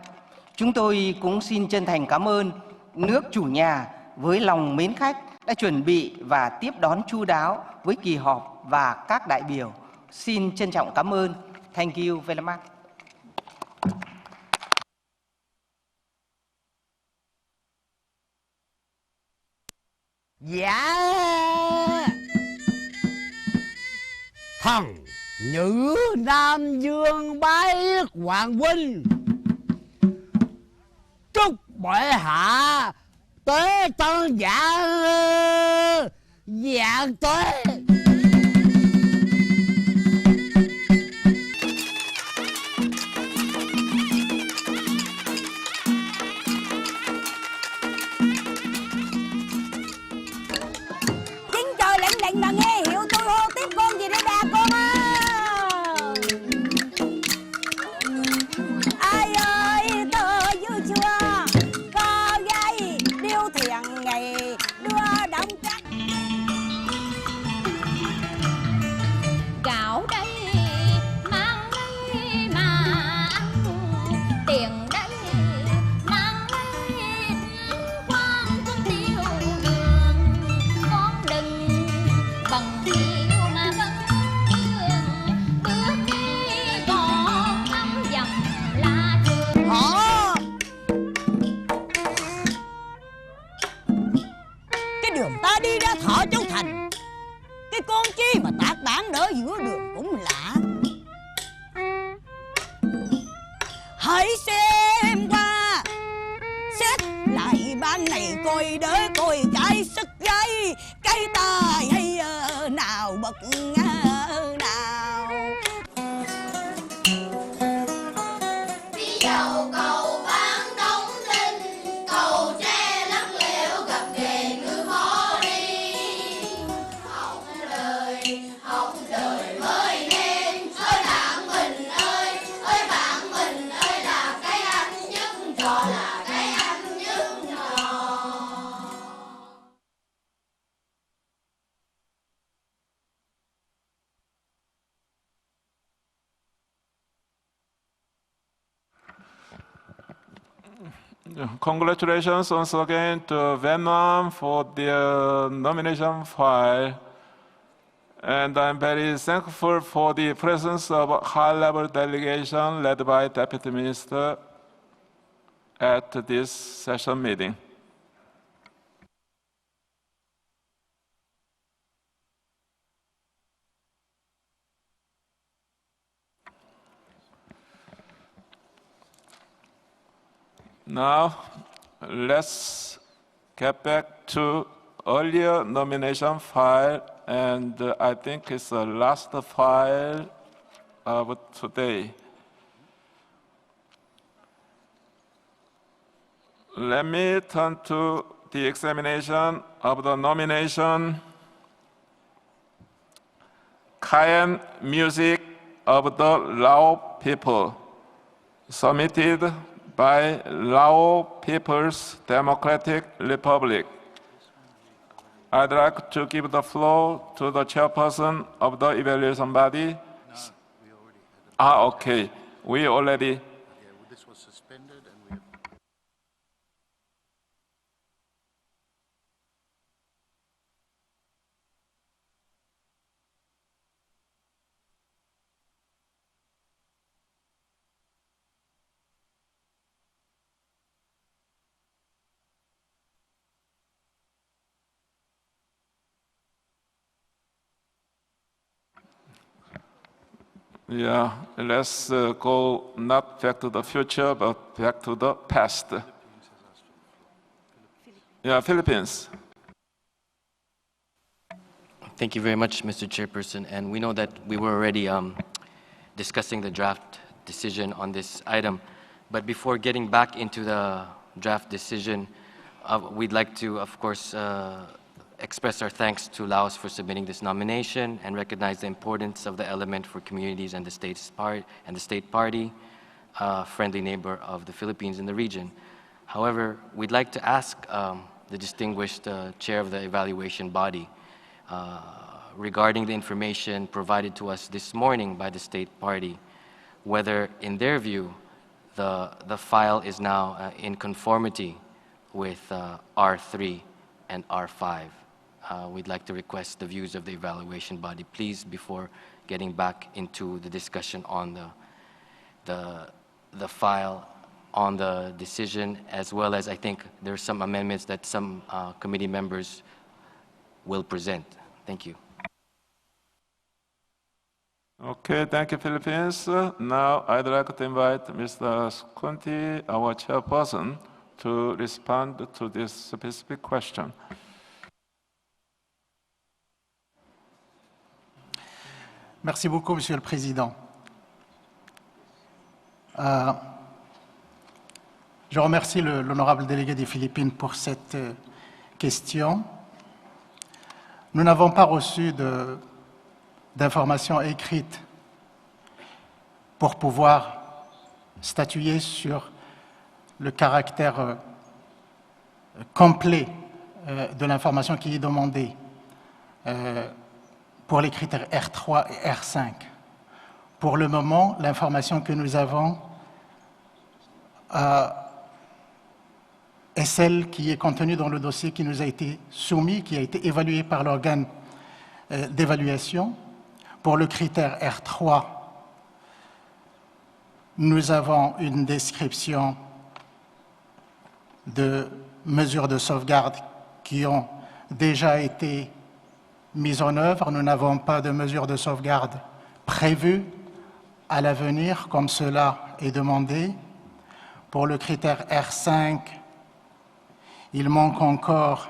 Chúng tôi cũng xin chân thành cảm ơn nước chủ nhà với lòng mến khách đã chuẩn bị và tiếp đón chu đáo với kỳ họp và các đại biểu. Xin trân trọng cảm ơn. Thank you very much.
Dạ thần nữ Nam Dương bái hoàng huynh, chúc bệ hạ tế tân vạn tuế.
Mà nghe hiệu tôi hô tiếp con gì đây đà con à. Ai ơi tơ vui chưa, có gái điêu thuyền ngày đưa động cách.
Gạo đây mang đây mà ăn, tiền đây mang đây quan con tiêu đường, con đừng bằng yêu mà vẫn đường bước đi còn thăm dặm là trường.
Cái đường ta đi ra Thọ Châu Thành, cái con chi mà tạc bản đỡ giữa đường cũng lạ. Hãy xem qua xét lại ban này coi đỡ coi cái sức gái, cái tài hay nào bậc nào.
Đi dầu cầu bán đóng đinh, cầu tre lắc lẻo gặp nghề ngư khó đi. Học đời mới nên, ơi bạn mình ơi là cái anh nhất trò, là cái anh nhất trò.
Congratulations once again to Vietnam for their nomination file. And I'm very thankful for the presence of a high-level delegation led by Deputy Minister at this session meeting. Now, let's get back to earlier nomination file, and I think it's the last file of today. Let me turn to the examination of the nomination Khaen Music of the Lao People, submitted by Lao People's Democratic Republic. I'd like to give the floor to the chairperson of the evaluation body. Okay. We already.
This was suspended and we have.
Yeah, let's go not back to the future, but back to the past. Yeah, Philippines.
Thank you very much, Mr. Chairperson. And we know that we were already discussing the draft decision on this item. But before getting back into the draft decision, we'd like to, of course, express our thanks to Laos for submitting this nomination and recognize the importance of the element for communities and the state party, friendly neighbor of the Philippines in the region. However, we'd like to ask the distinguished chair of the evaluation body regarding the information provided to us this morning by the state party, whether in their view the file is now in conformity with R3 and R5. We'd like to request the views of the evaluation body, please, before getting back into the discussion on the file, on the decision, as well as I think there are some amendments that some committee members will present. Thank you.
Okay, thank you, Philippines. Now I'd like to invite Mr. Skunti, our chairperson, to respond to this specific question.
Merci beaucoup, Monsieur le Président. Je remercie l'honorable délégué des Philippines pour cette question. Nous n'avons pas reçu d'informations écrites pour pouvoir statuer sur le caractère complet de l'information qui est demandée pour les critères R3 et R5. Pour le moment, l'information que nous avons est celle qui est contenue dans le dossier qui nous a été soumis, qui a été évalué par l'organe d'évaluation. Pour le critère R3, nous avons une description de mesures de sauvegarde qui ont déjà été mises en œuvre. Nous n'avons pas de mesures de sauvegarde prévues à l'avenir, comme cela est demandé. Pour le critère R5, il manque encore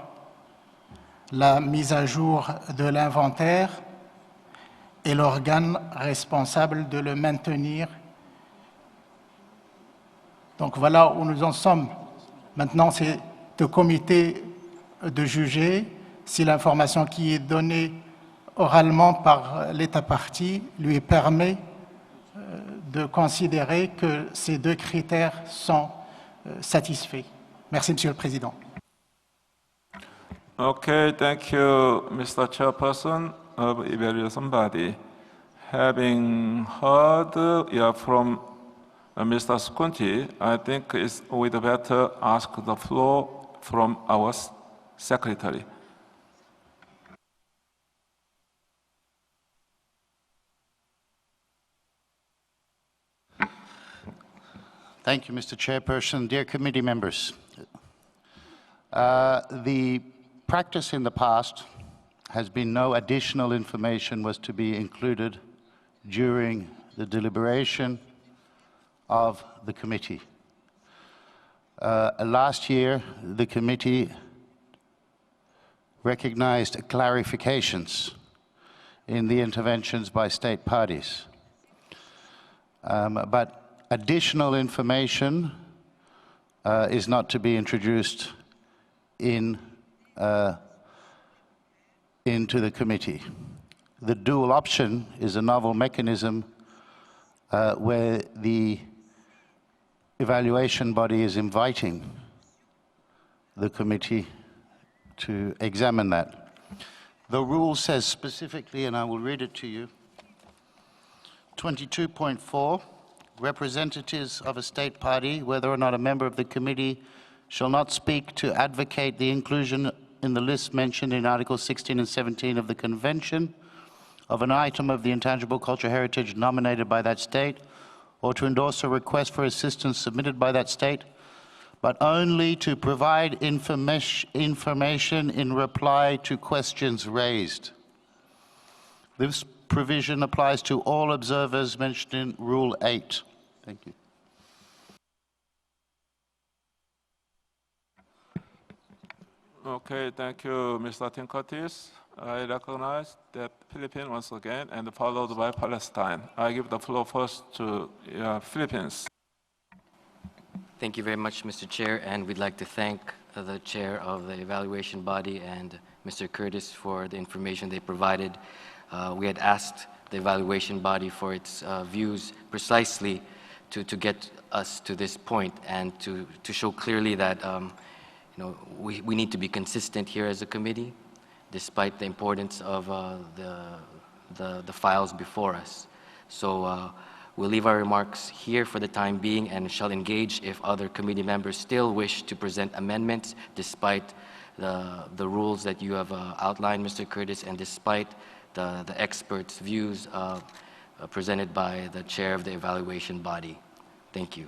la mise à jour de l'inventaire et l'organe responsable de le maintenir. Donc voilà où nous en sommes. Maintenant, c'est au comité de juger si l'information qui est donnée oralement par l'État partie lui permet de considérer que ces deux critères sont satisfaits. Merci, Monsieur le Président.
Okay, thank you, Mr. Chairperson of Evaluation Body. Having heard from Mr. Skunti, I think we'd better ask the floor from our secretary.
Thank you, Mr. Chairperson. Dear committee members, the practice in the past has been no additional information was to be included during the deliberation of the committee. Last year, the committee recognized clarifications in the interventions by state parties. But additional information is not to be introduced into the committee. The dual option is a novel mechanism where the evaluation body is inviting the committee to examine that. The rule says specifically, and I will read it to you, 22.4, representatives of a state party, whether or not a member of the committee, shall not speak to advocate the inclusion in the list mentioned in Articles 16 and 17 of the Convention of an item of the intangible cultural heritage nominated by that state, or to endorse a request for assistance submitted by that state, but only to provide information in reply to questions raised. This provision applies to all observers mentioned in Rule 8. Thank you.
Okay, thank you, Mr. Tim Curtis. I recognize that Philippines once again, and followed by Palestine. I give the floor first to Philippines.
Thank you very much, Mr. Chair, and we'd like to thank the chair of the evaluation body and Mr. Curtis for the information they provided. We had asked the evaluation body for its views precisely to get us to this point and to show clearly that we need to be consistent here as a committee, despite the importance of the files before us. So we'll leave our remarks here for the time being and shall engage if other committee members still wish to present amendments, despite the rules that you have outlined, Mr. Curtis, and despite the experts' views presented by the chair of the evaluation body. Thank you.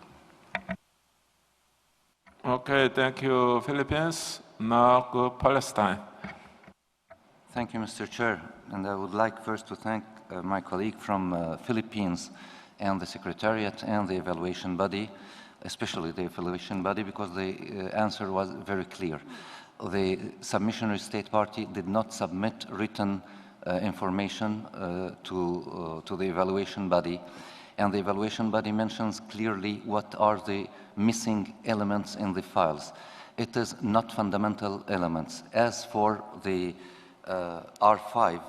Okay, thank you, Philippines. Now go Palestine.
Thank you, Mr. Chair. And I would like first to thank my colleague from Philippines and the Secretariat and the evaluation body, especially the evaluation body, because the answer was very clear. The submissionary state party did not submit written information to the evaluation body, and the evaluation body mentions clearly what are the missing elements in the files. It is not fundamental elements. As for the R5,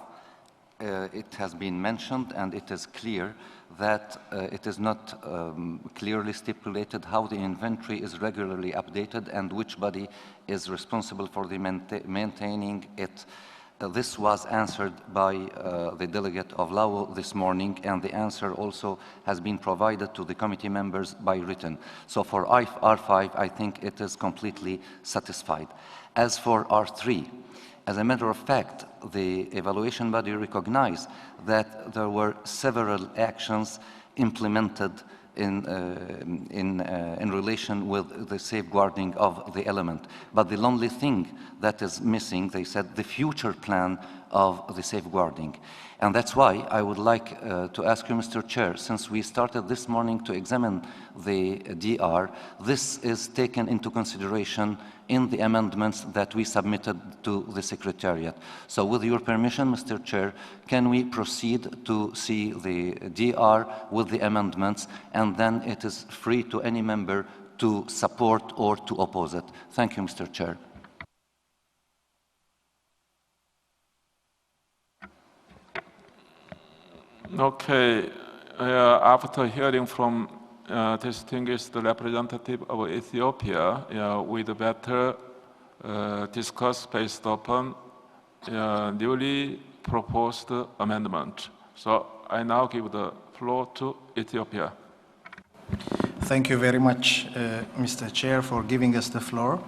it has been mentioned, and it is clear that it is not clearly stipulated how the inventory is regularly updated and which body is responsible for the maintaining it. This was answered by the delegate of Laos this morning, and the answer also has been provided to the committee members by written. So for R5, I think it is completely satisfied. As for R3, as a matter of fact, the evaluation body recognized that there were several actions implemented in relation with the safeguarding of the element. But the only thing that is missing, they said, the future plan of the safeguarding. And that's why I would like to ask you, Mr. Chair, since we started this morning to examine the DR, this is taken into consideration in the amendments that we submitted to the Secretariat. So with your permission, Mr. Chair, can we proceed to see the DR with the amendments, and then it is free to any member to support or to oppose it. Thank you, Mr. Chair.
Okay, after hearing from distinguished representative of Ethiopia, we'd better discuss based upon newly proposed amendment. So I now give the floor to Ethiopia.
Thank you very much, Mr. Chair, for giving us the floor.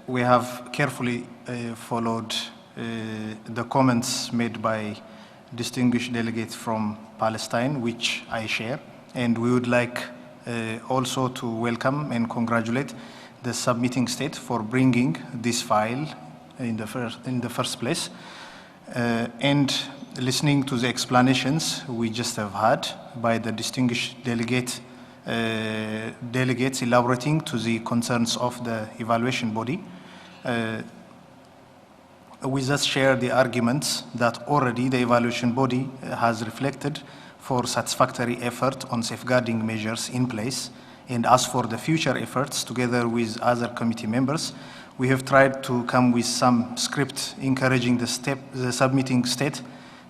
We have carefully followed the comments made by distinguished delegates from Palestine, which I share, and we would like also to welcome and congratulate the submitting state for bringing this file in the first place. And listening to the explanations we just have had by the distinguished delegates elaborating to the concerns of the evaluation body, we just share the arguments that already the evaluation body has reflected for satisfactory effort on safeguarding measures in place. And as for the future efforts, together with other committee members, we have tried to come with some script encouraging the submitting state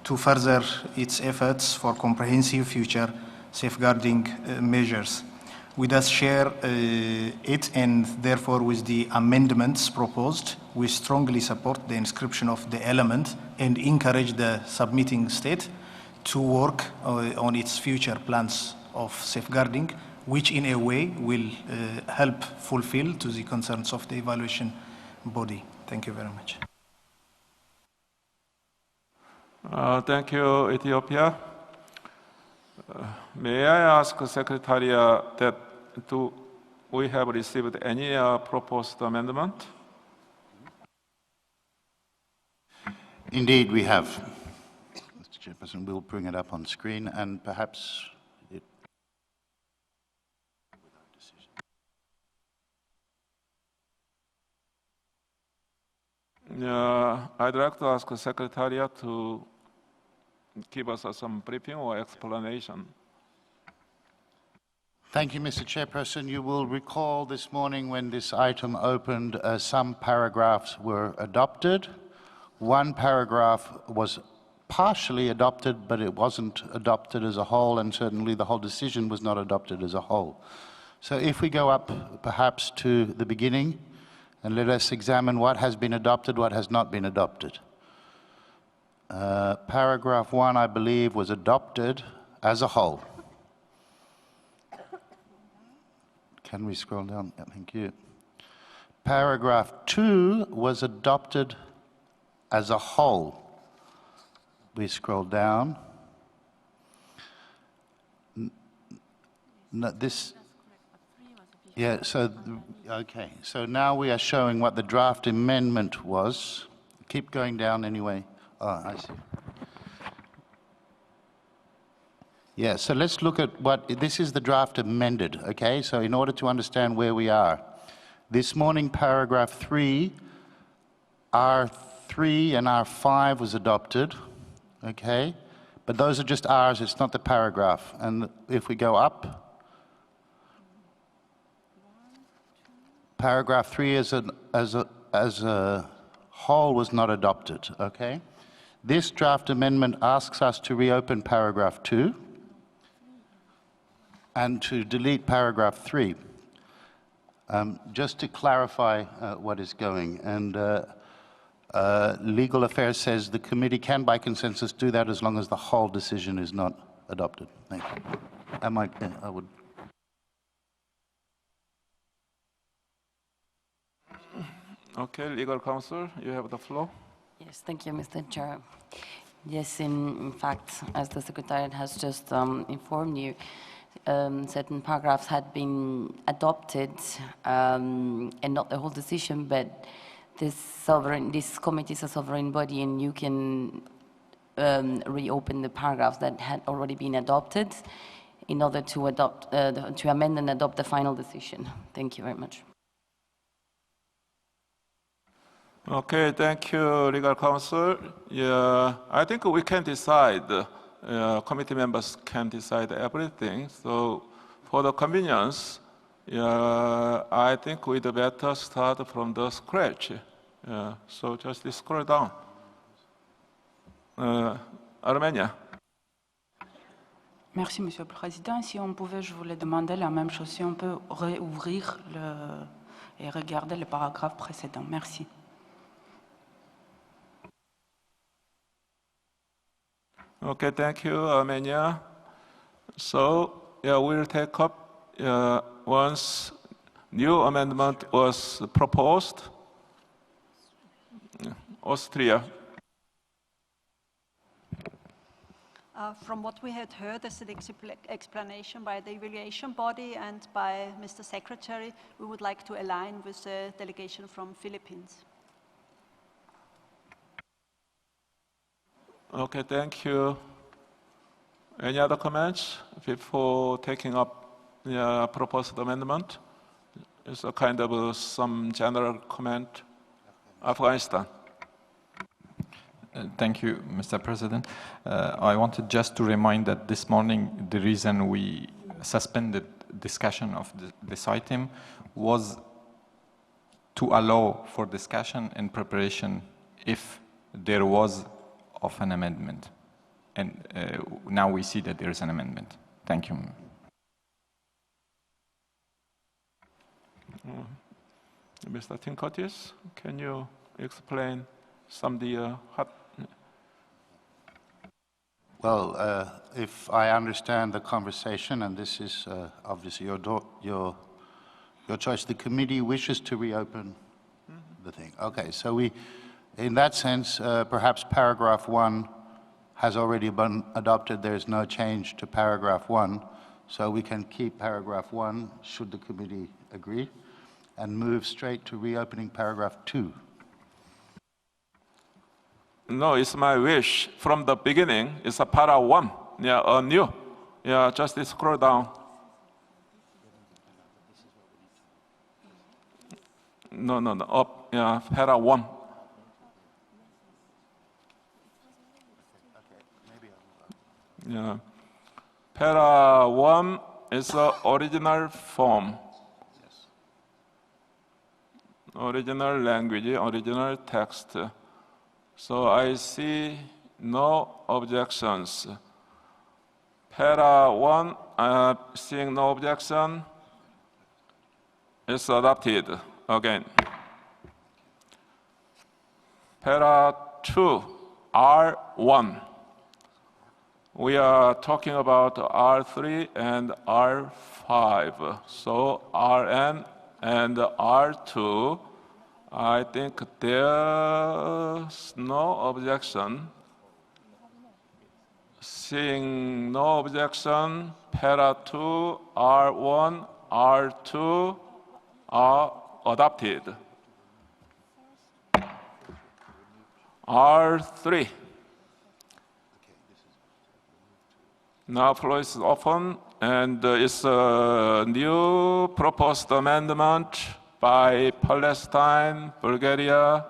to further its efforts for comprehensive future safeguarding measures. We thus share it, and therefore with the amendments proposed, we strongly support the inscription of the element and encourage the submitting state to work on its future plans of safeguarding, which in a way will help fulfill to the concerns of the evaluation body. Thank you very much.
Thank you, Ethiopia. May I ask Secretariat that do we have received any proposed amendment?
Indeed, we have. Mr. Chairperson, we'll bring it up on screen, and perhaps it...
I'd like to ask the Secretariat to give us some briefing or explanation.
Thank you, Mr. Chairperson. You will recall this morning when this item opened, some paragraphs were adopted. One paragraph was partially adopted, but it wasn't adopted as a whole, and certainly the whole decision was not adopted as a whole. So if we go up perhaps to the beginning, and let us examine what has been adopted, what has not been adopted. Paragraph 1, I believe, was adopted as a whole. Can we scroll down? Yeah, thank you. Paragraph 2 was adopted as a whole. We scroll down. No, this. Yeah, so, okay. So now we are showing what the draft amendment was. Keep going down anyway. Oh, I see. Yeah, so let's look at what, this is the draft amended, okay? So in order to understand where we are. This morning, paragraph 3, R3 and R5 was adopted, okay? But those are just R's, it's not the paragraph. And if we go up, paragraph 3 as a whole was not adopted, okay? This draft amendment asks us to reopen paragraph 2 and to delete paragraph 3, just to clarify what is going. And Legal Affairs says the committee can, by consensus, do that as long as the whole decision is not adopted. Thank you. I would.
Okay, Legal Counsel, you have the floor.
Yes, thank you, Mr. Chair. Yes, in fact, as the Secretariat has just informed you, certain paragraphs had been adopted, and not the whole decision, but this committee is a sovereign body, and you can reopen the paragraphs that had already been adopted in order to adopt, to amend and adopt the final decision. Thank you very much.
Okay, thank you, Legal Counsel. Yeah, I think we can decide, committee members can decide everything. So for the convenience, I think we'd better start from the scratch. So just scroll down. Armenia.
Merci, Monsieur le Président. Si on pouvait, je voulais demander la même chose. Si on peut réouvrir et regarder le paragraphe précédent. Merci.
Okay, thank you, Armenia. So, yeah, we'll take up once new amendment was proposed. Austria.
From what we had heard as an explanation by the evaluation body and by Mr. Secretary, we would like to align with the delegation from Philippines.
Okay, thank you. Any other comments before taking up the proposed amendment? It's a kind of some general comment. Afghanistan.
Thank you, Mr. President. I wanted just to remind that this morning the reason we suspended discussion of this item was to allow for discussion and preparation if there was of an amendment. And now we see that there is an amendment. Thank you.
Mr. Tinkotis, can you explain some of the
Well, if I understand the conversation, and this is obviously your choice, the committee wishes to reopen the thing. Okay, so we, in that sense, perhaps paragraph 1 has already been adopted. There is no change to paragraph 1, so we can keep paragraph 1, should the committee agree, and move straight to reopening paragraph 2.
No, it's my wish. From the beginning, it's a para 1. Yeah, new. Yeah, just scroll down. No, up. Yeah, para 1. Yeah. Para 1 is the original form. Original language, original text. So I see no objections. Para 1, seeing no objection, is adopted again. Para 2, R1. We are talking about R3 and R5. So Rn and R2, I think there's no objection. Seeing no objection, Para 2, R1, R2 are adopted. R3. Now floor is open, and it's a new proposed amendment by Palestine, Bulgaria,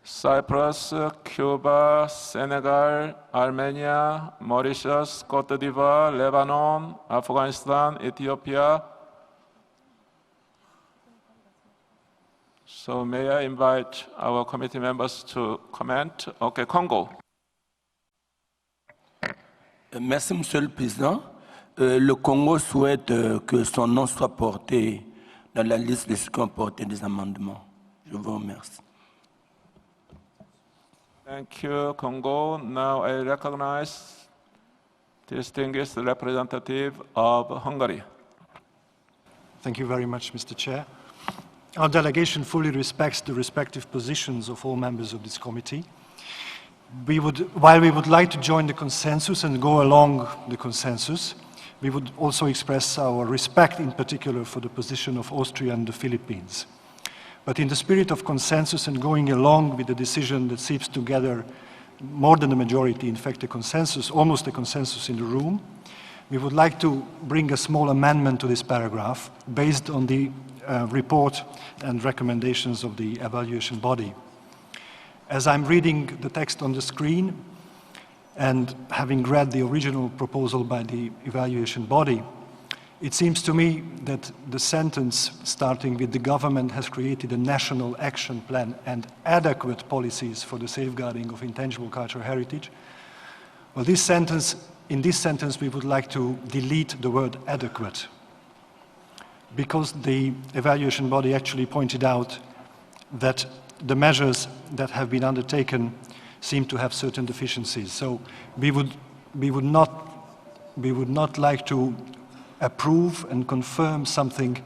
Cyprus, Cuba, Senegal, Armenia, Mauritius, Cote d'Ivoire, Lebanon, Afghanistan, Ethiopia. So may I invite our committee members to comment? Okay, Congo.
Merci, Monsieur le Président. Le Congo souhaite que son nom soit porté dans la liste de ceux qui ont porté des amendements. Je vous remercie.
Thank you, Congo. Now I recognize the distinguished representative of Hungary.
Thank you very much, Mr. Chair. Our delegation fully respects the respective positions of all members of this committee. While we would like to join the consensus and go along the consensus, we would also express our respect in particular for the position of Austria and the Philippines. But in the spirit of consensus and going along with the decision that seems to gather more than a majority, in fact a consensus, almost a consensus in the room, we would like to bring a small amendment to this paragraph based on the report and recommendations of the evaluation body. As I'm reading the text on the screen and having read the original proposal by the evaluation body, it seems to me that the sentence starting with the government has created a national action plan and adequate policies for the safeguarding of intangible cultural heritage. Well, in this sentence we would like to delete the word adequate, because the evaluation body actually pointed out that the measures that have been undertaken seem to have certain deficiencies. So we would not like to approve and confirm something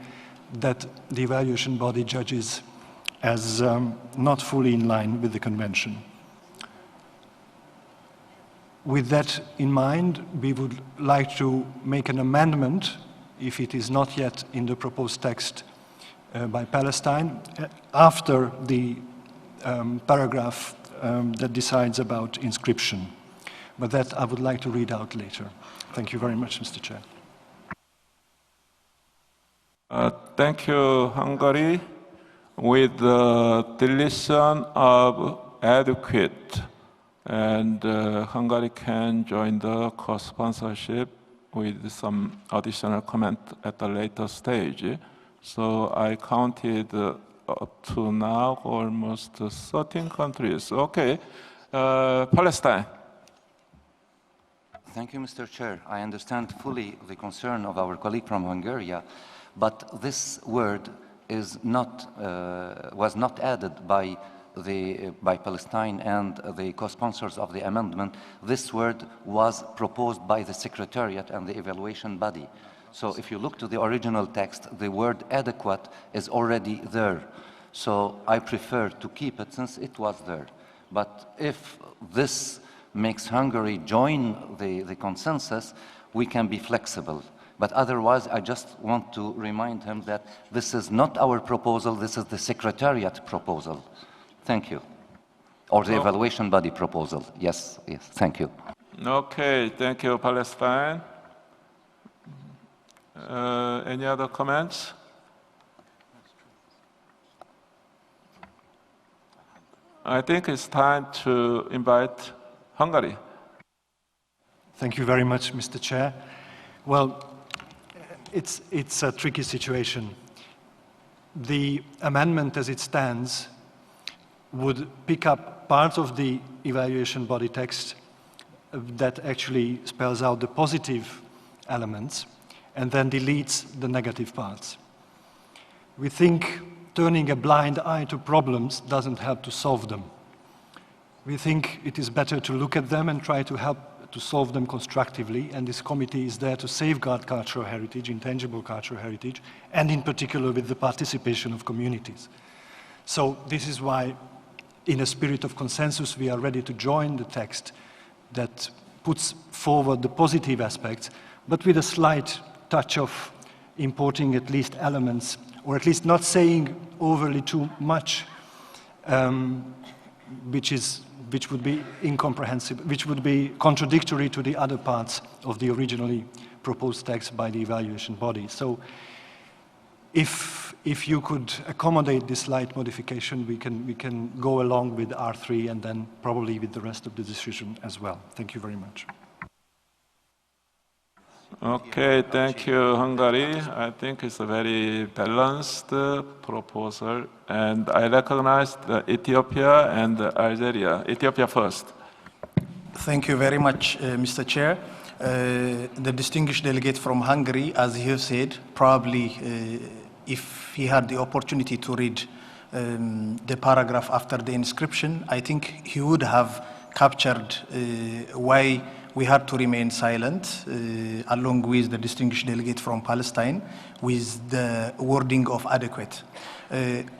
that the evaluation body judges as not fully in line with the convention. With that in mind, we would like to make an amendment, if it is not yet in the proposed text by Palestine, after the paragraph that decides about inscription. But that I would like to read out later. Thank you very much, Mr. Chair.
Thank you, Hungary. With the deletion of adequate, and Hungary can join the co-sponsorship with some additional comment at a later stage. So I counted up to now almost 13 countries. Okay, Palestine.
Thank you, Mr. Chair. I understand fully the concern of our colleague from Hungary, but this word is not, was not added by Palestine and the co-sponsors of the amendment. This word was proposed by the Secretariat and the evaluation body. So if you look to the original text, the word adequate is already there. So I prefer to keep it since it was there. But if this makes Hungary join the consensus, we can be flexible. But otherwise, I just want to remind him that this is not our proposal, this is the Secretariat proposal. Thank you. Or the evaluation body proposal. Yes, yes, thank you.
Okay, thank you, Palestine. Any other comments? I think it's time to invite Hungary.
Thank you very much, Mr. Chair. Well, it's a tricky situation. The amendment as it stands would pick up parts of the evaluation body text that actually spells out the positive elements and then deletes the negative parts. We think turning a blind eye to problems doesn't help to solve them. We think it is better to look at them and try to help to solve them constructively, and this committee is there to safeguard cultural heritage, intangible cultural heritage, and in particular with the participation of communities. So this is why, in a spirit of consensus, we are ready to join the text that puts forward the positive aspects, but with a slight touch of importing at least elements, or at least not saying overly too much, which would be incomprehensible, which would be contradictory to the other parts of the originally proposed text by the evaluation body. So if you could accommodate this slight modification, we can go along with R3 and then probably with the rest of the decision as well. Thank you very much.
Okay, thank you, Hungary. I think it's a very balanced proposal, and I recognize Ethiopia and Algeria. Ethiopia first.
Thank you very much, Mr. Chair. The distinguished delegate from Hungary, as he said, probably if he had the opportunity to read the paragraph after the inscription, I think he would have captured why we had to remain silent, along with the distinguished delegate from Palestine, with the wording of adequate.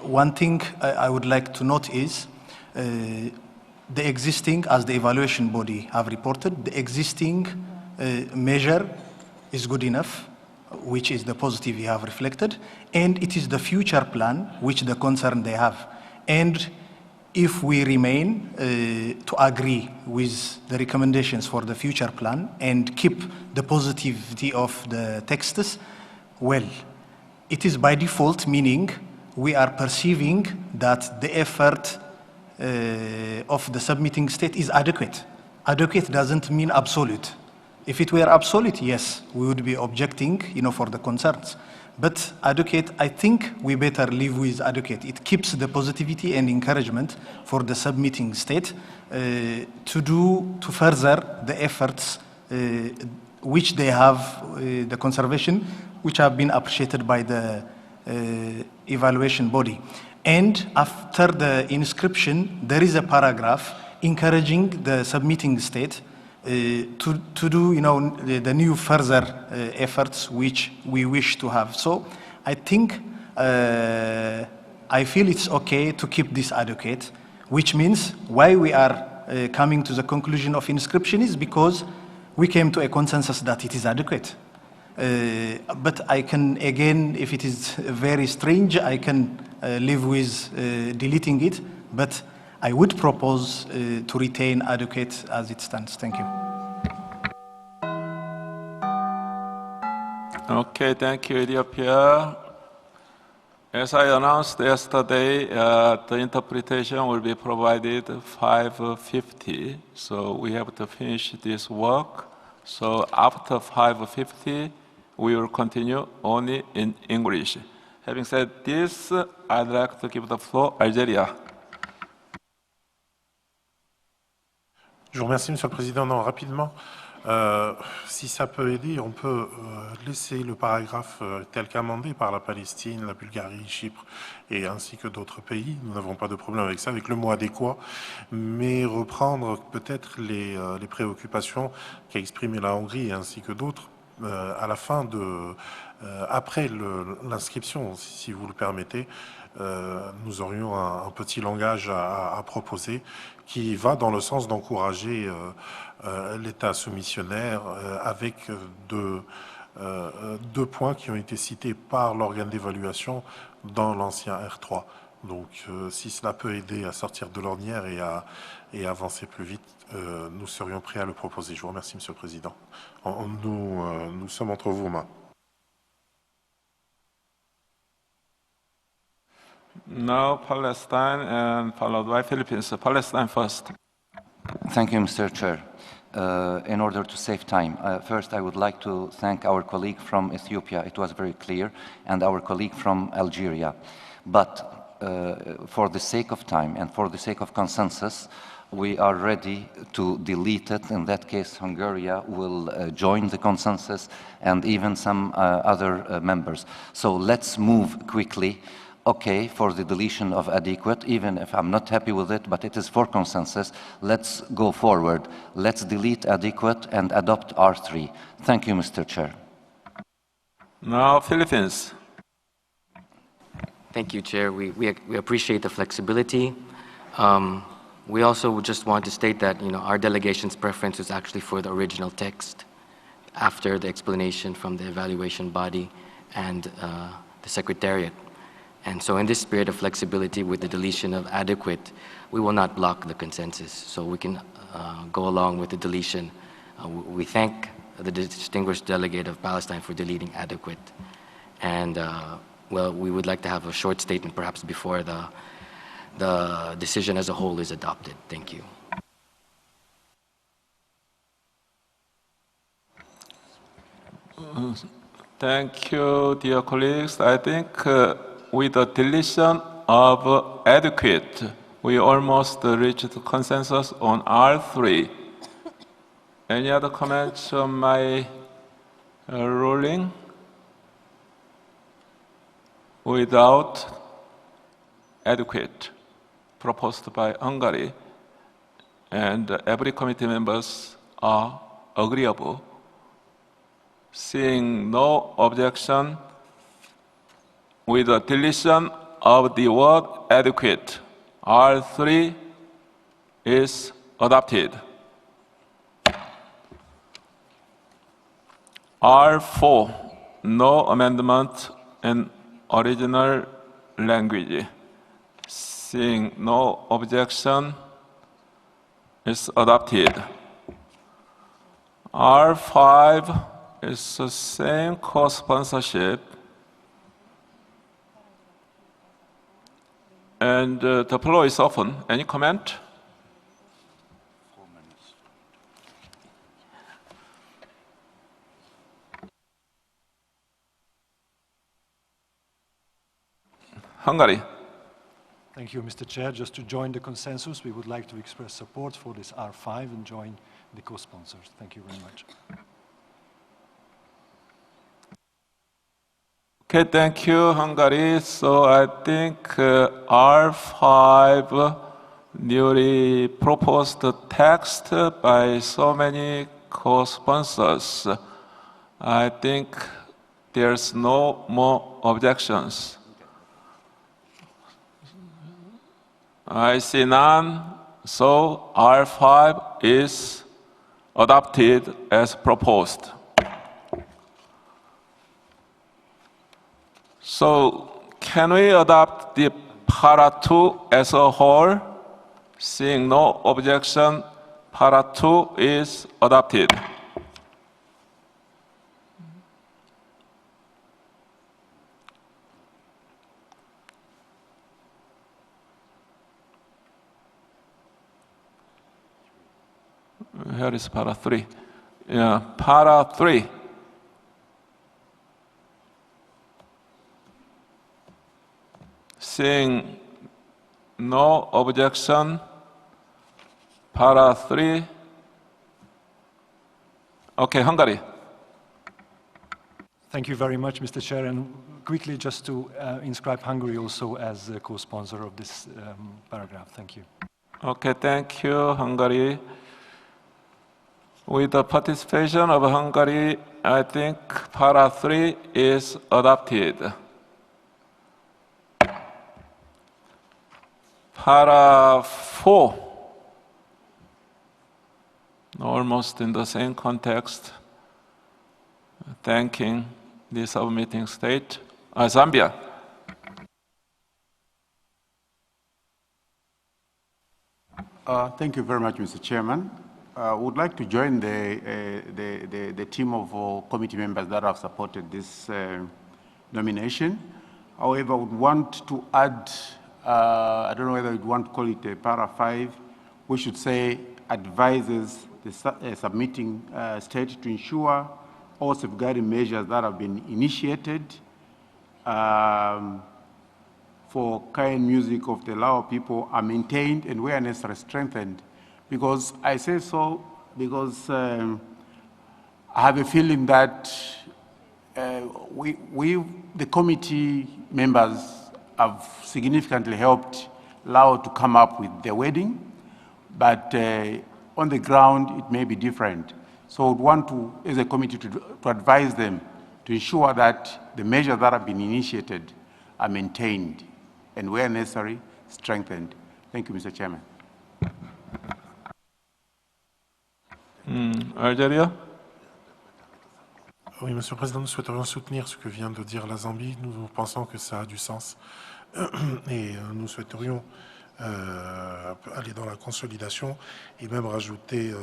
One thing I would like to note is the existing, as the evaluation body have reported, the existing measure is good enough, which is the positive you have reflected, and it is the future plan which the concern they have. And if we remain to agree with the recommendations for the future plan and keep the positivity of the texts, well, it is by default, meaning we are perceiving that the effort of the submitting state is adequate. Adequate doesn't mean absolute. If it were absolute, yes, we would be objecting, for the concerns. But adequate, I think we better live with adequate. It keeps the positivity and encouragement for the submitting state to further the efforts which they have, the conservation, which have been appreciated by the evaluation body. And after the inscription, there is a paragraph encouraging the submitting state to do, the new further efforts which we wish to have. So I think, I feel it's okay to keep this adequate, which means why we are coming to the conclusion of inscription is because we came to a consensus that it is adequate. But I can, again, if it is very strange, I can live with deleting it, but I would propose to retain adequate as it stands. Thank you.
Okay, thank you, Ethiopia. As I announced yesterday, the interpretation will be provided 5:50, so we have to finish this work. So after 5:50, we will continue only in English. Having said this, I'd like to give the floor to Algeria.
Je vous remercie, Monsieur le Président. Non, rapidement, si ça peut aider, on peut laisser le paragraphe tel qu'amendé par la Palestine, la Bulgarie, Chypre et ainsi que d'autres pays. Nous n'avons pas de problème avec ça, avec le mot adéquat, mais reprendre peut-être les préoccupations qu'a exprimées la Hongrie ainsi que d'autres à la fin après l'inscription, si vous le permettez. Nous aurions un petit langage à proposer qui va dans le sens d'encourager l'État soumissionnaire avec deux points qui ont été cités par l'organe d'évaluation dans l'ancien R3. Donc si cela peut aider à sortir de l'ornière et à avancer plus vite, nous serions prêts à le proposer. Je vous remercie, Monsieur le Président. Nous sommes entre vos mains.
Now Palestine and followed by Philippines. So Palestine first.
Thank you, Mr. Chair. in order to save time. First, I would like to thank our colleague from Ethiopia. It was very clear, and our colleague from Algeria. But for the sake of time and for the sake of consensus, we are ready to delete it. In that case, Hungary will join the consensus and even some other members. So let's move quickly. Okay, for the deletion of adequate, even if I'm not happy with it, but it is for consensus. Let's go forward. Let's delete adequate and adopt R3. Thank you, Mr. Chair.
Now, Philippines.
Thank you, Chair. We appreciate the flexibility. We also just want to state that our delegation's preference is actually for the original text after the explanation from the evaluation body and the Secretariat. And so in this spirit of flexibility with the deletion of adequate, we will not block the consensus. So we can go along with the deletion. We thank the distinguished delegate of Palestine for deleting adequate. And well, we would like to have a short statement perhaps before the decision as a whole is adopted. Thank you.
Thank you, dear colleagues. I think with the deletion of adequate, we almost reached consensus on R3. Any other comments on my ruling? Without adequate, proposed by Hungary, and every committee members are agreeable. Seeing no objection, with the deletion of the word adequate, R3 is adopted. R4, no amendment in original language. Seeing no objection, is adopted. R5 is the same co-sponsorship, and the floor is open. Any comment? Hungary.
Thank you, Mr. Chair. Just to join the consensus, we would like to express support for this R5 and join the co-sponsors. Thank you very much.
Okay, thank you, Hungary. So I think R5 newly proposed text by so many co-sponsors. I think there's no more objections. I see none, so R5 is adopted as proposed. So can we adopt the Para 2 as a whole? Seeing no objection, Para 2 is adopted. Here is Para 3. Yeah, Para 3. Seeing no objection, Para 3. Okay, Hungary.
Thank you very much, Mr. Chair. And quickly, just to inscribe Hungary also as a co-sponsor of this paragraph. Thank you.
Okay, thank you, Hungary. With the participation of Hungary, I think Para 3 is adopted. Para 4, almost in the same context, thanking the submitting state, Zambia.
Thank you very much, Mr. Chairman. I would like to join the team of committee members that have supported this nomination. However, I would want to add, I don't know whether you'd want to call it a Para 5, we should say advises the submitting state to ensure all safeguarding measures that have been initiated for Khaen music of the Lao people are maintained and where necessary strengthened. Because I say so because I have a feeling that the committee members have significantly helped Lao to come up with the wedding, but on the ground it may be different. So I would want to, as a committee, to advise them to ensure that the measures that have been initiated are maintained and where necessary, strengthened. Thank you, Mr. Chairman.
Algeria?
Oui, Monsieur le Président, nous souhaiterions soutenir ce que vient de dire la Zambie. Nous pensons que ça a du sens et nous souhaiterions aller dans la consolidation et même rajouter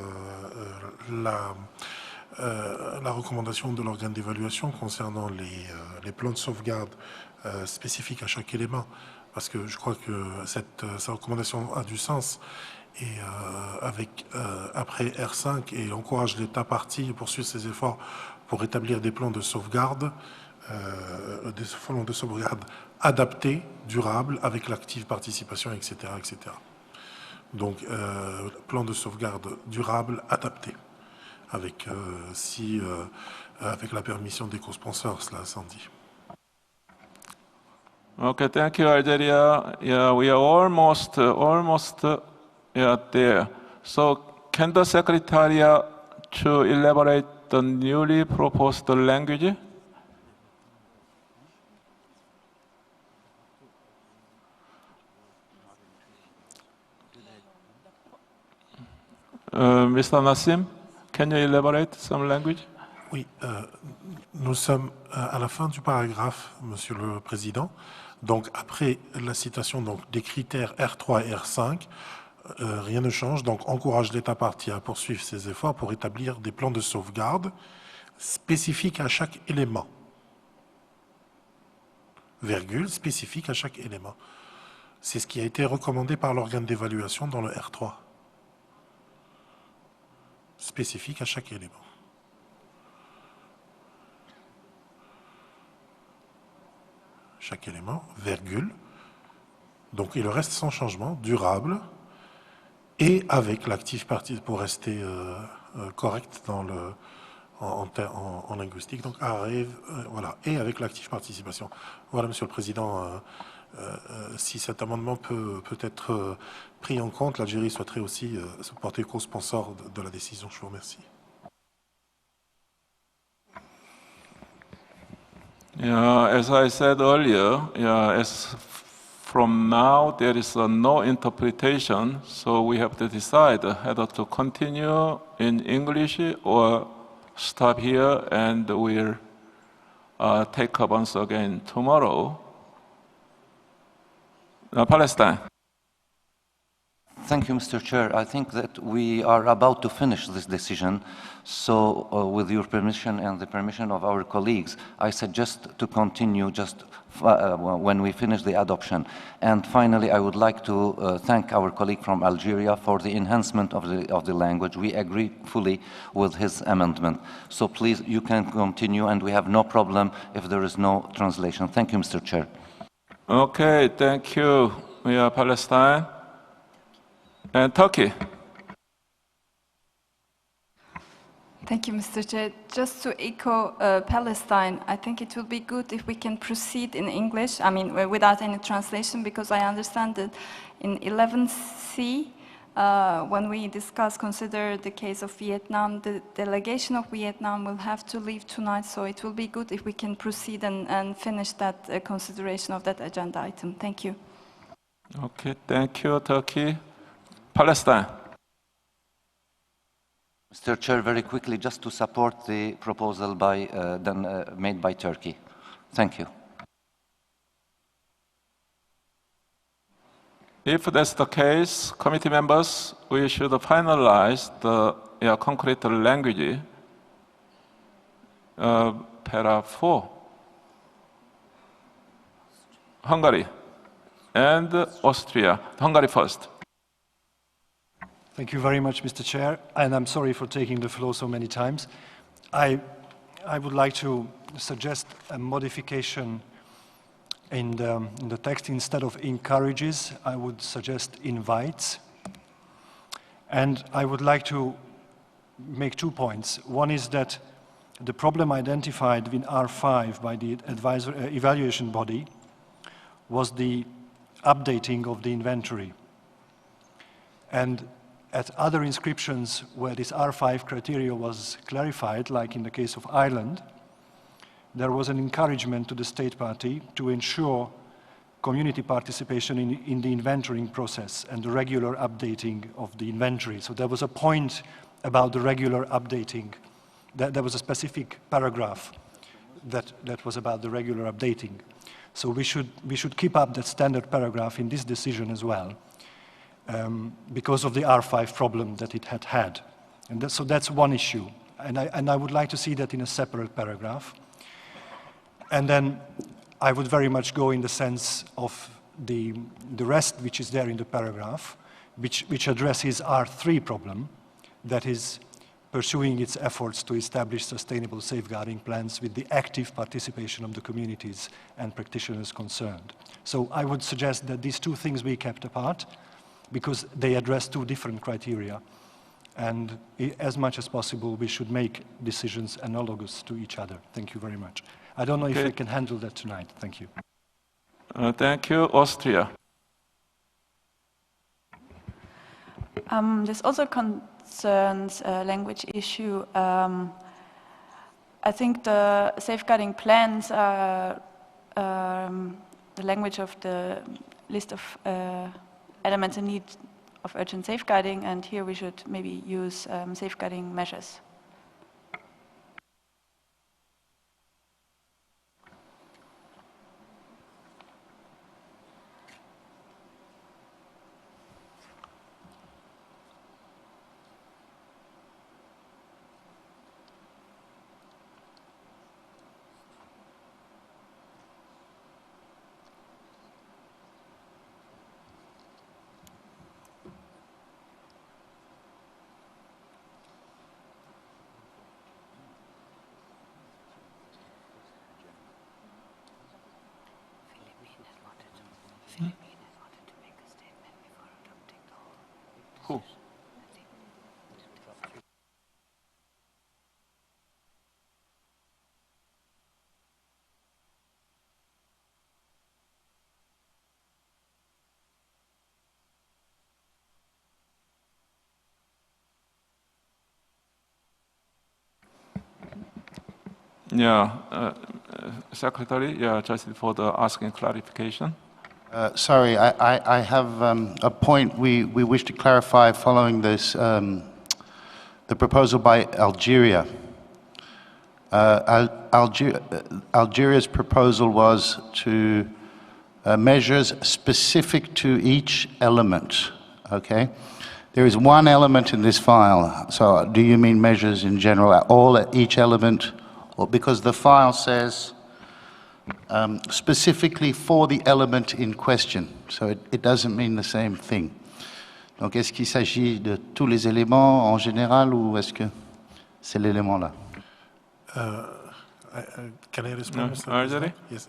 la recommandation de l'organe d'évaluation concernant les plans de sauvegarde spécifiques à chaque élément, parce que je crois que cette recommandation a du sens. Et après R5 et encourage l'État partie à poursuivre ses efforts pour établir des plans de sauvegarde, adaptés, durables, avec l'active participation, etc., etc. Donc, plan de sauvegarde durable adapté, avec la permission des co-sponsors, cela s'en dit.
Okay, thank you, Algeria. Yeah, we are almost there. So, can the Secretariat to elaborate the newly proposed language? Mr. Nassim, can you elaborate some language?
Oui, nous sommes à la fin du paragraphe, Monsieur le Président. Donc, après la citation des critères R3 et R5, rien ne change. Donc, encourage l'État partie à poursuivre ses efforts pour établir des plans de sauvegarde spécifiques à chaque élément. Virgule, spécifique à chaque élément. C'est ce qui a été recommandé par l'organe d'évaluation dans le R3. Spécifique à chaque élément. Chaque élément, virgule. Donc, il reste sans changement, durable, et avec l'actif partie pour rester correct dans en linguistique. Donc, arrive, voilà, et avec l'actif participation. Voilà, Monsieur le Président, si cet amendement peut être pris en compte, l'Algérie souhaiterait aussi se porter co-sponsor de la décision. Je vous remercie.
Yeah, as I said earlier, as from now there is no interpretation, so we have to decide whether to continue in English or stop here, and we'll take up once again tomorrow. Palestine.
Thank you, Mr. Chair. I think that we are about to finish this decision. So with your permission and the permission of our colleagues, I suggest to continue just when we finish the adoption. And finally, I would like to thank our colleague from Algeria for the enhancement of the language. We agree fully with his amendment. So please, you can continue, and we have no problem if there is no translation. Thank you, Mr. Chair.
Okay, thank you. We are Palestine. And Turkey.
Thank you, Mr. Chair. Just to echo Palestine, I think it would be good if we can proceed in English, I mean, without any translation, because I understand that in 11C, when we consider the case of Vietnam, the delegation of Vietnam will have to leave tonight, so it will be good if we can proceed and finish that consideration of that agenda item. Thank you.
Okay, thank you, Turkey. Palestine.
Mr. Chair, very quickly, just to support the proposal made by Turkey. Thank you.
If that's the case, committee members, we should finalize the concrete language. Para 4. Hungary and Austria. Hungary first.
Thank you very much, Mr. Chair, and I'm sorry for taking the floor so many times. I would like to suggest a modification in the text. Instead of encourages, I would suggest invites. And I would like to make 2 points. One is that the problem identified in R5 by the evaluation body was the updating of the inventory. And at other inscriptions where this R5 criteria was clarified, like in the case of Ireland, there was an encouragement to the state party to ensure community participation in the inventorying process and the regular updating of the inventory. So there was a point about the regular updating. There was a specific paragraph that was about the regular updating. So we should keep up that standard paragraph in this decision as well, because of the R5 problem that it had had. And so that's one issue. And I would like to see that in a separate paragraph. And then I would very much go in the sense of the rest which is there in the paragraph, which addresses R3 problem, that is pursuing its efforts to establish sustainable safeguarding plans with the active participation of the communities and practitioners concerned. So I would suggest that these two things be kept apart, because they address two different criteria. And as much as possible, we should make decisions analogous to each other. Thank you very much. I don't know if I can handle that tonight. Thank you.
Thank you. Austria.
This also concerns a language issue. I think the safeguarding plans are the language of the list of elements in need of urgent safeguarding, and here we should maybe use safeguarding measures.
Who? Yeah, Secretary, yeah, just for the asking clarification.
Sorry, I have a point we wish to clarify following this, the proposal by Algeria. Algeria's proposal was to measures specific to each element, okay? There is one element in this file, so do you mean measures in general, each element? Or because the file says specifically for the element in question, so it doesn't mean the same thing. Donc est-ce qu'il s'agit de tous les éléments en général ou est-ce que c'est l'élément-là?
Can I respond, Mr. President? Yes.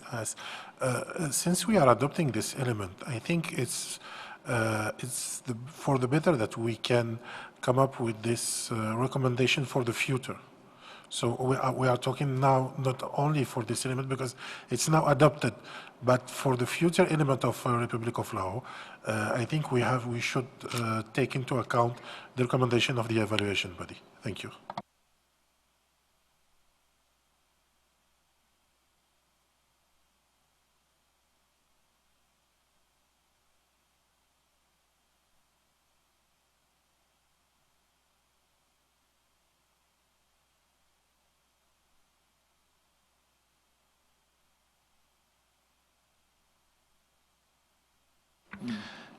Since we are adopting this element, I think it's for the better that we can come up with this recommendation for the future. So we are talking now not only for this element because it's now adopted, but for the future element of Republic of Laos, I think we should take into account the recommendation of the evaluation body. Thank you.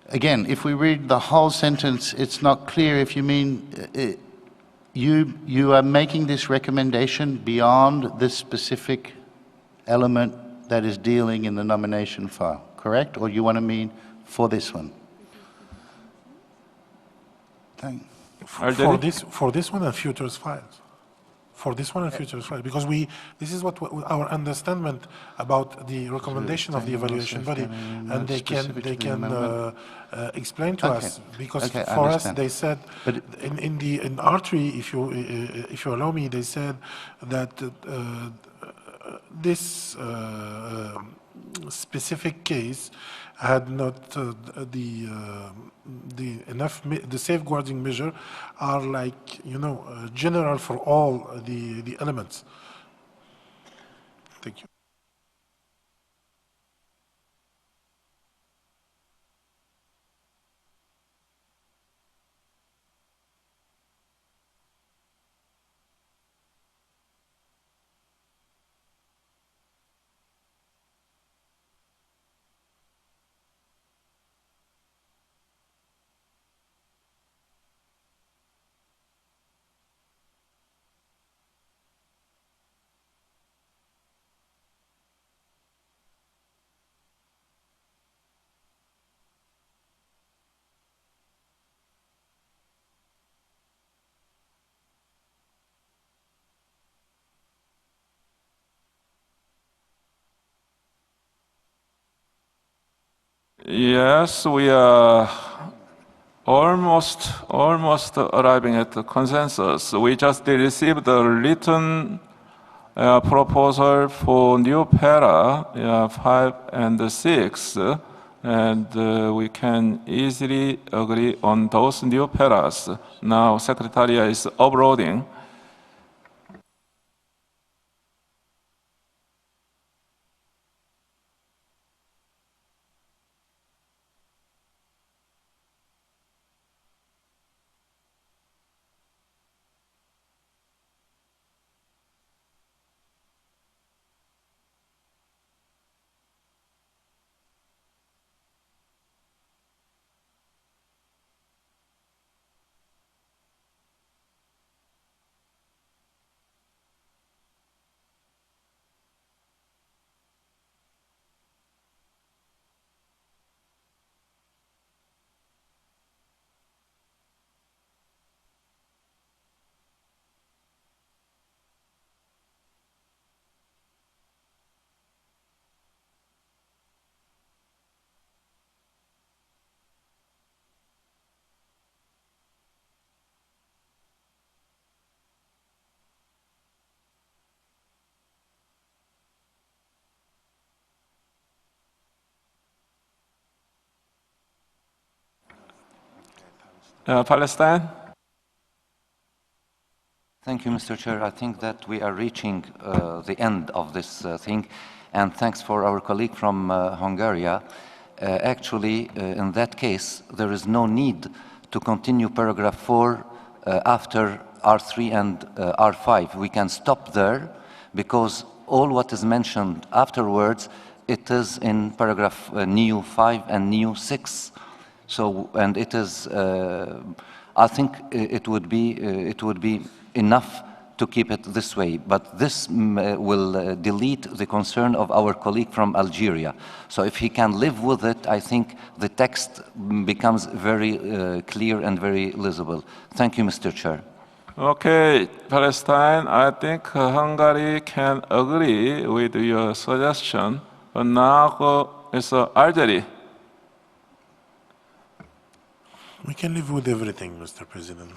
Again, if we read the whole sentence, it's not clear if you mean you are making this recommendation beyond this specific element that is dealing in the nomination file, correct? Or you want to mean for this one?
For this one and futures files. For this one and futures files, because this is what our understanding about the recommendation of the evaluation body, and they can explain to us, because for us they said in R3, if you allow me, they said that this specific case had not the safeguarding measure are like, general for all the elements. Thank you.
Yes, we are almost arriving at the consensus. We just received a written proposal for new para 5 and 6, and we can easily agree on those new paras. Now, Secretariat is uploading. Palestine.
Thank you, Mr. Chair. I think that we are reaching the end of this thing, and thanks for our colleague from Hungary. Actually, in that case, there is no need to continue paragraph 4 after R3 and R5. We can stop there, because all what is mentioned afterwards, it is in paragraph NEU 5 and NEU 6. So, and it is, I think it would be enough to keep it this way, but this will delete the concern of our colleague from Algeria. So if he can live with it, I think the text becomes very clear and very legible. Thank you, Mr. Chair.
Okay, Palestine, I think Hungary can agree with your suggestion, but now it's Algeria.
We can live with everything, Mr. President.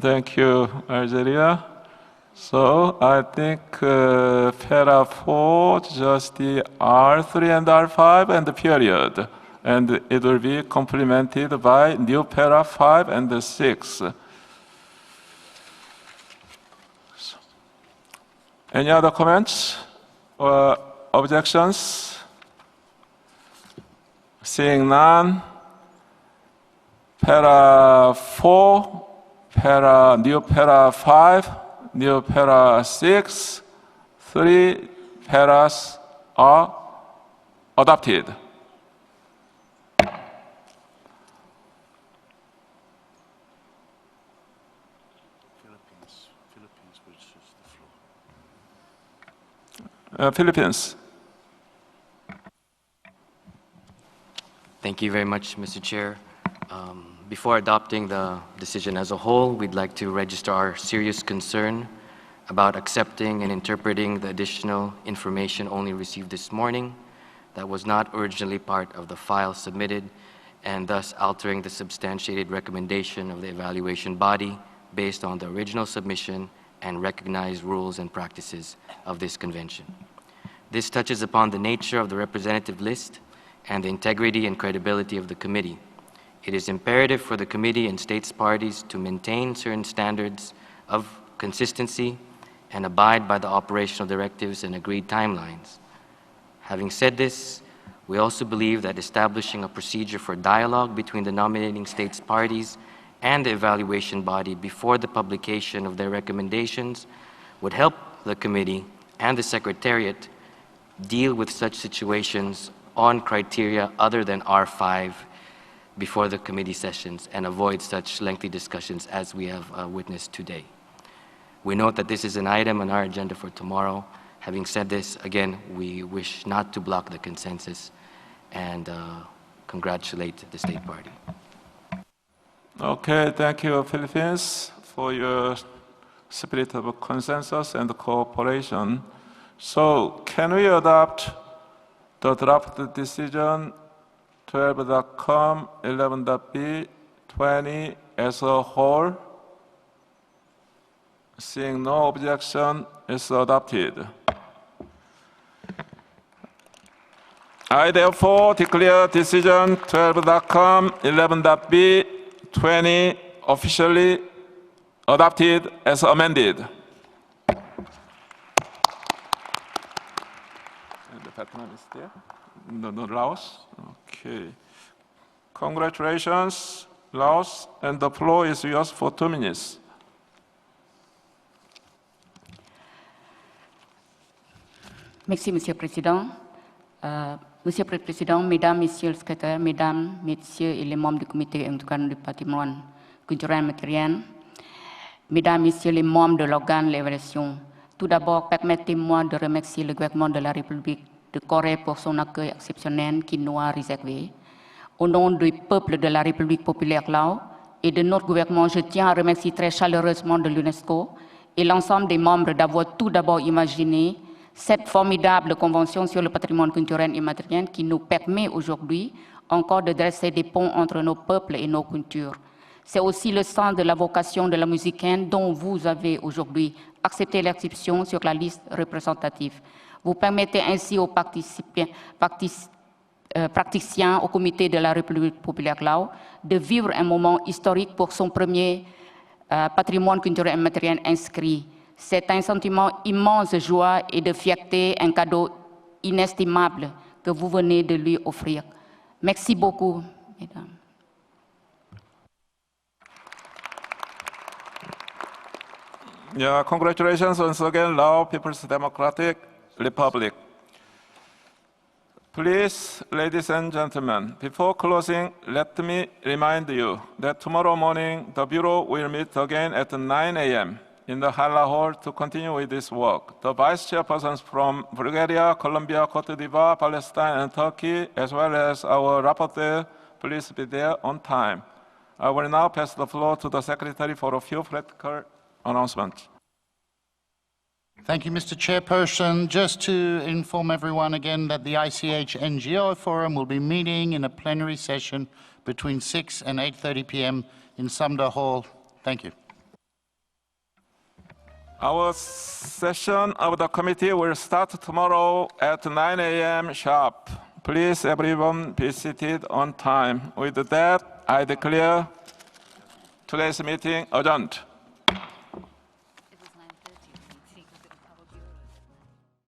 Thank you, Algeria. So I think para 4, just the R3 and R5 and the period. And it will be complemented by new para 5 and 6. Any other comments or objections? Seeing none, para 4, new para 5, new para 6, 3 paras are adopted. Philippines.
Thank you very much, Mr. Chair. Before adopting the decision as a whole, we'd like to register our serious concern about accepting and interpreting the additional information only received this morning that was not originally part of the file submitted, and thus altering the substantiated recommendation of the evaluation body based on the original submission and recognized rules and practices of this convention. This touches upon the nature of the representative list and the integrity and credibility of the committee. It is imperative for the committee and states parties to maintain certain standards of consistency and abide by the operational directives and agreed timelines. Having said this, we also believe that establishing a procedure for dialogue between the nominating states parties and the evaluation body before the publication of their recommendations would help the committee and the Secretariat deal with such situations on criteria other than R5 before the committee sessions and avoid such lengthy discussions as we have witnessed today. We note that this is an item on our agenda for tomorrow. Having said this, again, we wish not to block the consensus and congratulate the state party.
Okay, thank you, Philippines, for your spirit of consensus and cooperation. So, can we adopt the draft decision 12.com, 11.b, 20 as a whole? Seeing no objection, is adopted. I therefore declare decision 12.com, 11.b, 20 officially adopted as amended. And the Vietnam is there? No, Laos? Okay. Congratulations, Laos, and the floor is yours for 2 minutes.
Merci, Monsieur le Président. Monsieur le Président, Mesdames, Messieurs le Secrétaire, Mesdames, Messieurs et les membres du Comité intergouvernemental du patrimoine culturel et matériel, Mesdames, Messieurs les membres de l'organe d'évaluation, tout d'abord, permettez-moi de remercier le gouvernement de la République de Corée pour son accueil exceptionnel qui nous a réservé. Au nom du peuple de la République populaire Laos et de notre gouvernement, je tiens à remercier très chaleureusement de l'UNESCO et l'ensemble des membres d'avoir tout d'abord imaginé cette formidable convention sur le patrimoine culturel et matériel qui nous permet aujourd'hui encore de dresser des ponts entre nos peuples et nos cultures. C'est aussi le sens de la vocation de la musique dont vous avez aujourd'hui accepté l'inscription sur la liste représentative. Vous permettez ainsi aux praticiens au comité de la République populaire Laos de vivre un moment historique pour son premier patrimoine culturel et matériel inscrit. C'est un sentiment immense de joie et de fierté, un cadeau inestimable que vous venez de lui offrir. Merci beaucoup, mesdames.
Yeah, congratulations once again, Laos People's Democratic Republic. Please, ladies and gentlemen, before closing, let me remind you that tomorrow morning the Bureau will meet again at 9 a.m. in the Hala Hall to continue with this work. The vice chairpersons from Bulgaria, Colombia, Cote d'Ivoire, Palestine, and Turkey, as well as our rapporteur, please be there on time. I will now pass the floor to the Secretary for a few practical announcements.
Thank you, Mr. Chairperson. Just to inform everyone again that the ICH NGO Forum will be meeting in a plenary session between 6 and 8:30 p.m. in Sumner Hall. Thank you.
Our session of the committee will start tomorrow at 9 a.m. sharp. Please, everyone, be seated on time. With that, I declare today's meeting adjourned.